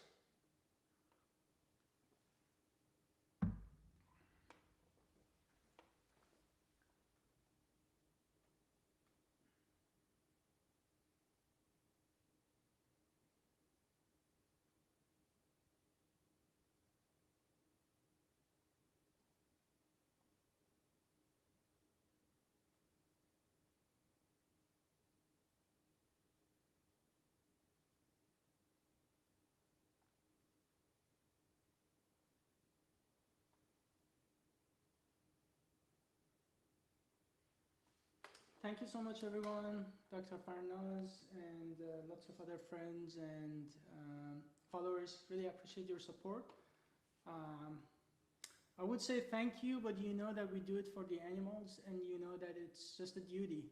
Thank you so much, everyone, Dr. Faraz, and lots of other friends and followers. Really appreciate your support. I would say thank you, but you know that we do it for the animals, and you know that it's just a duty.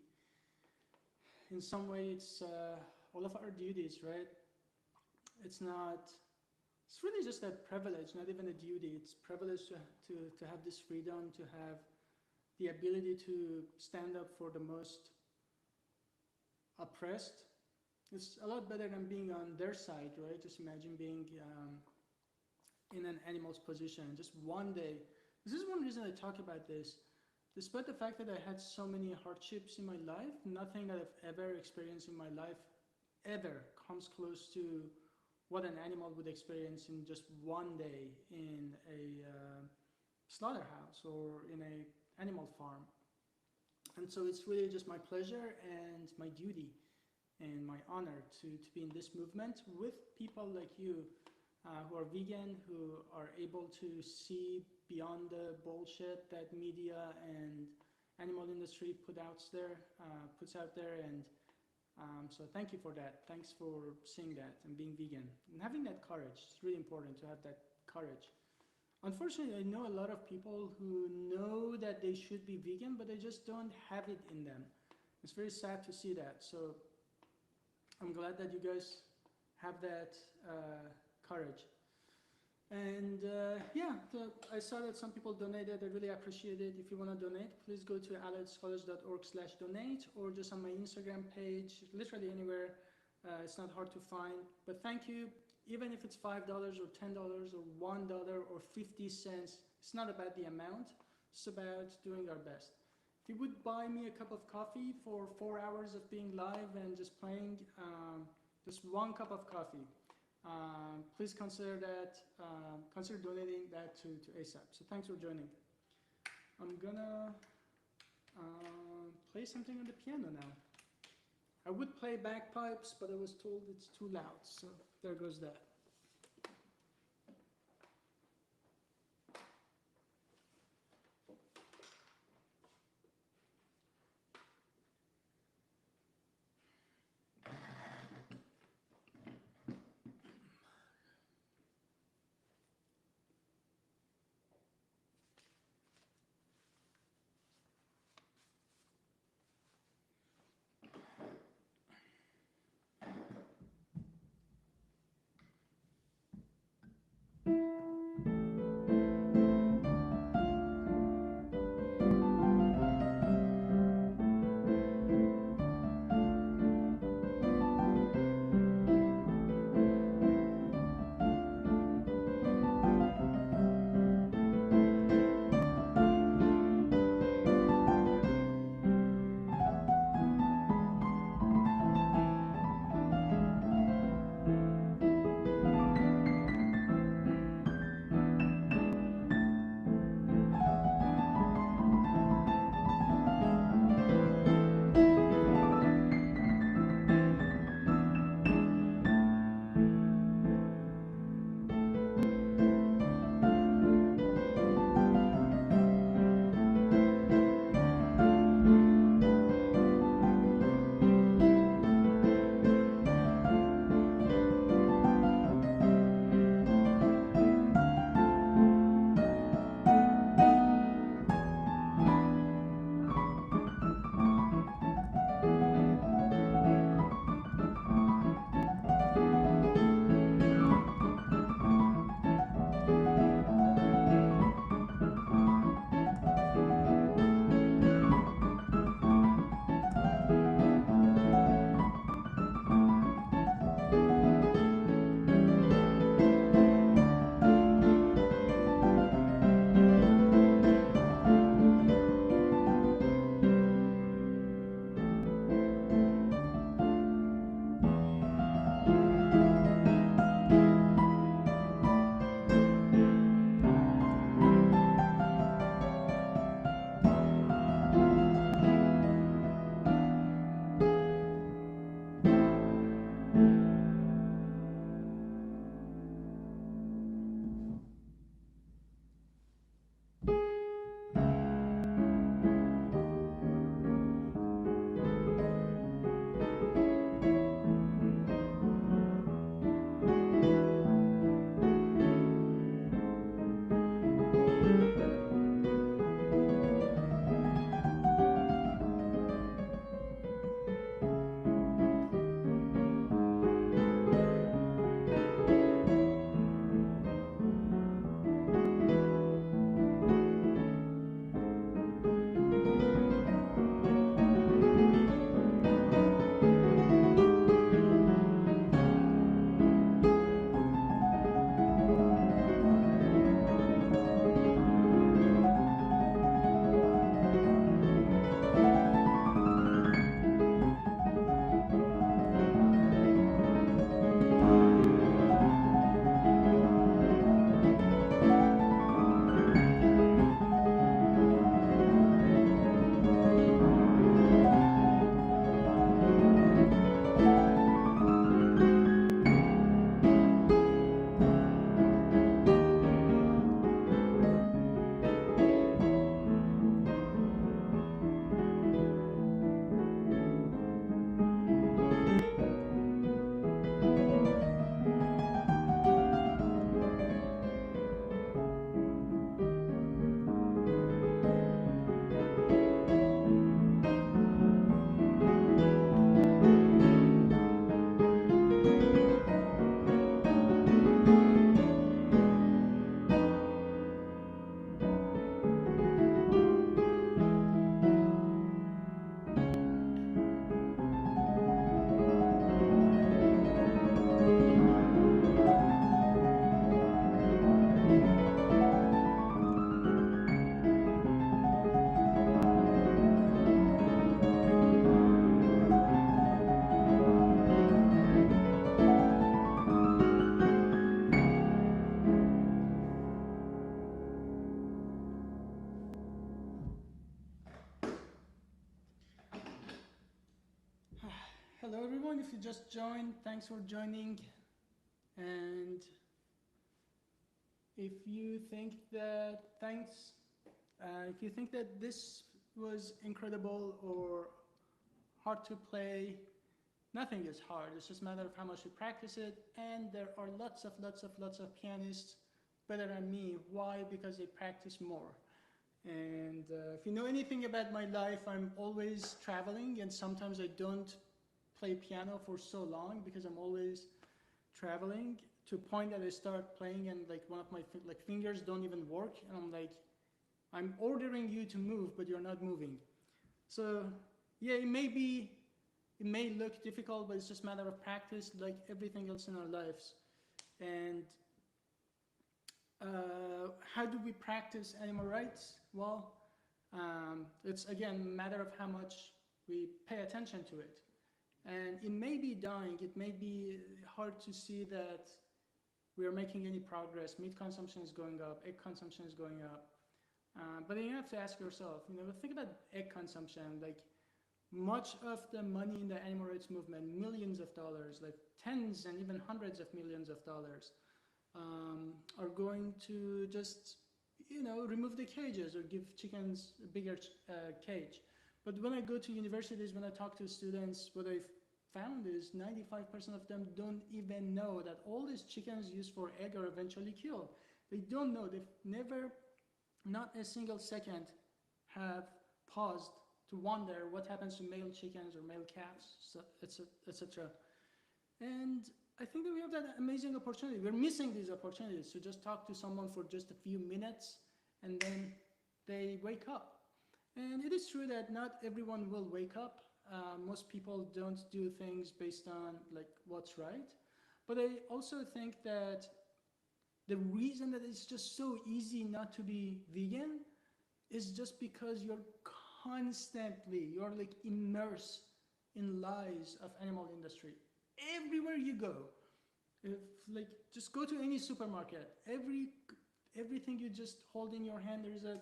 In some way, it's all of our duties, right? It's not. It's really just a privilege, not even a duty. It's privilege to have this freedom, to have the ability to stand up for the most oppressed. It's a lot better than being on their side, right? Just imagine being in an animal's position. Just one day. This is one reason I talk about this. Despite the fact that I had so many hardships in my life, nothing that I've ever experienced in my life ever comes close to what an animal would experience in just one day in a slaughterhouse or in a animal farm. And so it's really just my pleasure and my duty and my honor to be in this movement with people like you who are vegan, who are able to see beyond the bullshit that media and animal industry puts out there. And so thank you for that. Thanks for seeing that and being vegan and having that courage. It's really important to have that courage. Unfortunately, I know a lot of people who know that they should be vegan, but they just don't have it in them. It's very sad to see that. So I'm glad that you guys have that courage. And I saw that some people donated. I really appreciate it. If you want to donate, please go to alliedscholars.org/donate or just on my Instagram page, literally anywhere. It's not hard to find. But thank you. Even if it's $5 or $10 or $1 or 50 cents, it's not about the amount. It's about doing our best. If you would buy me a cup of coffee for 4 hours of being live and just playing, just one cup of coffee, please consider donating that to ASAP. So thanks for joining. I'm gonna play something on the piano now. I would play bagpipes, but I was told it's too loud, so there goes that. everyone. If you just joined, thanks for joining. And if you think that, if you think that this was incredible or hard to play, nothing is hard. It's just a matter of how much you practice it. And there are lots of pianists better than me. Why? Because they practice more. And if you know anything about my life, I'm always traveling, and sometimes I don't play piano for so long because I'm always traveling, to a point that I start playing and like one of my fingers don't even work, and I'm like, I'm ordering you to move, but you're not moving. So yeah, it may look difficult, but it's just a matter of practice, like everything else in our lives. And how do we practice animal rights? Well, it's again a matter of how much we pay attention to it. And it may be dying, it may be hard to see that we are making any progress. Meat consumption is going up, egg consumption is going up. But you have to ask yourself, think about egg consumption. Like, much of the money in the animal rights movement, millions of dollars, like tens and even hundreds of millions of dollars, are going to just, remove the cages or give chickens a bigger cage. But when I go to universities, when I talk to students, what I've found is 95% of them don't even know that all these chickens used for egg are eventually killed. They don't know. They've never, not a single second, have paused to wonder what happens to male chickens or male calves, etc. And I think that we have that amazing opportunity. We're missing these opportunities to just talk to someone for just a few minutes, and then they wake up. And it is true that not everyone will wake up. Most people don't do things based on like what's right. But I also think that the reason that it's just so easy not to be vegan is just because you're like immersed in lies of animal industry. Everywhere you go, just go to any supermarket, everything you just hold in your hand, there's a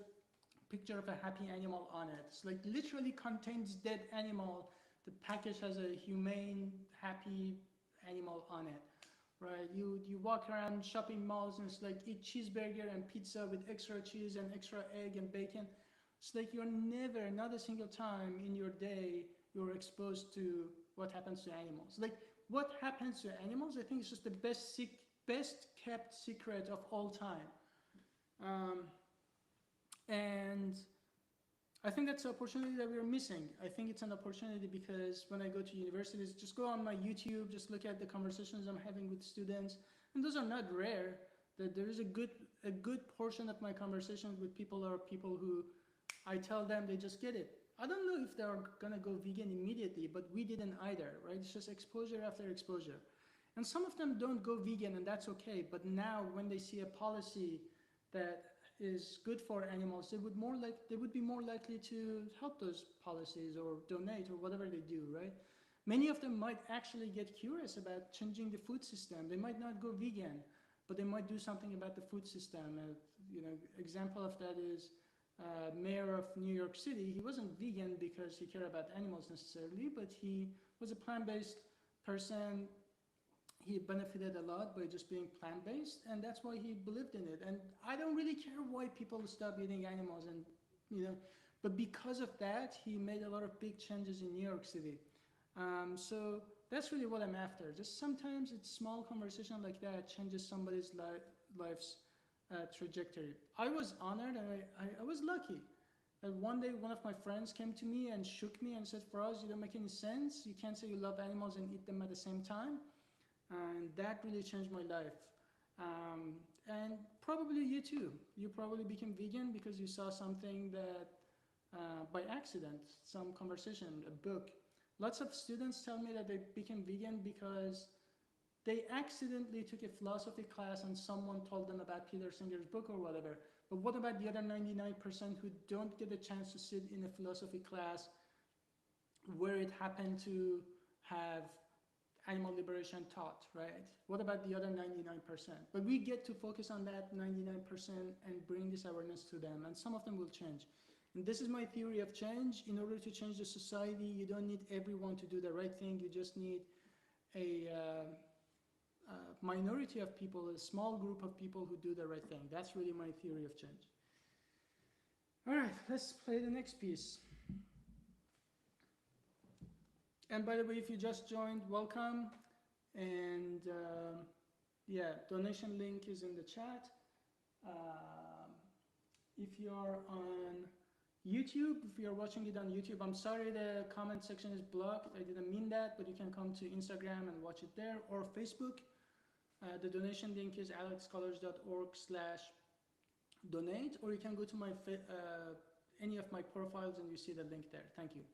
picture of a happy animal on it. It's like literally contains dead animal. The package has a humane, happy animal on it, right? You walk around shopping malls and it's like eat cheeseburger and pizza with extra cheese and extra egg and bacon. It's like you're never, not a single time in your day, you're exposed to what happens to animals. Like what happens to animals, I think it's just the best kept secret of all time. And I think that's an opportunity that we're missing. I think it's an opportunity because when I go to universities, just go on my YouTube, just look at the conversations I'm having with students, and those are not rare. That there is a good portion of my conversations with people are people who I tell them they just get it. I don't know if they're gonna go vegan immediately, but we didn't either, right? It's just exposure after exposure. And some of them don't go vegan, and that's okay. But now when they see a policy that is good for animals, they would be more likely to help those policies or donate or whatever they do, right? Many of them might actually get curious about changing the food system. They might not go vegan, but they might do something about the food system. Example of that is mayor of New York City. He wasn't vegan because he cared about animals necessarily, but he was a plant-based person. He benefited a lot by just being plant-based, and that's why he believed in it. And I don't really care why people stop eating animals, but because of that, he made a lot of big changes in New York City. So that's really what I'm after. Just sometimes it's small conversation like that changes somebody's life's trajectory. I was honored and I was lucky. And one day, one of my friends came to me and shook me and said, Faraz, you don't make any sense. You can't say you love animals and eat them at the same time. And that really changed my life. And probably you too. You probably became vegan because you saw something that, by accident, some conversation, a book. Lots of students tell me that they became vegan because they accidentally took a philosophy class and someone told them about Peter Singer's book or whatever. But what about the other 99% who don't get a chance to sit in a philosophy class where it happened to have animal liberation taught, right? What about the other 99%? But we get to focus on that 99% and bring this awareness to them, and some of them will change. And this is my theory of change. In order to change the society, you don't need everyone to do the right thing. You just need a minority of people, a small group of people who do the right thing. That's really my theory of change. All right, let's play the next piece. And by the way, if you just joined, welcome. And yeah, donation link is in the chat. If you're on YouTube, if you're watching it on YouTube, I'm sorry the comment section is blocked. I didn't mean that, but you can come to Instagram and watch it there, or Facebook. The donation link is alexscholars.org/donate, or you can go to my any of my profiles and you see the link there. Thank you.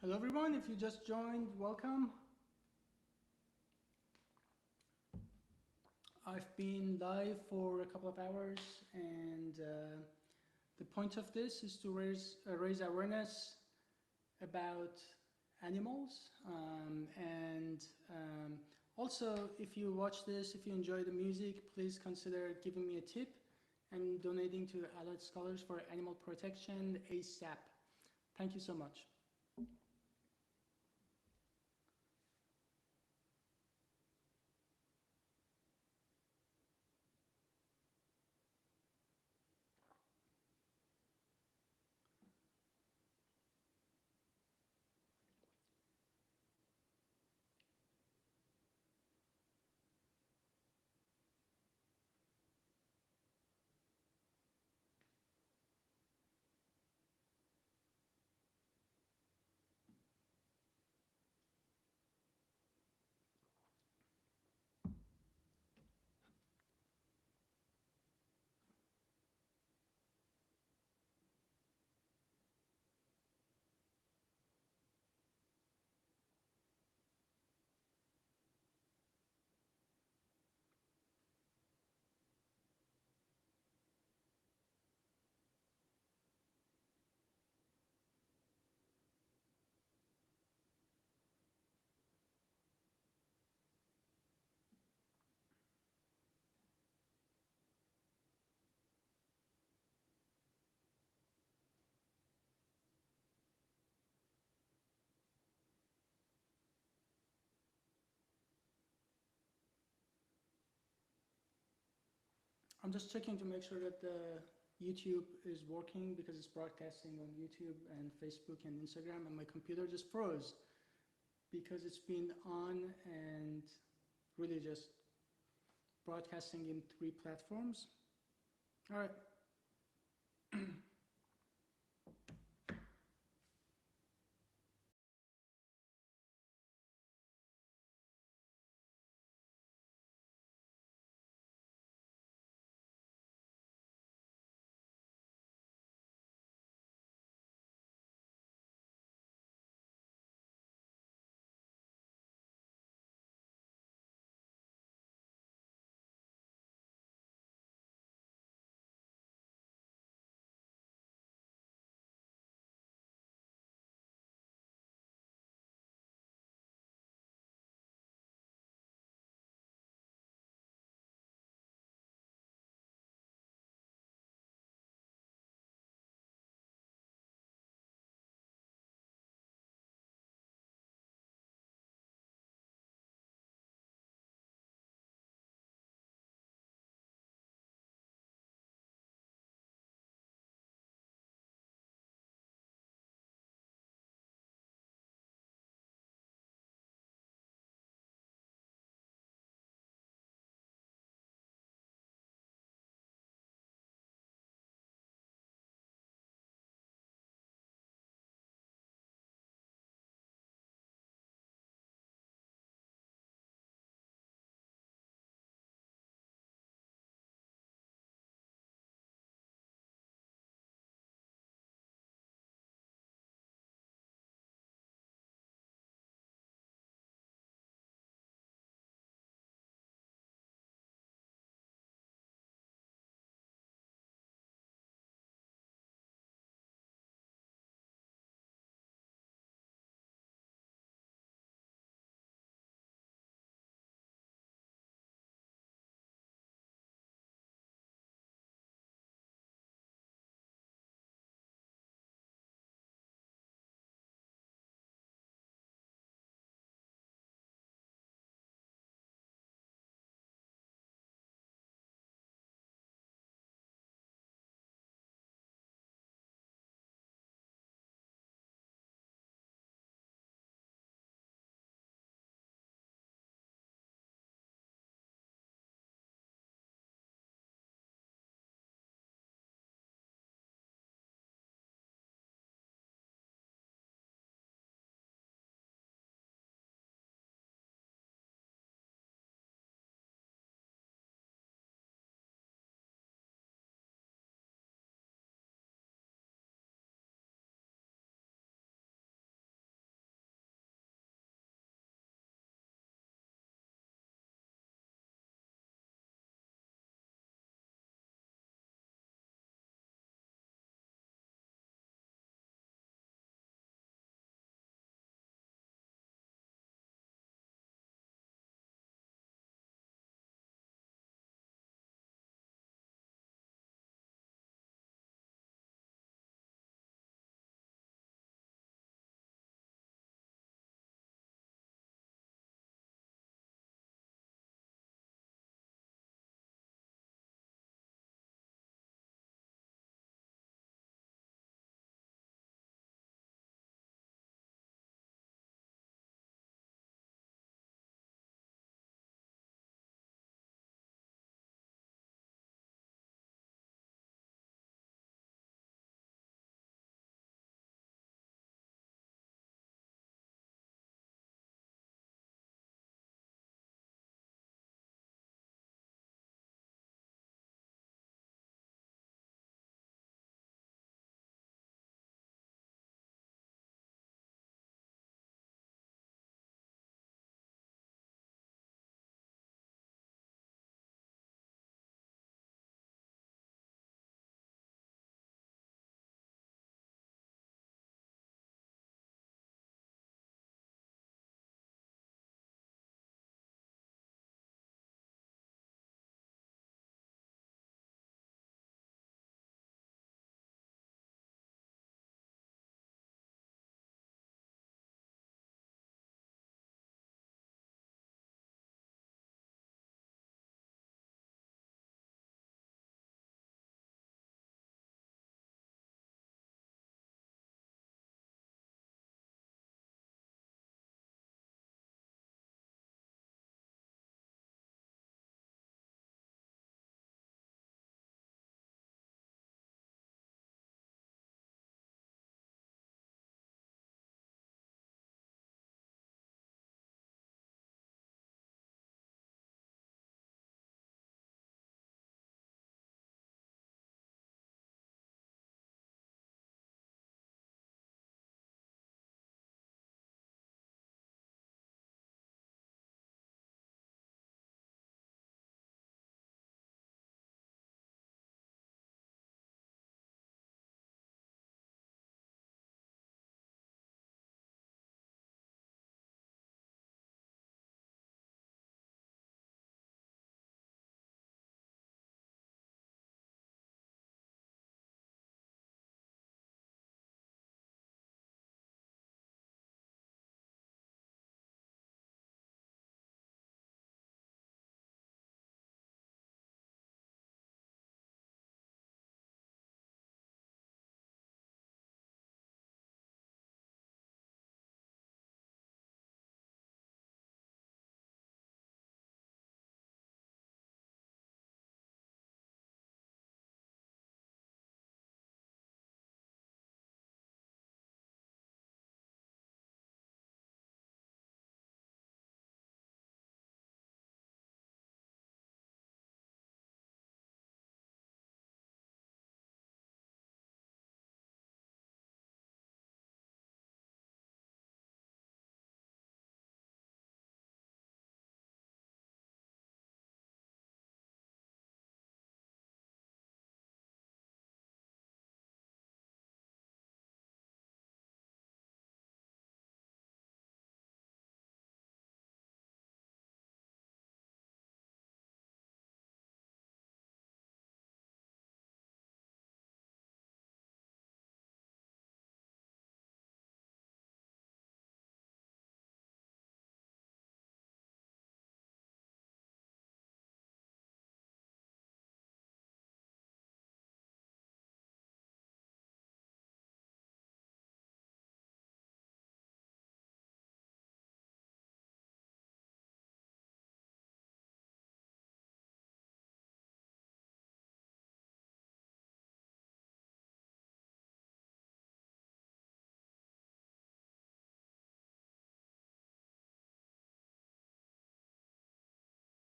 Hello everyone, if you just joined, welcome. I've been live for a couple of hours, and the point of this is to raise awareness about animals, and also, if you watch this, if you enjoy the music, please consider giving me a tip and donating to Allied Scholars for Animal Protection ASAP. Thank you so much. I'm just checking to make sure that the YouTube is working because it's broadcasting on YouTube and Facebook and Instagram, and my computer just froze because it's been on and really just broadcasting in 3 platforms. All right.